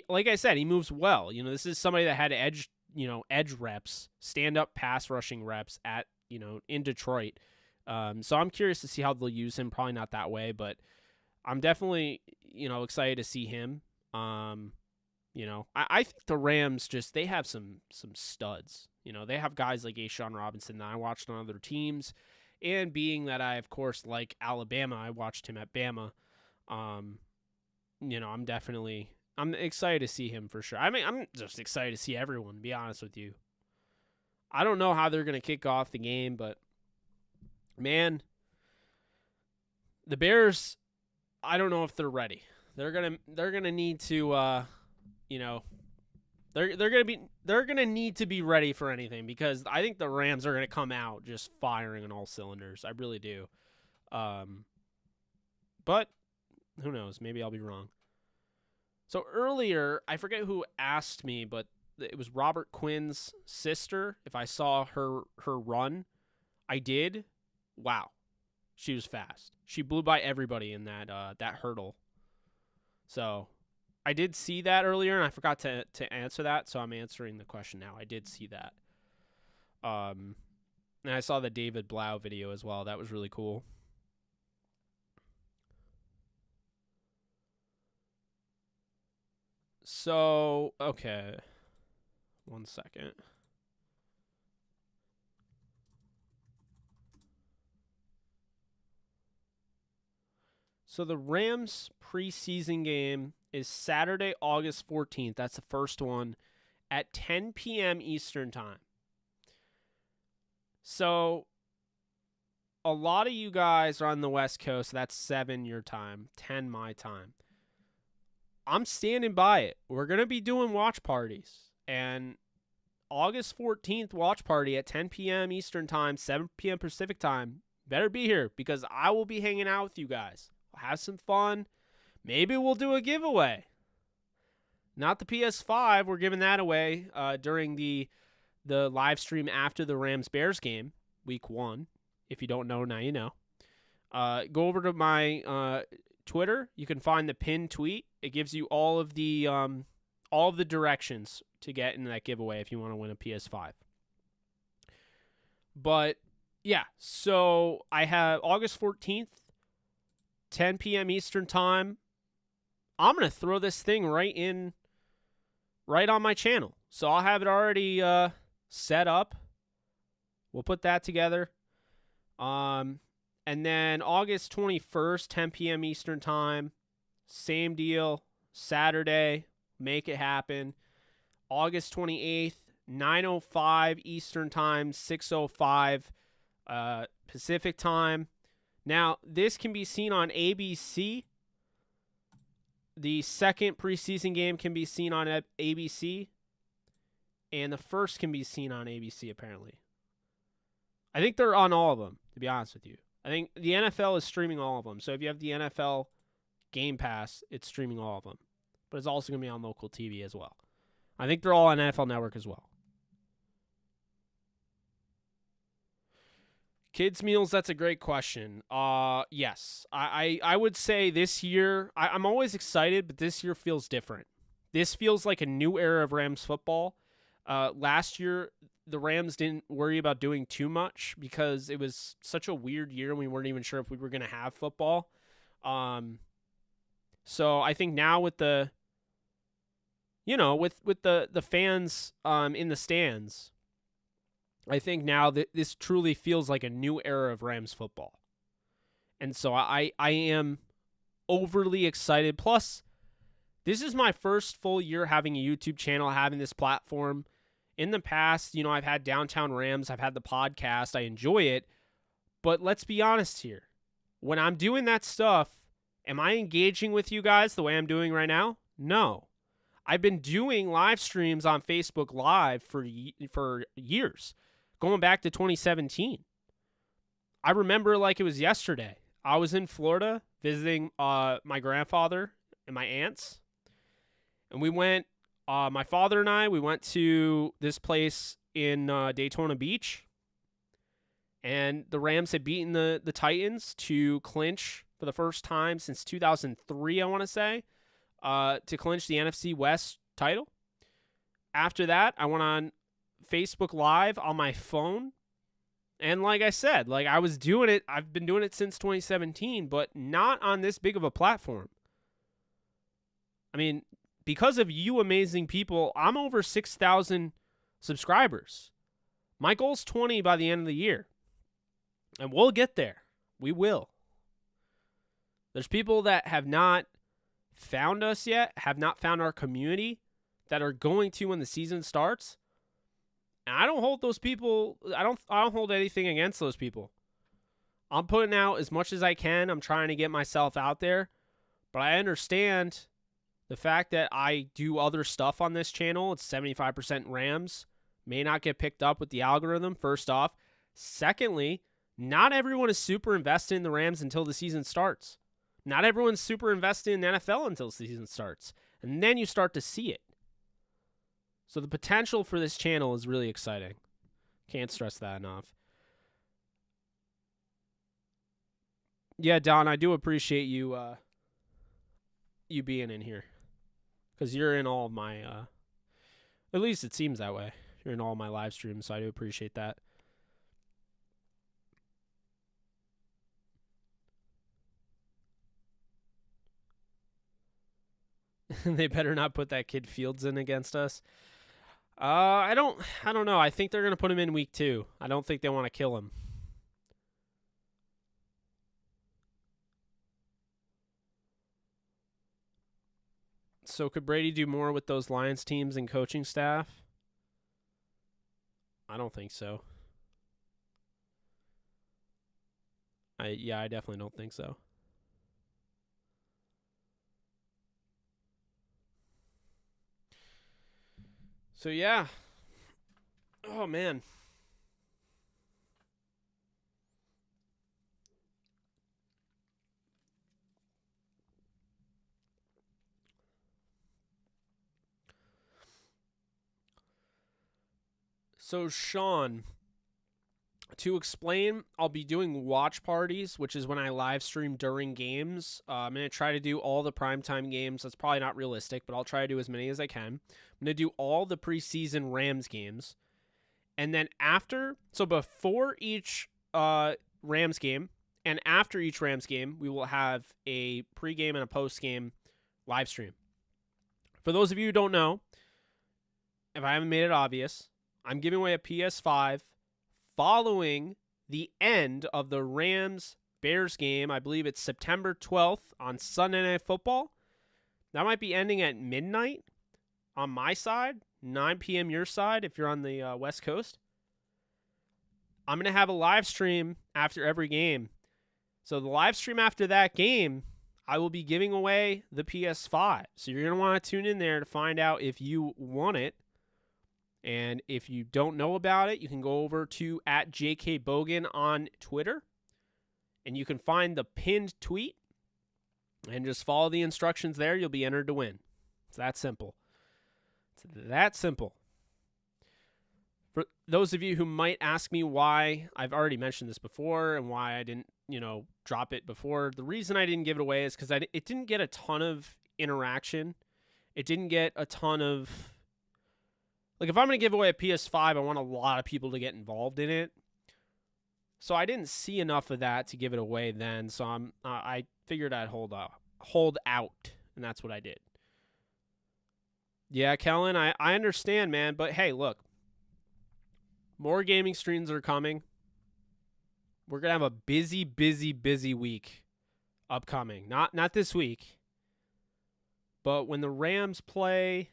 Like I said, he moves well. This is somebody that had edge reps, stand-up pass rushing reps in Detroit. So I'm curious to see how they'll use him. Probably not that way, but I'm definitely, excited to see him. I think the Rams they have some studs. They have guys like A'Shawn Robinson that I watched on other teams. And being that I, of course, like Alabama, I watched him at Bama. I'm excited to see him for sure. I mean, I'm just excited to see everyone, to be honest with you. I don't know how they're going to kick off the game, but, man, the Bears, I don't know if they're ready. They're gonna need to they're gonna need to be ready for anything, because I think the Rams are gonna come out just firing on all cylinders. I really do. But who knows? Maybe I'll be wrong. So earlier, I forget who asked me, but it was Robert Quinn's sister. If I saw her run, I did. Wow, she was fast. She blew by everybody in that hurdle. So I did see that earlier, and I forgot to answer that, so I'm answering the question now. I did see that. And I saw the David Blau video as well. That was really cool. So, okay. 1 second. So the Rams preseason game is Saturday, August 14th. That's the first one at 10 p.m. Eastern time. So a lot of you guys are on the West Coast. That's 7 your time, 10 my time. I'm standing by it. We're going to be doing watch parties. And August 14th watch party at 10 p.m. Eastern Time, 7 p.m. Pacific Time. Better be here because I will be hanging out with you guys. We'll have some fun. Maybe we'll do a giveaway. Not the PS5. We're giving that away during the live stream after the Rams-Bears game, week 1. If you don't know, now you know. Go over to my Twitter. You can find the pinned tweet. It gives you all of the directions to get in that giveaway if you want to win a PS5. But yeah, so I have August 14th, 10 p.m. Eastern Time. I'm going to throw this thing right on my channel. So I'll have it already set up. We'll put that together. And then August 21st, 10 p.m. Eastern Time. Same deal. Saturday. Make it happen. August 28th, 9:05 Eastern Time, 6:05 Pacific Time. Now, this can be seen on ABC. The second preseason game can be seen on ABC. And the first can be seen on ABC, apparently. I think they're on all of them, to be honest with you. I think the NFL is streaming all of them. So if you have the NFL Game Pass, it's streaming all of them. But it's also going to be on local TV as well. I think they're all on NFL Network as well. Kids meals, that's a great question. Yes. I would say this year, I'm always excited, but this year feels different. This feels like a new era of Rams football. Last year, the Rams didn't worry about doing too much because it was such a weird year and we weren't even sure if we were going to have football. So I think now with the, with the fans in the stands, I think now that this truly feels like a new era of Rams football. And so I am overly excited. Plus, this is my first full year having a YouTube channel, having this platform. In the past, I've had Downtown Rams, I've had the podcast, I enjoy it. But let's be honest here. When I'm doing that stuff, am I engaging with you guys the way I'm doing right now? No. I've been doing live streams on Facebook Live for years, going back to 2017. I remember like it was yesterday. I was in Florida visiting my grandfather and my aunts, and we went, my father and I, we went to this place in Daytona Beach, and the Rams had beaten the Titans to clinch for the first time since 2003, I want to say, to clinch the NFC West title. After that, I went on Facebook Live on my phone. And like I said, I was doing it. I've been doing it since 2017, but not on this big of a platform. I mean, because of you amazing people, I'm over 6,000 subscribers. My goal's 20 by the end of the year. And we'll get there. We will. There's people that have not found us yet, have not found our community, that are going to when the season starts. And I don't hold those people, I don't hold anything against those people. I'm putting out as much as I can. I'm trying to get myself out there. But I understand the fact that I do other stuff on this channel. It's 75% Rams. May not get picked up with the algorithm, first off. Secondly, not everyone is super invested in the Rams until the season starts. Not everyone's super invested in the NFL until the season starts. And then you start to see it. So the potential for this channel is really exciting. Can't stress that enough. Yeah, Don, I do appreciate you you being in here. Because you're in all of my, at least it seems that way. You're in all my live streams, so I do appreciate that. They better not put that kid Fields in against us. I don't know. I think they're going to put him in week 2. I don't think they want to kill him. So could Brady do more with those Lions teams and coaching staff? I don't think so. I definitely don't think so. So yeah, Oh, man. So, Sean, to explain, I'll be doing watch parties, which is when I live stream during games. I'm going to try to do all the primetime games. That's probably not realistic, but I'll try to do as many as I can. I'm going to do all the preseason Rams games. And then before each Rams game and after each Rams game, we will have a pregame and a postgame live stream. For those of you who don't know, if I haven't made it obvious, I'm giving away a PS5 following the end of the Rams-Bears game. I believe it's September 12th on Sunday Night Football. That might be ending at midnight on my side, 9 p.m. your side if you're on the West Coast. I'm going to have a live stream after every game. So the live stream after that game, I will be giving away the PS5. So you're going to want to tune in there to find out if you want it. And if you don't know about it, you can go over to @JKBogan on Twitter. And you can find the pinned tweet. And just follow the instructions there. You'll be entered to win. It's that simple. It's that simple. For those of you who might ask me why, I've already mentioned this before and why I didn't, drop it before. The reason I didn't give it away is because it didn't get a ton of interaction. It didn't get a ton of... Like, if I'm going to give away a PS5, I want a lot of people to get involved in it. So I didn't see enough of that to give it away then. So I figured I'd hold out, and that's what I did. Yeah, Kellen, I understand, man. But hey, look, more gaming streams are coming. We're gonna have a busy week upcoming. Not this week, but when the Rams play.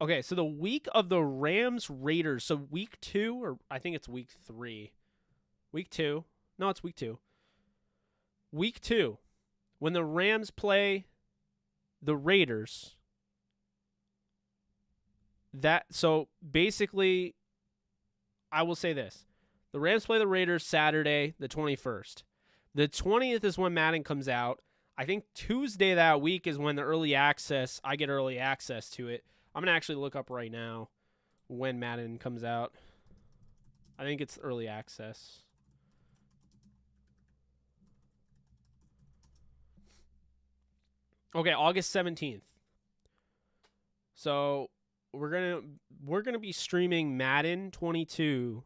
Okay, so the week of the Rams-Raiders, so week 2, or I think it's week 3. Week 2. No, it's week 2. Week 2, when the Rams play the Raiders, so basically, I will say this. The Rams play the Raiders Saturday, the 21st. The 20th is when Madden comes out. I think Tuesday that week is when I get early access to it. I'm going to actually look up right now when Madden comes out. I think it's early access. Okay, August 17th. So we're gonna be streaming Madden 22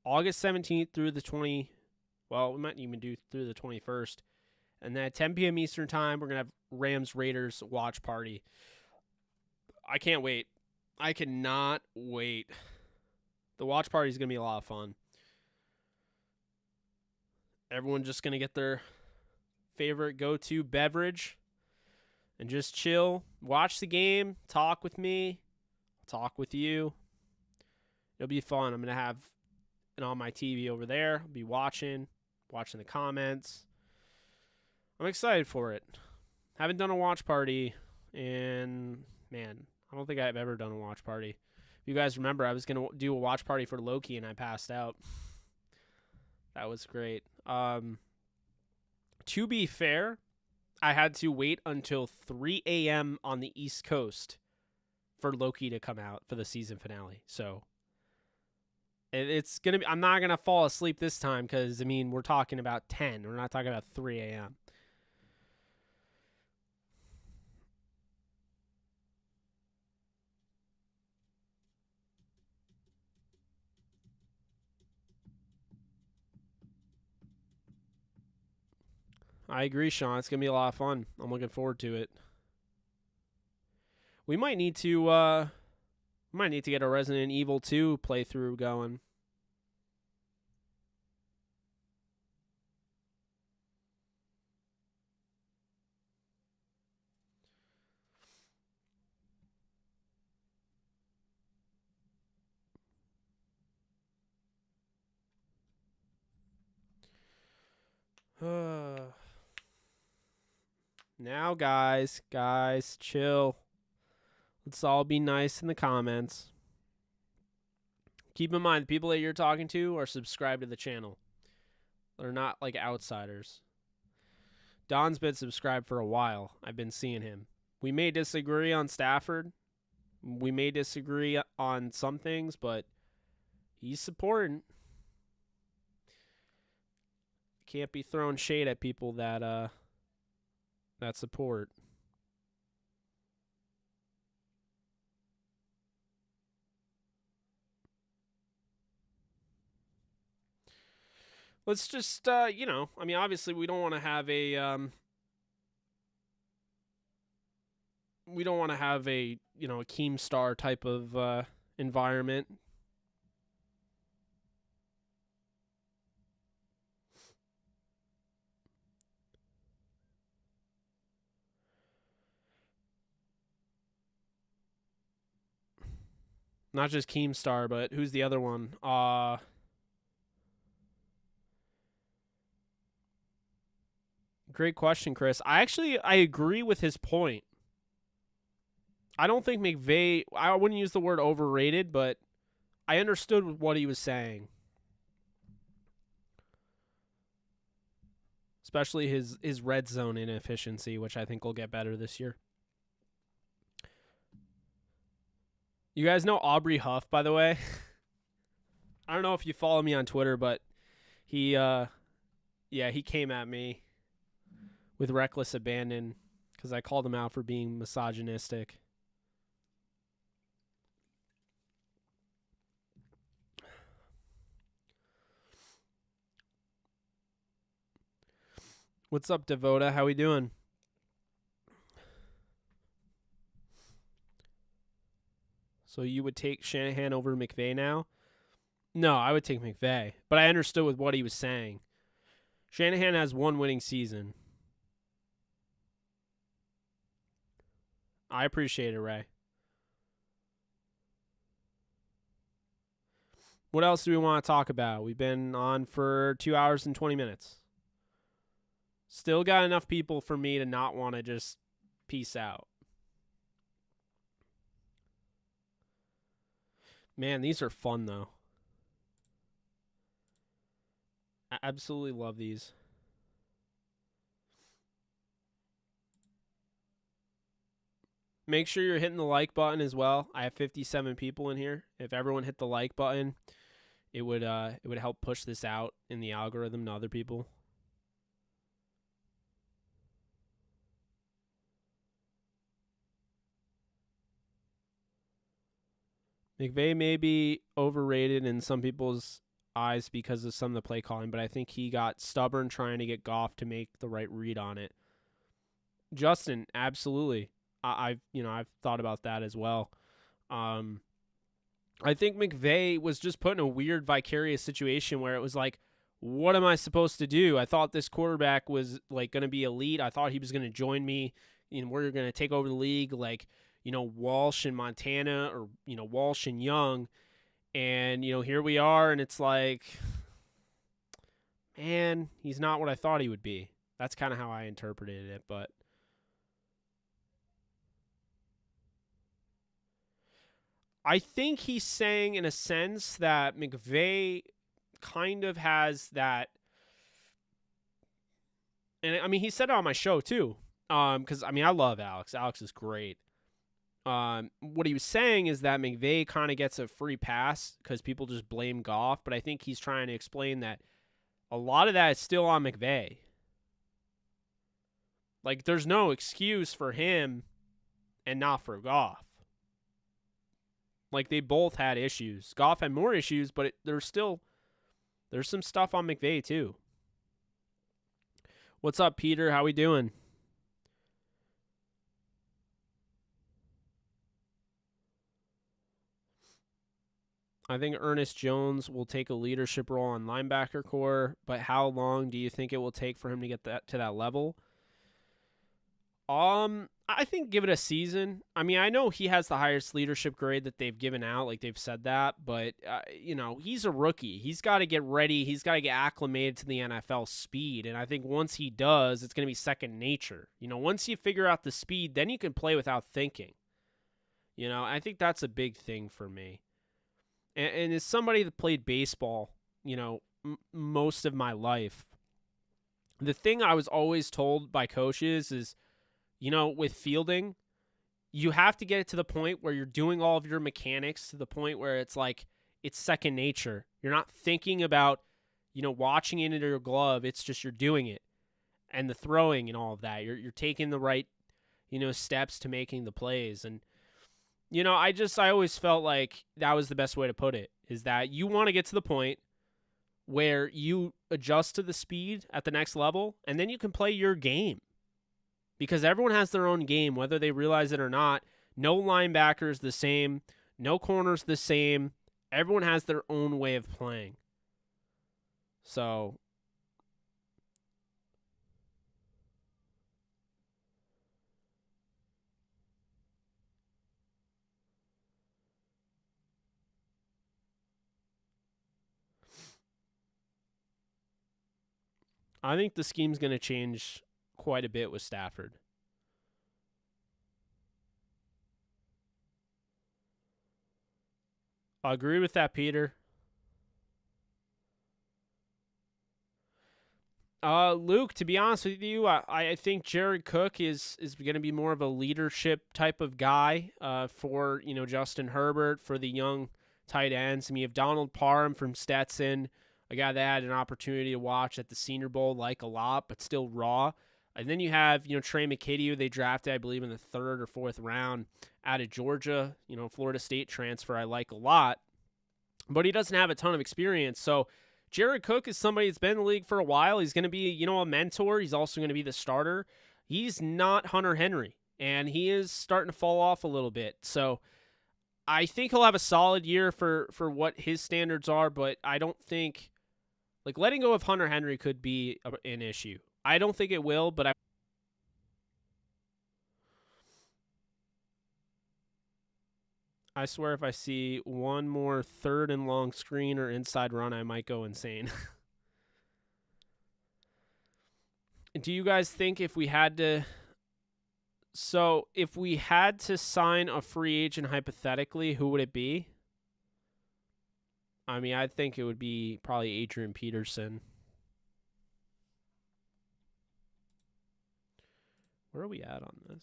August 17th through the 20. Well, we might even do through the 21st. And then at 10 p.m. Eastern Time, we're going to have Rams-Raiders watch party. I can't wait. I cannot wait. The watch party is going to be a lot of fun. Everyone's just going to get their favorite go-to beverage and just chill, watch the game, talk with me, talk with you. It'll be fun. I'm going to have it on my TV over there. I'll be watching the comments. I'm excited for it. Haven't done a watch party, and man, I don't think I've ever done a watch party. If you guys remember, I was going to do a watch party for Loki, and I passed out. That was great. To be fair, I had to wait until 3 a.m. on the East Coast for Loki to come out for the season finale. So it's going to be, I'm not going to fall asleep this time because, we're talking about 10. We're not talking about 3 a.m. I agree, Sean. It's going to be a lot of fun. I'm looking forward to it. We might need to get a Resident Evil 2 playthrough going. Now, guys, chill. Let's all be nice in the comments. Keep in mind, the people that you're talking to are subscribed to the channel. They're not like outsiders. Don's been subscribed for a while. I've been seeing him. We may disagree on Stafford. We may disagree on some things, but he's supporting. Can't be throwing shade at people that support. Let's just, you know, I mean, obviously we don't want to have a, you know, a Keemstar type of environment. Not just Keemstar, but who's the other one? Great question, Chris. I agree with his point. I don't think McVay, I wouldn't use the word overrated, but I understood what he was saying. Especially his red zone inefficiency, which I think will get better this year. You guys know Aubrey Huff, by the way? I don't know if you follow me on Twitter, but he came at me with reckless abandon because I called him out for being misogynistic. What's up, Devota? How we doing? So you would take Shanahan over McVay now? No, I would take McVay. But I understood with what he was saying. Shanahan has one winning season. I appreciate it, Ray. What else do we want to talk about? We've been on for 2 hours and 20 minutes. Still got enough people for me to not want to just peace out. Man, these are fun, though. I absolutely love these. Make sure you're hitting the like button as well. I have 57 people in here. If everyone hit the like button, it would help push this out in the algorithm to other people. McVay may be overrated in some people's eyes because of some of the play calling, but I think he got stubborn trying to get Goff to make the right read on it. Justin, absolutely. I've thought about that as well. I think McVay was just put in a weird vicarious situation where it was like, what am I supposed to do? I thought this quarterback was like going to be elite. I thought he was going to join me. You know, we're going to take over the league like, you know, Walsh and Montana or, you know, Walsh and Young. And, you know, here we are. And it's like, man, he's not what I thought he would be. That's kind of how I interpreted it. But I think he's saying in a sense that McVay kind of has that. And I mean, he said it on my show too. Because I mean, I love Alex. Alex is great. What he was saying is that McVay kind of gets a free pass because people just blame Goff, but I think he's trying to explain that a lot of that is still on McVay. Like, there's no excuse for him and not for Goff. Like, they both had issues. Goff had more issues, but there's some stuff on McVay too. What's up, Peter? How we doing? I think Ernest Jones will take a leadership role on linebacker core, but how long do you think it will take for him to get that to that level? I think give it a season. I mean, I know he has the highest leadership grade that they've given out, like they've said that, but you know, he's a rookie. He's got to get ready. He's got to get acclimated to the NFL speed, and I think once he does, it's going to be second nature. You know, once you figure out the speed, then you can play without thinking. You know, I think that's a big thing for me. And as somebody that played baseball, most of my life, the thing I was always told by coaches is, with fielding, you have to get it to the point where you're doing all of your mechanics to the point where it's like it's second nature. You're not thinking about, watching it into your glove. It's just you're doing it. And the throwing and all of that. You're taking the right, steps to making the plays. And, I always felt like that was the best way to put it, is that you want to get to the point where you adjust to the speed at the next level, and then you can play your game. Because everyone has their own game, whether they realize it or not. No linebacker is the same. No corner's the same. Everyone has their own way of playing. So I think the scheme's going to change quite a bit with Stafford. I agree with that, Peter. Luke, to be honest with you, I think Jared Cook is going to be more of a leadership type of guy for, Justin Herbert, for the young tight ends. I mean, you have Donald Parham from Stetson, a guy that had an opportunity to watch at the Senior Bowl, like a lot, but still raw. And then you have, Trey McKitty, who they drafted, I believe, in the 3rd or 4th round out of Georgia, Florida State transfer I like a lot. But he doesn't have a ton of experience. So Jared Cook is somebody that's been in the league for a while. He's going to be, a mentor. He's also going to be the starter. He's not Hunter Henry, and he is starting to fall off a little bit. So I think he'll have a solid year for what his standards are, but I don't think, letting go of Hunter Henry could be an issue. I don't think it will, but I swear if I see one more 3rd and long screen or inside run, I might go insane. Do you guys think if we had to sign a free agent hypothetically, who would it be? I mean, I think it would be probably Adrian Peterson. Where are we at on this?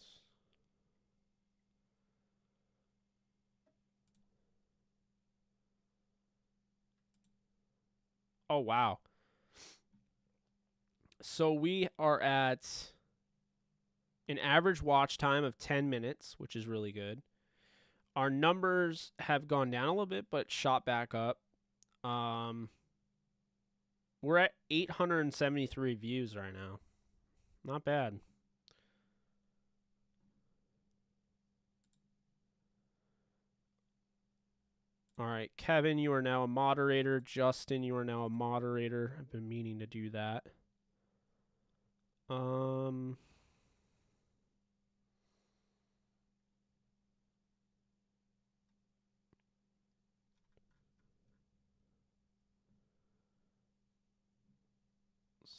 Oh, wow. So we are at an average watch time of 10 minutes, which is really good. Our numbers have gone down a little bit, but shot back up. We're at 873 views right now. Not bad. All right, Kevin, you are now a moderator. Justin, you are now a moderator. I've been meaning to do that.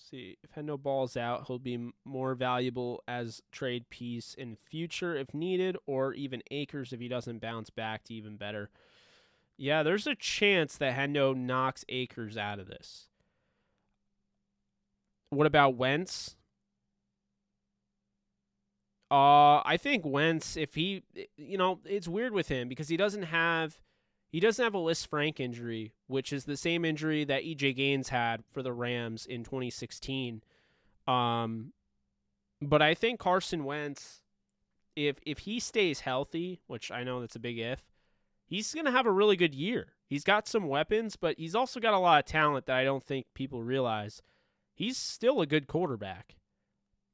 See, if Hendo balls out, he'll be more valuable as trade piece in future if needed, or even Akers if he doesn't bounce back to even better. Yeah, there's a chance that Hendo knocks Akers out of this. What about Wentz? I think Wentz, if he, it's weird with him because he doesn't have a Liz Frank injury, which is the same injury that EJ Gaines had for the Rams in 2016. But I think Carson Wentz, if he stays healthy, which I know that's a big if, he's going to have a really good year. He's got some weapons, but he's also got a lot of talent that I don't think people realize. He's still a good quarterback.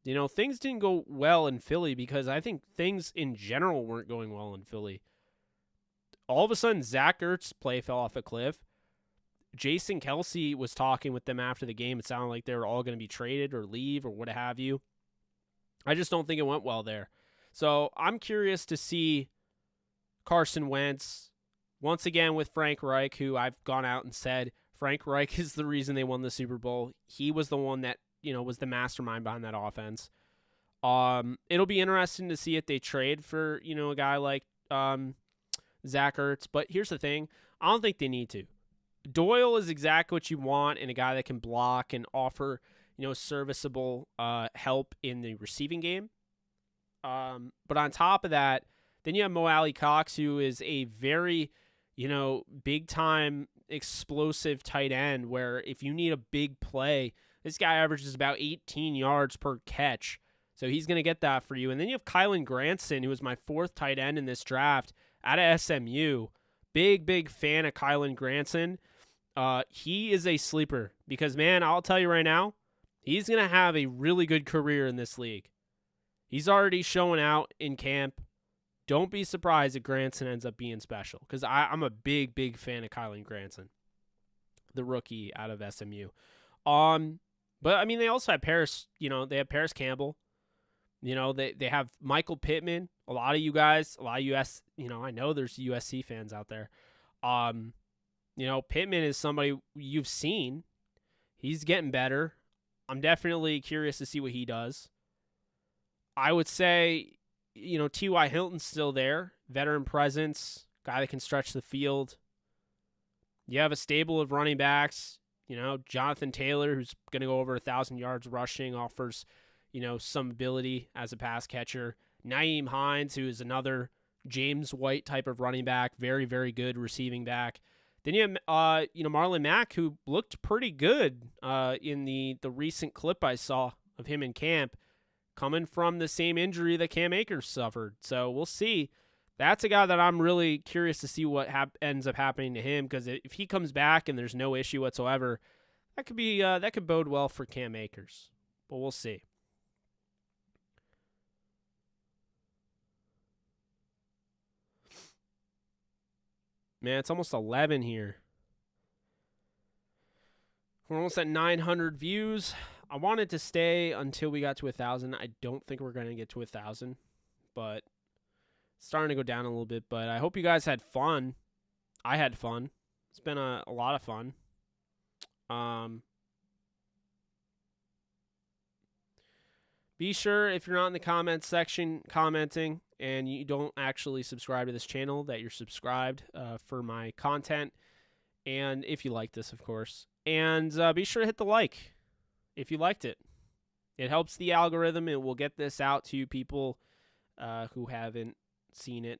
Things didn't go well in Philly because I think things in general weren't going well in Philly. All of a sudden, Zach Ertz's play fell off a cliff. Jason Kelce was talking with them after the game. It sounded like they were all going to be traded or leave or what have you. I just don't think it went well there. So I'm curious to see Carson Wentz once again with Frank Reich, who I've gone out and said Frank Reich is the reason they won the Super Bowl. He was the one that, was the mastermind behind that offense. It'll be interesting to see if they trade for, a guy like Zach Ertz. But here's the thing. I don't think they need to. Doyle is exactly what you want in a guy that can block and offer, serviceable help in the receiving game. But on top of that, then you have Mo Alley Cox, who is a very, big time explosive tight end where if you need a big play, this guy averages about 18 yards per catch. So he's going to get that for you. And then you have Kylan Granson, who was my 4th tight end in this draft out of SMU. Big fan of Kylan Granson. He is a sleeper because, man, I'll tell you right now, he's going to have a really good career in this league. He's already showing out in camp. Don't be surprised if Granson ends up being special because I'm a big fan of Kylan Granson, the rookie out of SMU. But, I mean, they also have Paris, they have Paris Campbell. They have Michael Pittman. A lot of you guys, a lot of US, I know there's USC fans out there. Pittman is somebody you've seen. He's getting better. I'm definitely curious to see what he does. I would say, T.Y. Hilton's still there. Veteran presence, guy that can stretch the field. You have a stable of running backs. Jonathan Taylor, who's going to go over 1,000 yards rushing, offers, some ability as a pass catcher. Nyheim Hines, who is another James White type of running back, very, very good receiving back. Then you have, Marlon Mack, who looked pretty good in the recent clip I saw of him in camp, coming from the same injury that Cam Akers suffered. So we'll see. That's a guy that I'm really curious to see what ends up happening to him, because if he comes back and there's no issue whatsoever, that could bode well for Cam Akers. But we'll see. Man, it's almost 11 here. We're almost at 900 views. I wanted to stay until we got to 1,000. I don't think we're going to get to 1,000, but it's starting to go down a little bit. But I hope you guys had fun. I had fun. It's been a lot of fun. Be sure, if you're not in the comments section commenting and you don't actually subscribe to this channel, that you're subscribed for my content. And if you like this, of course. And be sure to hit the like if you liked it. It helps the algorithm. It will get this out to people who haven't seen it.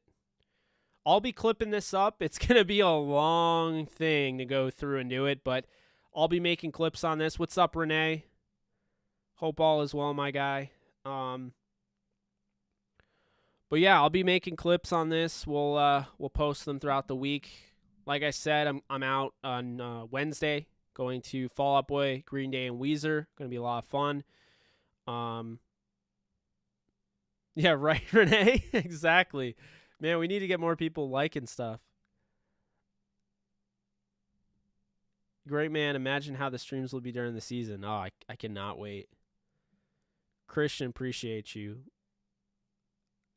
I'll be clipping this up. It's going to be a long thing to go through and do it, but I'll be making clips on this. What's up, Renee? Hope all is well, my guy. But yeah, I'll be making clips on this. We'll post them throughout the week. Like I said, I'm out on Wednesday, going to Fall Out Boy, Green Day, and Weezer. Going to be a lot of fun. Yeah, right, Renee? Exactly. Man, we need to get more people liking stuff. Great, man. Imagine how the streams will be during the season. Oh, I cannot wait. Christian, appreciate you.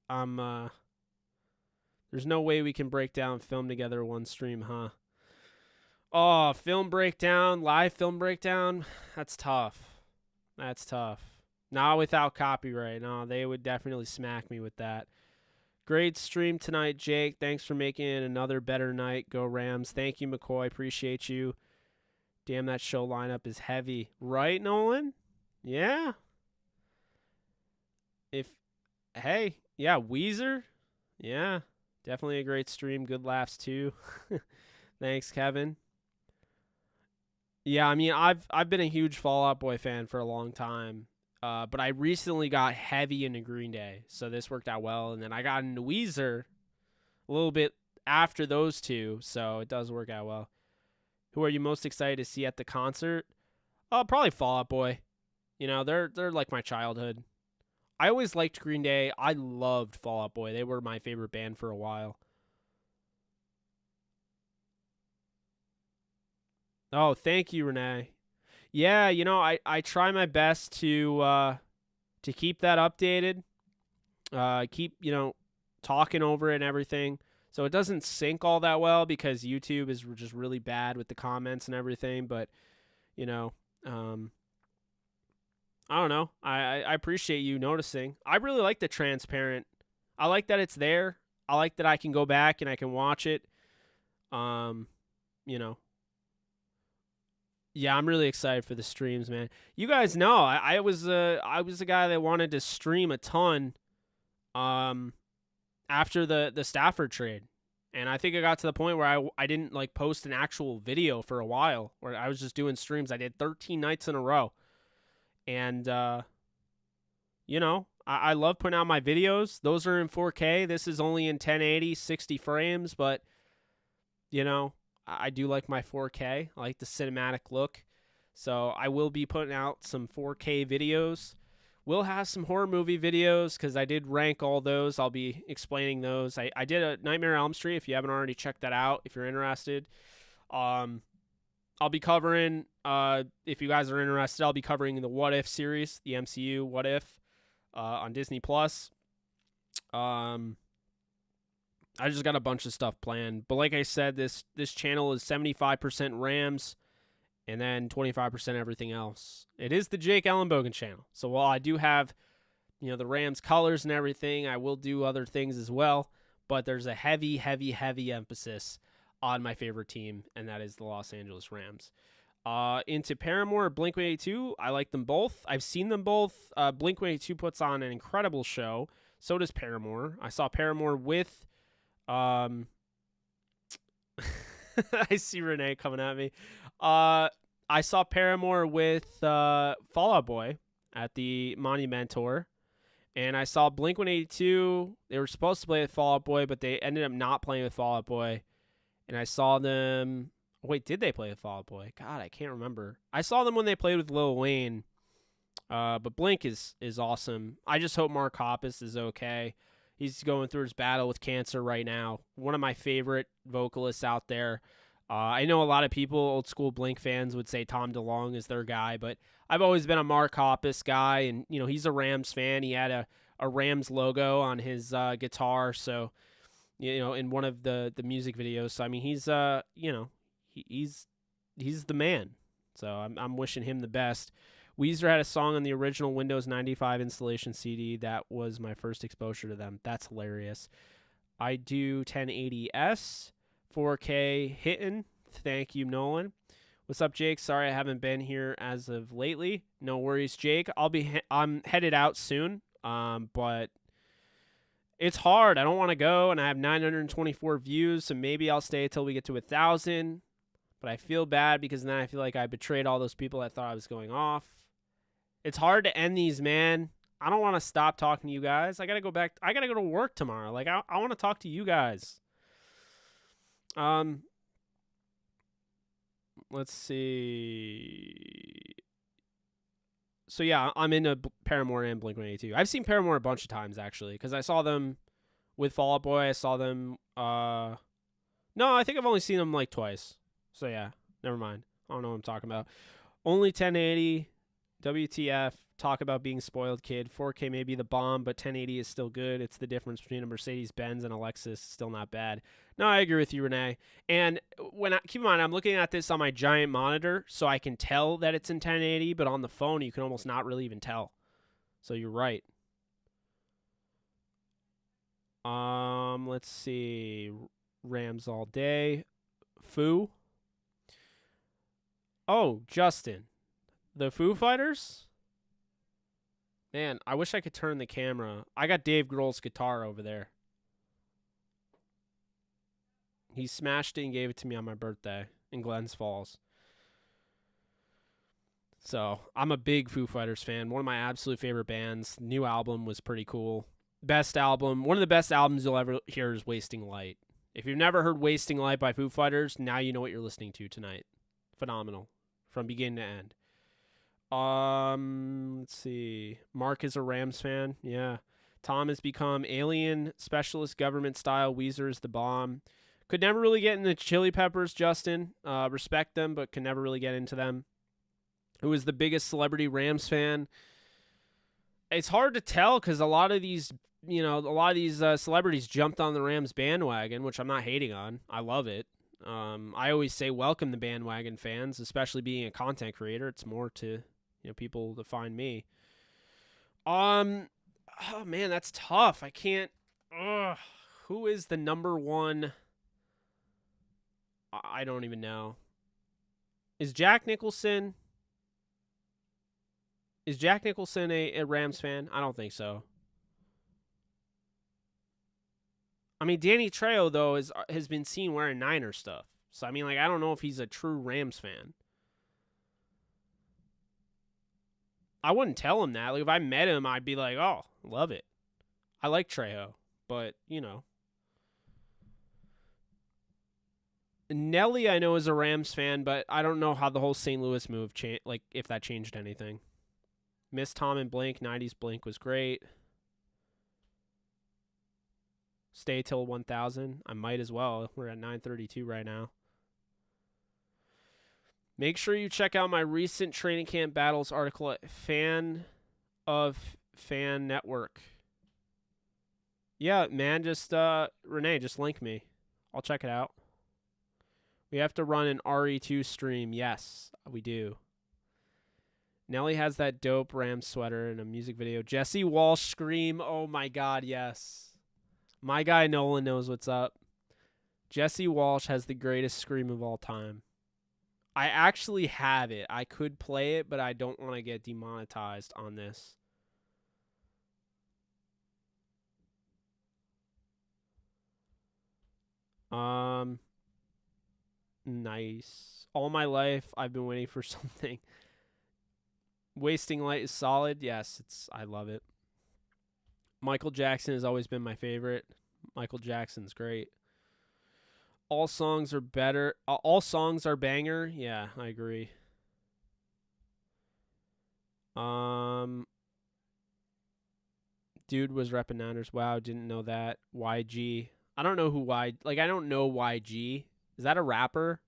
There's no way we can break down film together one stream, huh? Oh, film breakdown, live film breakdown. That's tough. That's tough. Not without copyright. No, they would definitely smack me with that. Great stream tonight, Jake. Thanks for making it another better night. Go Rams. Thank you, McCoy. Appreciate you. Damn, that show lineup is heavy. Right, Nolan? Yeah. Hey, yeah, Weezer. Yeah, definitely a great stream. Good laughs, too. Thanks, Kevin. Yeah, I mean, I've been a huge Fall Out Boy fan for a long time. But I recently got heavy into Green Day, so this worked out well. And then I got into Weezer a little bit after those two, so it does work out well. Who are you most excited to see at the concert? Probably Fall Out Boy. They're like my childhood. I always liked Green Day. I loved Fall Out Boy. They were my favorite band for a while. Oh, thank you, Renee. Yeah, I try my best to keep that updated. Keep, talking over it and everything. So it doesn't sync all that well because YouTube is just really bad with the comments and everything. But, I don't know. I appreciate you noticing. I really like the transparent. I like that it's there. I like that I can go back and I can watch it. You know, yeah, I'm really excited for the streams, man. You guys know I was the guy that wanted to stream a ton after the Stafford trade. And I think it got to the point where I didn't like post an actual video for a while, where I was just doing streams. I did 13 nights in a row. And you know, I love putting out my videos. Those are in 4K. This is only in 1080, 60 frames, but you know, I do like my 4K. I like the cinematic look. So I will be putting out some 4K videos. We'll have some horror movie videos because I did rank all those. I'll be explaining those. I did a Nightmare on Elm Street. If you haven't already checked that out, if you're interested. I'll be covering, if you guys are interested, I'll be covering the What If series, the MCU What If, on Disney+. I just got a bunch of stuff planned. But like I said, this channel is 75% Rams and then 25% everything else. It is the Jake Ellenbogen channel. So while I do have, you know, the Rams colors and everything, I will do other things as well. But there's a heavy, heavy, heavy emphasis on my favorite team, and that is the Los Angeles Rams. Into Paramore or Blink-182, I like them both. I've seen them both. Blink-182 puts on an incredible show. So does Paramore. I saw Paramore with... I see Renee coming at me. I saw Paramore with Fall Out Boy at the Monumentor. And I saw Blink-182. They were supposed to play with Fall Out Boy, but they ended up not playing with Fall Out Boy. And I saw them... Wait, did they play with Fall Out Boy? God, I can't remember. I saw them when they played with Lil Wayne. But Blink is awesome. I just hope Mark Hoppus is okay. He's going through his battle with cancer right now. One of my favorite vocalists out there. I know a lot of people, old school Blink fans, would say Tom DeLonge is their guy, but I've always been a Mark Hoppus guy, and you know he's a Rams fan. He had a Rams logo on his guitar, so you know in one of the music videos. So I mean he's you know he's the man. So I'm wishing him the best. Weezer had a song on the original Windows 95 installation CD. That was my first exposure to them. That's hilarious. I do 1080s, 4K hitting. Thank you, Nolan. What's up, Jake? Sorry I haven't been here as of lately. No worries, Jake. I'm headed out soon, but it's hard. I don't want to go, and I have 924 views, so maybe I'll stay until we get to 1,000. But I feel bad because then I feel like I betrayed all those people that thought I was going off. It's hard to end these, man. I don't want to stop talking to you guys. I got to go back. I got to go to work tomorrow. Like, I want to talk to you guys. Let's see. So, yeah, I'm into Paramore and Blink-182. I've seen Paramore a bunch of times, actually, because I saw them with Fall Out Boy. I saw them. No, I think I've only seen them, like, twice. So, yeah, never mind. I don't know what I'm talking about. Only 1080. WTF, talk about being spoiled kid. 4K may be the bomb, but 1080 is still good. It's the difference between a Mercedes-Benz and a Lexus. Still not bad. No, I agree with you, Renee. And keep in mind, I'm looking at this on my giant monitor, so I can tell that it's in 1080, but on the phone, you can almost not really even tell. So you're right. Let's see. Rams all day. Foo. Oh, Justin. The Foo Fighters? Man, I wish I could turn the camera. I got Dave Grohl's guitar over there. He smashed it and gave it to me on my birthday in Glens Falls. So, I'm a big Foo Fighters fan. One of my absolute favorite bands. New album was pretty cool. Best album. One of the best albums you'll ever hear is Wasting Light. If you've never heard Wasting Light by Foo Fighters, now you know what you're listening to tonight. Phenomenal. From beginning to end. Let's see. Mark is a Rams fan. Yeah. Tom has become alien specialist government style. Weezer is the bomb. Could never really get into Chili Peppers, Justin. Respect them, but could never really get into them. Who is the biggest celebrity Rams fan? It's hard to tell because a lot of these celebrities jumped on the Rams bandwagon, which I'm not hating on. I love it. I always say welcome the bandwagon fans, especially being a content creator. It's more to people to find me. Oh man, that's tough. I can't. Who is the number one? I don't even know. Is Jack Nicholson a Rams fan? I don't think so. I mean, Danny Trejo, though, has been seen wearing Niner stuff. So, I mean, like, I don't know if he's a true Rams fan. I wouldn't tell him that. Like, if I met him, I'd be like, oh, love it. I like Trejo. But, you know. Nelly, I know, is a Rams fan, but I don't know how the whole St. Louis move changed, like, if that changed anything. Miss Tom and Blink. 90s Blink was great. Stay till 1000. I might as well. We're at 932 right now. Make sure you check out my recent training camp battles article at Fan Network. Yeah, man, just Renee, just link me. I'll check it out. We have to run an RE2 stream. Yes, we do. Nelly has that dope Rams sweater in a music video. Jesse Walsh scream. Oh my God, yes. My guy Nolan knows what's up. Jesse Walsh has the greatest scream of all time. I actually have it. I could play it, but I don't want to get demonetized on this. Nice. All my life, I've been waiting for something. Wasting Light is solid. Yes, I love it. Michael Jackson has always been my favorite. Michael Jackson's great. All songs are better. All songs are banger. Yeah, I agree. Dude was repping Niners. Wow, didn't know that. YG. I don't know who I don't know YG. Is that a rapper?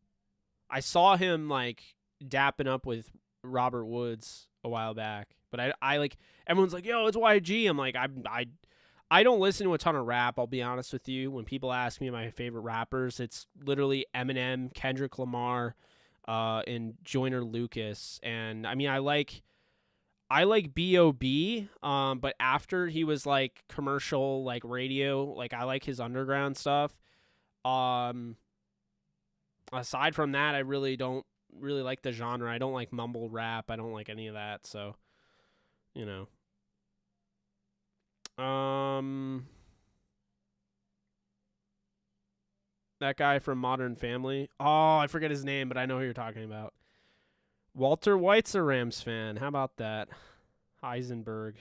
I saw him like dapping up with Robert Woods a while back, but I like everyone's like, "Yo, it's YG." I'm like, I don't listen to a ton of rap, I'll be honest with you. When people ask me my favorite rappers, it's literally Eminem, Kendrick Lamar, and Joyner Lucas. And I mean, I like B.O.B., but after he was like commercial, like radio, like I like his underground stuff. Aside from that, I really don't really like the genre. I don't like mumble rap. I don't like any of that. So, you know. That guy from Modern Family. Oh, I forget his name, but I know who you're talking about. Walter White's a Rams fan. How about that? Heisenberg.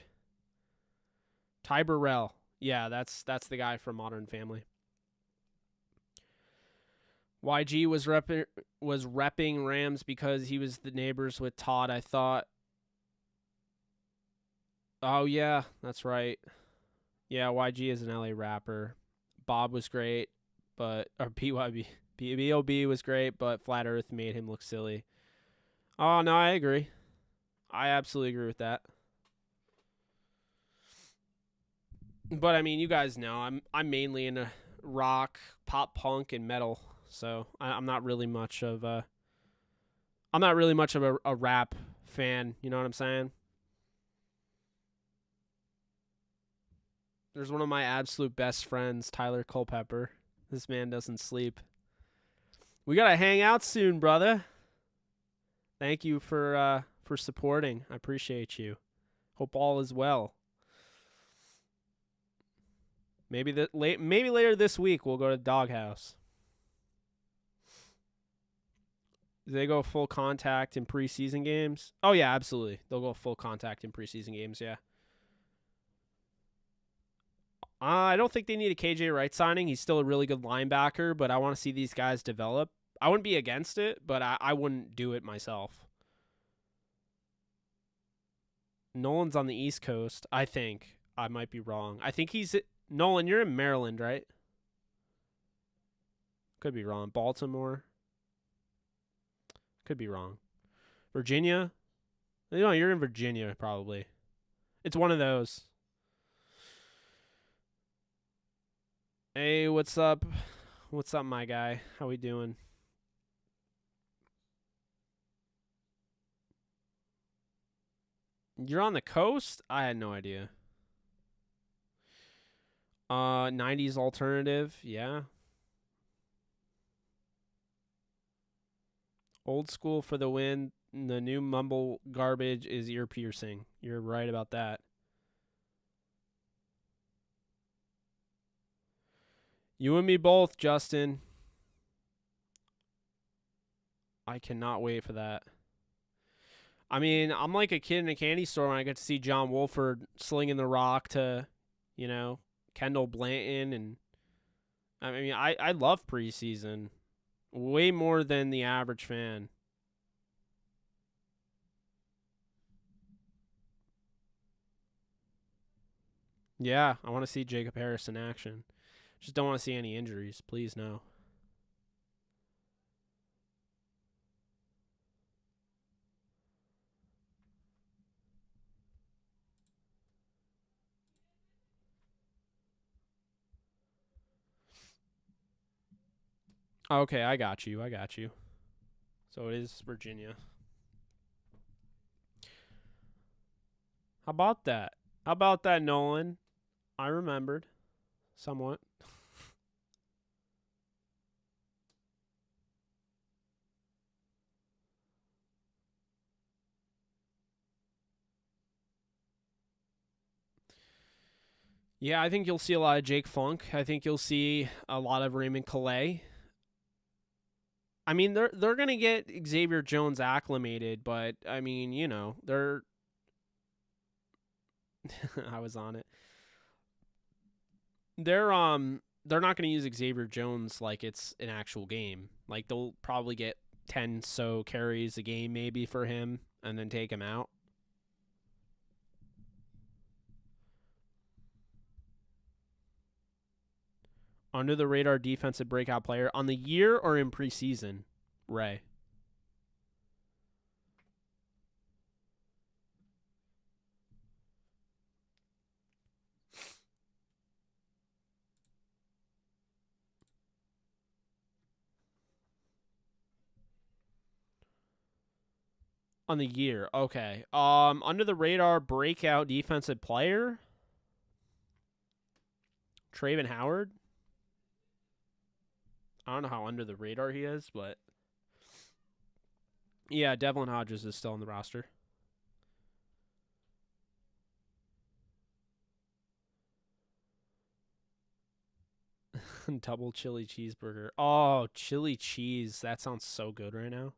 Ty Burrell. Yeah, that's the guy from Modern Family. YG was repping Rams because he was the neighbors with Todd, I thought. Oh, yeah, that's right. Yeah, YG is an LA rapper. Bob was great, or B.O.B. was great, but Flat Earth made him look silly. Oh, no, I agree. I absolutely agree with that. But, I mean, you guys know, I'm mainly into rock, pop punk, and metal. So I'm not really much of a rap fan. You know what I'm saying? There's one of my absolute best friends, Tyler Culpepper. This man doesn't sleep. We gotta hang out soon, brother. Thank you for supporting. I appreciate you. Hope all is well. Maybe later this week we'll go to Doghouse. Do they go full contact in preseason games? Oh, yeah, absolutely. They'll go full contact in preseason games, yeah. I don't think they need a KJ Wright signing. He's still a really good linebacker, but I want to see these guys develop. I wouldn't be against it, but I wouldn't do it myself. Nolan's on the East Coast, I think. I might be wrong. I think Nolan, you're in Maryland, right? Could be wrong. Baltimore. Could be wrong. Virginia? No, you're in Virginia, probably. It's one of those. Hey, what's up? What's up, my guy? How we doing? You're on the coast? I had no idea. 90s alternative, yeah. Old school for the win. The new mumble garbage is ear piercing. You're right about that. You and me both, Justin. I cannot wait for that. I mean, I'm like a kid in a candy store when I get to see John Wolford slinging the rock to, you know, Kendall Blanton. And I mean, I love preseason way more than the average fan. Yeah, I want to see Jacob Harris in action. Just don't want to see any injuries. Please, no. Okay, I got you. So it is Virginia. How about that? How about that, Nolan? I remembered. Somewhat. Yeah, I think you'll see a lot of Jake Funk. I think you'll see a lot of Raymond Calais. I mean, they're gonna get Xavier Jones acclimated, but I mean, you know, they're. I was on it. They're not gonna use Xavier Jones like it's an actual game. Like they'll probably get 10 so carries a game maybe for him, and then take him out. Under the radar defensive breakout player on the year or in preseason, Ray? On the year, okay. Under the radar breakout defensive player, Traven Howard. I don't know how under the radar he is, but yeah, Devlin Hodges is still on the roster. Double chili cheeseburger. Oh, chili cheese. That sounds so good right now.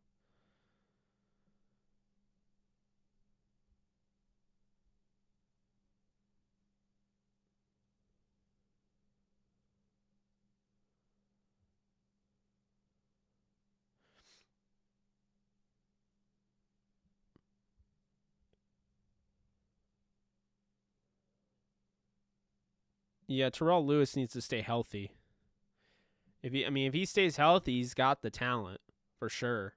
Yeah, Terrell Lewis needs to stay healthy. If he stays healthy, he's got the talent for sure.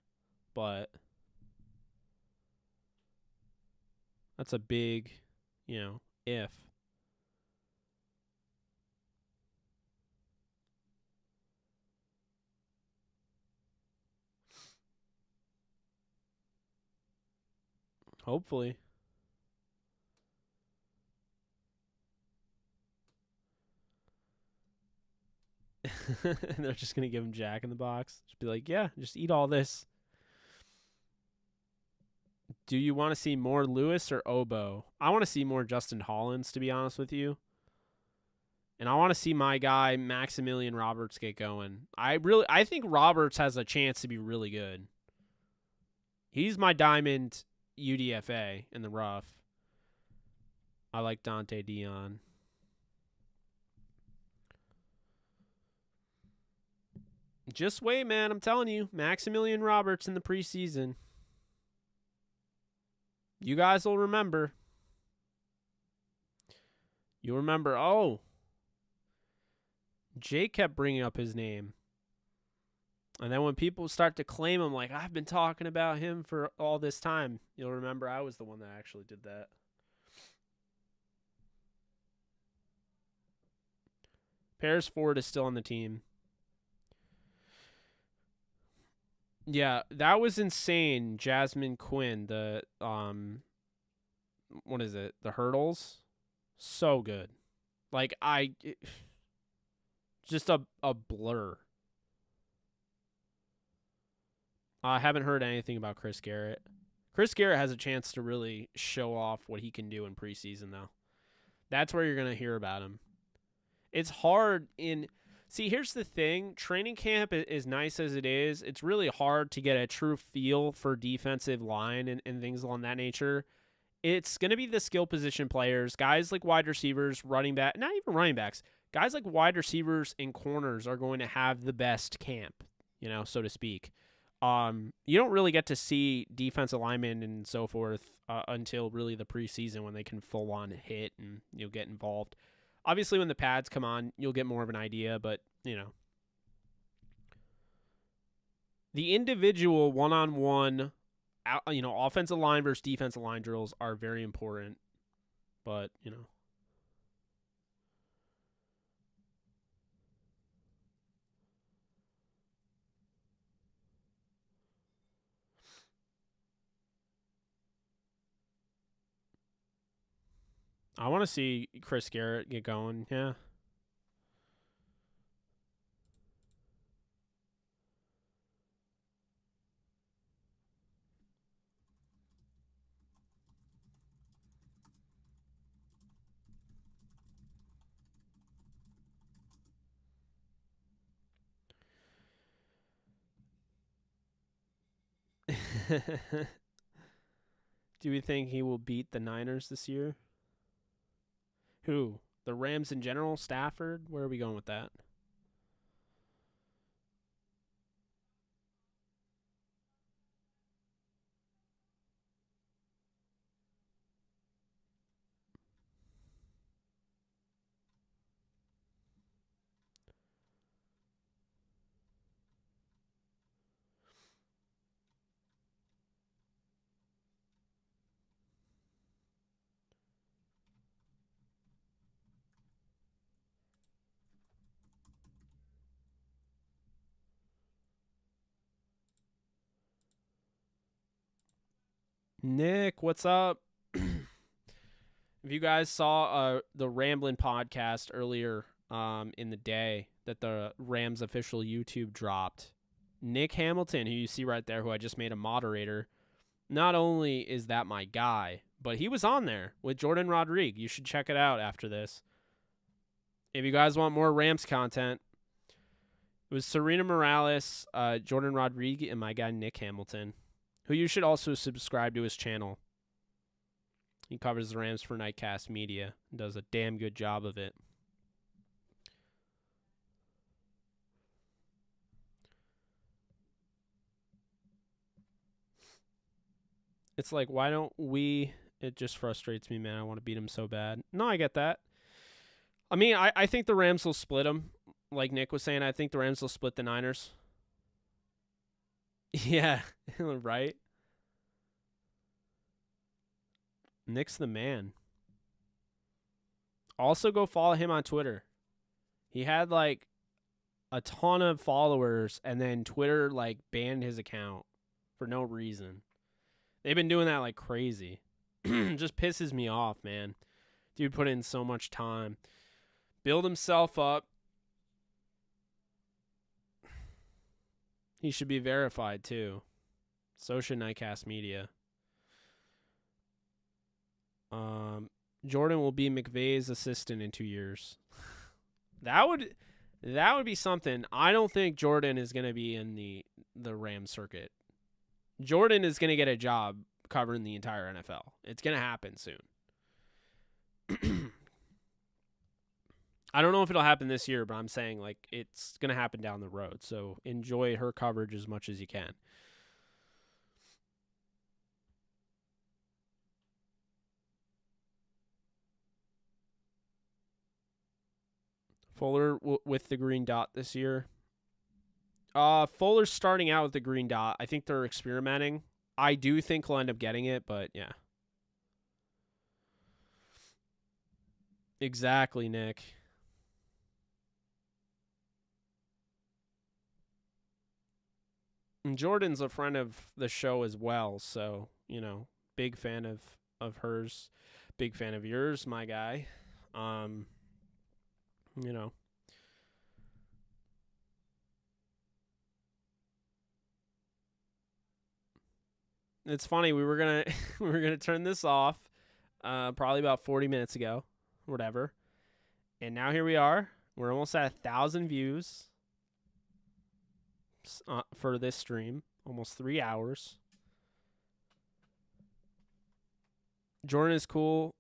But that's a big, if. Hopefully. They're just going to give him Jack in the Box. Just be like, yeah, just eat all this. Do you want to see more Lewis or Obo? I want to see more Justin Hollins, to be honest with you. And I want to see my guy, Maximilian Roberts, get going. I think Roberts has a chance to be really good. He's my diamond UDFA in the rough. I like Dante Dion. Just wait, man. I'm telling you. Maximilian Roberts in the preseason. You guys will remember. You'll remember, oh, Jake kept bringing up his name. And then when people start to claim him, like, I've been talking about him for all this time, you'll remember I was the one that actually did that. Paris Ford is still on the team. Yeah, that was insane. Jasmine Quinn, the what is it? The hurdles, so good. Like just a blur. I haven't heard anything about Chris Garrett. Chris Garrett has a chance to really show off what he can do in preseason, though. That's where you're going to hear about him. It's hard in... See, here's the thing. Training camp is nice as it is. It's really hard to get a true feel for defensive line and things along that nature. It's going to be the skill position players, guys like wide receivers, running back, not even running backs. Guys like wide receivers and corners are going to have the best camp, so to speak. You don't really get to see defensive linemen and so forth until really the preseason when they can full on hit and you'll get involved. Obviously, when the pads come on, you'll get more of an idea, but the individual one-on-one, offensive line versus defensive line drills are very important. But I want to see Chris Garrett get going. Yeah. Do we think he will beat the Niners this year? Who? The Rams in general? Stafford? Where are we going with that? Nick, what's up? If you guys saw the Ramblin' podcast earlier in the day that the Rams official YouTube dropped, Nick Hamilton, who you see right there, who I just made a moderator, not only is that my guy, but he was on there with Jordan Rodriguez. You should check it out after this. If you guys want more Rams content, it was Serena Morales, Jordan Rodriguez, and my guy Nick Hamilton, who you should also subscribe to his channel. He covers the Rams for Nightcast Media and does a damn good job of it. It's like, why don't we... It just frustrates me, man. I want to beat him so bad. No, I get that. I mean, I think the Rams will split them. Like Nick was saying, I think the Rams will split the Niners. Yeah, right? Nick's the man. Also, go follow him on Twitter. He had like a ton of followers, and then Twitter like banned his account for no reason. They've been doing that like crazy. Just pisses me off, man. Dude put in so much time. Build himself up. He should be verified too. So should Nightcast Media. Jordan will be McVay's assistant in 2 years. That would be something. I don't think Jordan is going to be in the Rams circuit. Jordan is going to get a job covering the entire NFL. It's going to happen soon. I don't know if it'll happen this year, but I'm saying like it's going to happen down the road. So enjoy her coverage as much as you can. Fuller with the green dot this year. Fuller's starting out with the green dot. I think they're experimenting. I do think he'll end up getting it, but yeah. Exactly, Nick. And Jordan's a friend of the show as well, so, big fan of hers. Big fan of yours, my guy. It's funny. We were gonna we were gonna turn this off, probably about 40 minutes ago, whatever. And now here we are. We're almost at 1,000 views for this stream. Almost 3 hours. Jordan is cool.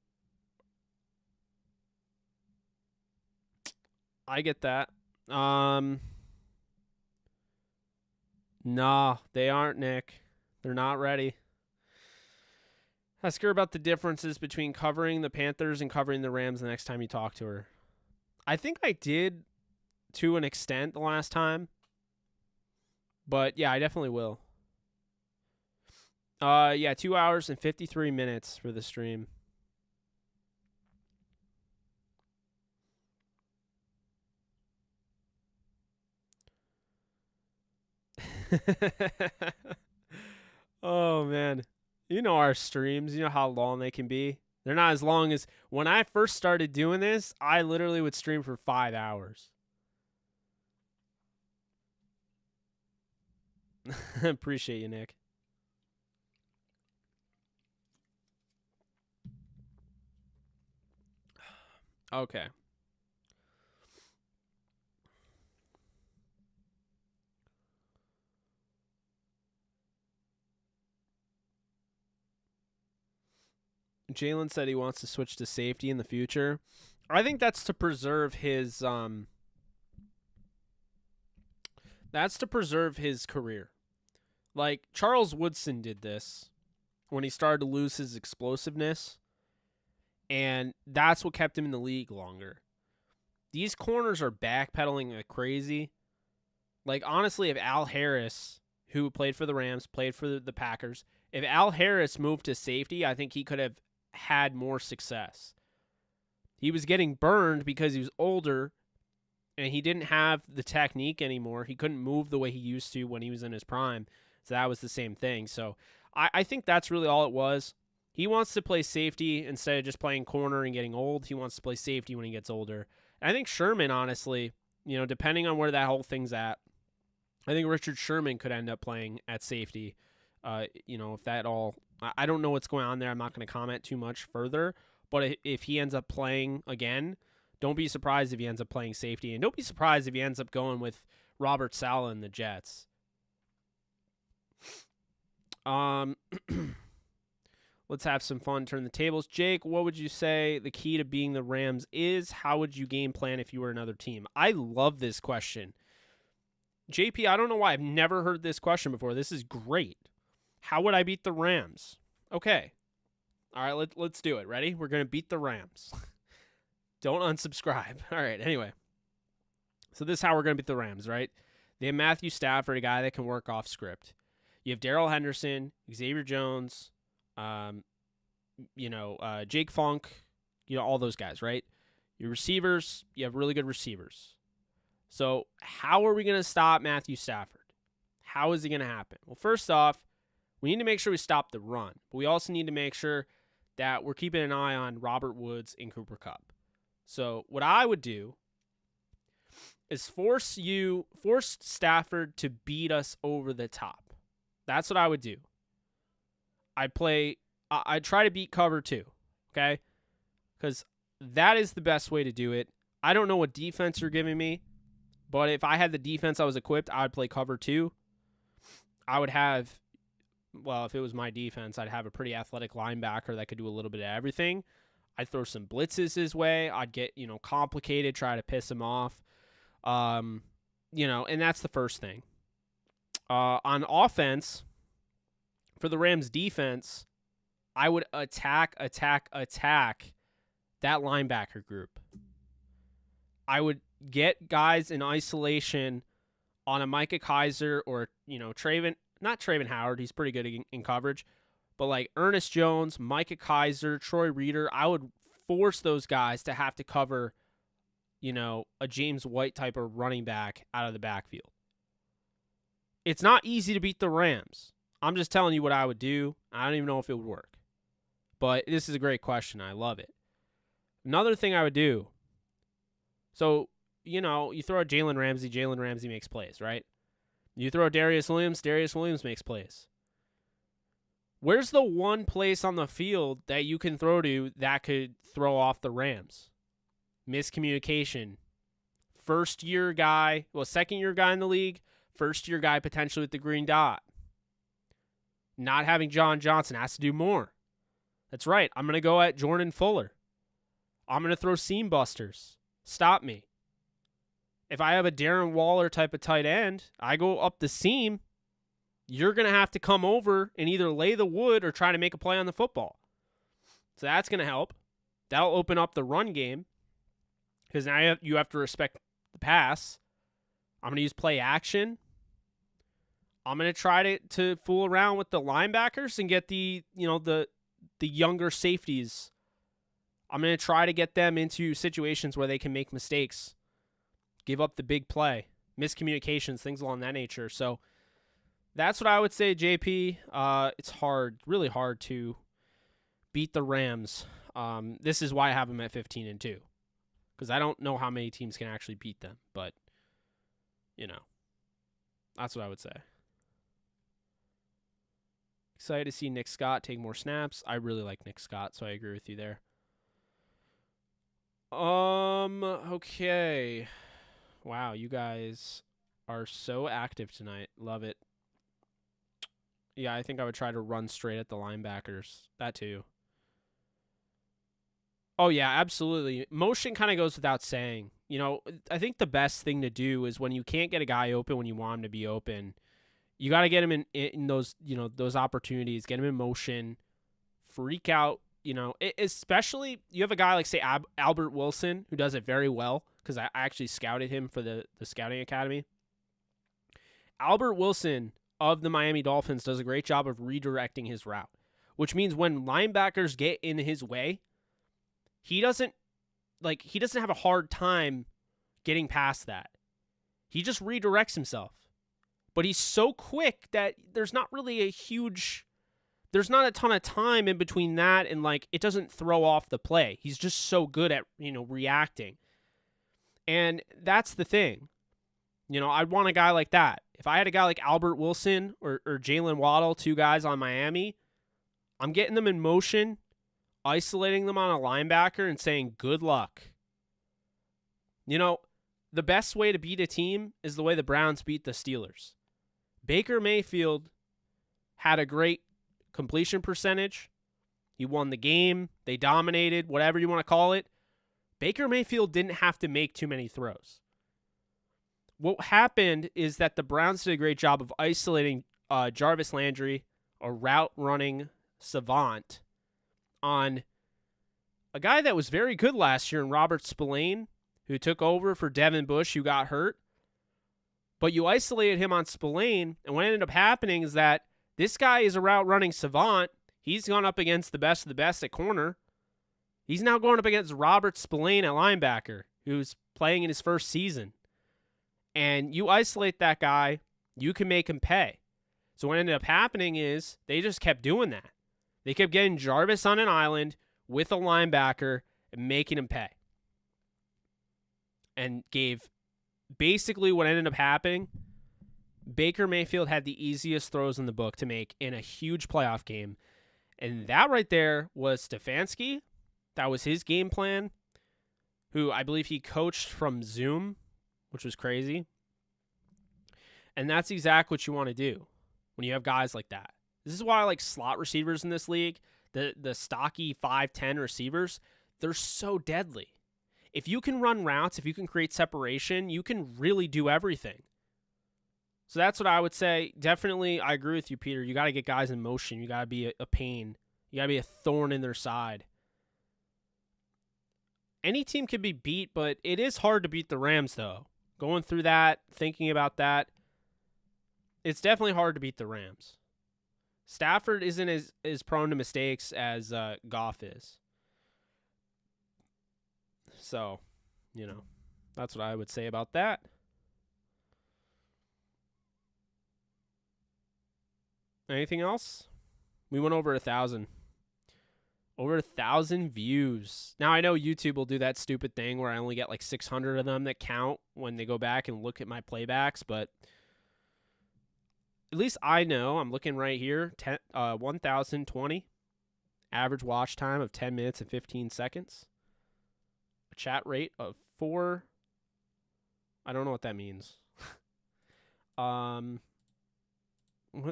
I get that. Nah, they aren't, Nick. They're not ready. Ask her about the differences between covering the Panthers and covering the Rams the next time you talk to her. I think I did to an extent the last time. But yeah, I definitely will. Yeah, 2 hours and 53 minutes for the stream. Oh, man. You know our streams. You know how long they can be. They're not as long as... When I first started doing this, I literally would stream for 5 hours. Appreciate you, Nick. Okay. Jalen said he wants to switch to safety in the future. I think that's to preserve his career. Like Charles Woodson did this when he started to lose his explosiveness, and that's what kept him in the league longer. These corners are backpedaling like crazy. Like honestly, if Al Harris, who played for the Rams, played for the Packers, if Al Harris moved to safety, I think he could have had more success. He was getting burned because he was older and he didn't have the technique anymore. He couldn't move the way he used to when he was in his prime. So that was the same thing. So I think that's really all it was. He wants to play safety instead of just playing corner and getting old. He wants to play safety when he gets older. And I think Sherman, honestly, depending on where that whole thing's at, I think Richard Sherman could end up playing at safety. If that all... I don't know what's going on there. I'm not going to comment too much further. But if he ends up playing again, don't be surprised if he ends up playing safety. And don't be surprised if he ends up going with Robert Saleh and the Jets. Let's have some fun. Turn the tables. Jake, what would you say the key to being the Rams is? How would you game plan if you were another team? I love this question. JP, I don't know why I've never heard this question before. This is great. How would I beat the Rams? Okay. All right, let's do it. Ready? We're going to beat the Rams. Don't unsubscribe. All right, anyway. So this is how we're going to beat the Rams, right? They have Matthew Stafford, a guy that can work off script. You have Darrell Henderson, Xavier Jones, Jake Funk, all those guys, right? Your receivers, you have really good receivers. So how are we going to stop Matthew Stafford? How is it going to happen? Well, first off, we need to make sure we stop the run. But we also need to make sure that we're keeping an eye on Robert Woods and Cooper Kupp. So what I would do is force Stafford to beat us over the top. That's what I would do. I'd try to beat cover 2, okay? Because that is the best way to do it. I don't know what defense you're giving me, but if I had the defense I was equipped, I would play cover 2. I would have, if it was my defense, I'd have a pretty athletic linebacker that could do a little bit of everything. I'd throw some blitzes his way. I'd get, complicated, try to piss him off. And that's the first thing. On offense, for the Rams defense, I would attack that linebacker group. I would get guys in isolation on a Micah Kaiser or, not Traven Howard. He's pretty good in coverage. But like Ernest Jones, Micah Kaiser, Troy Reeder, I would force those guys to have to cover, a James White type of running back out of the backfield. It's not easy to beat the Rams. I'm just telling you what I would do. I don't even know if it would work. But this is a great question. I love it. Another thing I would do. So, you throw out Jalen Ramsey makes plays, right? You throw out Darius Williams makes plays. Where's the one place on the field that you can throw to that could throw off the Rams? Miscommunication. First-year guy, second-year guy in the league, first-year guy potentially with the green dot. Not having John Johnson has to do more. That's right. I'm going to go at Jordan Fuller. I'm going to throw seam busters. Stop me. If I have a Darren Waller type of tight end, I go up the seam, you're going to have to come over and either lay the wood or try to make a play on the football. So that's going to help. That'll open up the run game because now you have to respect the pass. I'm going to use play action. I'm going to try to fool around with the linebackers and get the younger safeties. I'm going to try to get them into situations where they can make mistakes, give up the big play, miscommunications, things along that nature. So that's what I would say, JP. It's hard, really hard to beat the Rams. This is why I have them at 15-2, because I don't know how many teams can actually beat them. But, that's what I would say. Excited to see Nick Scott take more snaps. I really like Nick Scott, so I agree with you there. Okay. Wow, you guys are so active tonight. Love it. Yeah, I think I would try to run straight at the linebackers. That too. Oh, yeah, absolutely. Motion kind of goes without saying. I think the best thing to do is when you can't get a guy open when you want him to be open, you got to get him in those, those opportunities, get him in motion, freak out, especially you have a guy like, say, Albert Wilson, who does it very well, because I actually scouted him for the scouting academy. Albert Wilson of the Miami Dolphins does a great job of redirecting his route, which means when linebackers get in his way, he doesn't have a hard time getting past that. He just redirects himself. But he's so quick that there's not a ton of time in between that and it doesn't throw off the play. He's just so good at, reacting. And that's the thing. I'd want a guy like that. If I had a guy like Albert Wilson or Jalen Waddle, two guys on Miami, I'm getting them in motion, isolating them on a linebacker and saying, good luck. The best way to beat a team is the way the Browns beat the Steelers. Baker Mayfield had a great completion percentage. He won the game. They dominated, whatever you want to call it. Baker Mayfield didn't have to make too many throws. What happened is that the Browns did a great job of isolating Jarvis Landry, a route running savant, on a guy that was very good last year in Robert Spillane, who took over for Devin Bush, who got hurt. But you isolated him on Spillane, and what ended up happening is that this guy is a route-running savant. He's gone up against the best of the best at corner. He's now going up against Robert Spillane at linebacker, who's playing in his first season. And you isolate that guy, you can make him pay. So what ended up happening is they just kept doing that. They kept getting Jarvis on an island with a linebacker and making him pay. And gave basically what ended up happening, Baker Mayfield had the easiest throws in the book to make in a huge playoff game. And that right there was Stefanski. That was his game plan, who I believe he coached from Zoom, which was crazy. And that's exactly what you want to do when you have guys like that. This is why I like slot receivers in this league, the stocky 5'10 receivers, they're so deadly. If you can run routes, if you can create separation, you can really do everything. So that's what I would say. Definitely, I agree with you, Peter. You got to get guys in motion. You got to be a pain. You got to be a thorn in their side. Any team can be beat, but it is hard to beat the Rams, though. Going through that, thinking about that, it's definitely hard to beat the Rams. Stafford isn't as prone to mistakes as Goff is. So, that's what I would say about that. Anything else? We went over 1,000. Over 1,000 views. Now, I know YouTube will do that stupid thing where I only get like 600 of them that count when they go back and look at my playbacks, but at least I know, I'm looking right here, 1,020. Average watch time of 10 minutes and 15 seconds. A chat rate of 4. I don't know what that means. What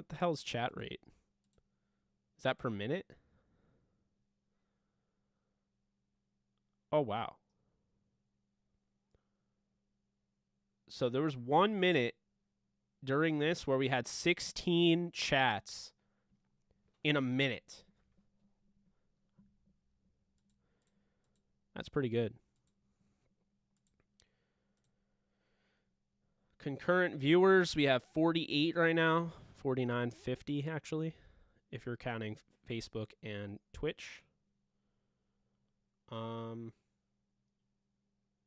the hell is chat rate? Is that per minute? Oh, wow. So there was 1 minute during this where we had 16 chats in a minute. That's pretty good. Concurrent viewers, we have 48 right now. 49.50 actually, if you're counting Facebook and Twitch.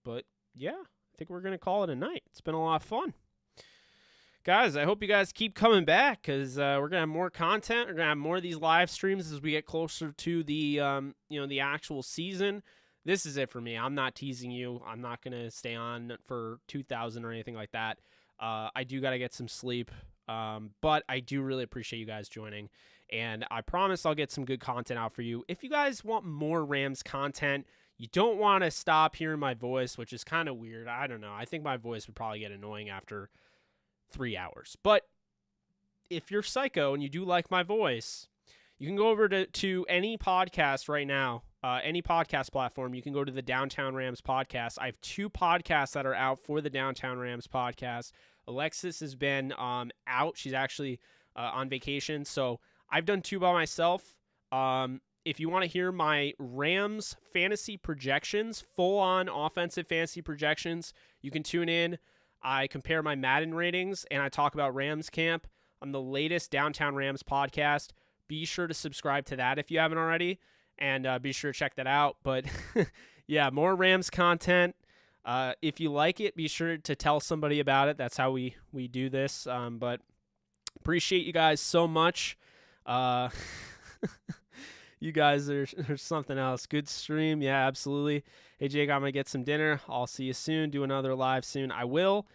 But yeah, I think we're gonna call it a night. It's been a lot of fun, guys. I hope you guys keep coming back, because we're gonna have more content. We're gonna have more of these live streams as we get closer to the the actual season. This is it for me. I'm not teasing you. I'm not gonna stay on for 2,000 or anything like that. I do gotta get some sleep, but I do really appreciate you guys joining, and I promise I'll get some good content out for you. If you guys want more Rams content, you don't want to stop hearing my voice, which is kind of weird. I don't know. I think my voice would probably get annoying after 3 hours. But if you're psycho and you do like my voice, you can go over to any podcast right now, any podcast platform. You can go to the Downtown Rams podcast. I have 2 podcasts that are out for the Downtown Rams podcast. Alexis has been out. She's actually on vacation. So I've done 2 by myself. If you want to hear my Rams fantasy projections, full-on offensive fantasy projections, you can tune in. I compare my Madden ratings, and I talk about Rams camp on the latest Downtown Rams podcast. Be sure to subscribe to that if you haven't already, and be sure to check that out. But, yeah, more Rams content. If you like it, be sure to tell somebody about it. That's how we do this. But appreciate you guys so much. You guys are something else. Good stream. Yeah, absolutely. Hey, Jake, I'm going to get some dinner. I'll see you soon. Do another live soon. I will.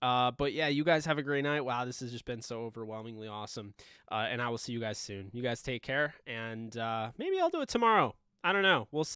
But, yeah, you guys have a great night. Wow, this has just been so overwhelmingly awesome. And I will see you guys soon. You guys take care. And maybe I'll do it tomorrow. I don't know. We'll see.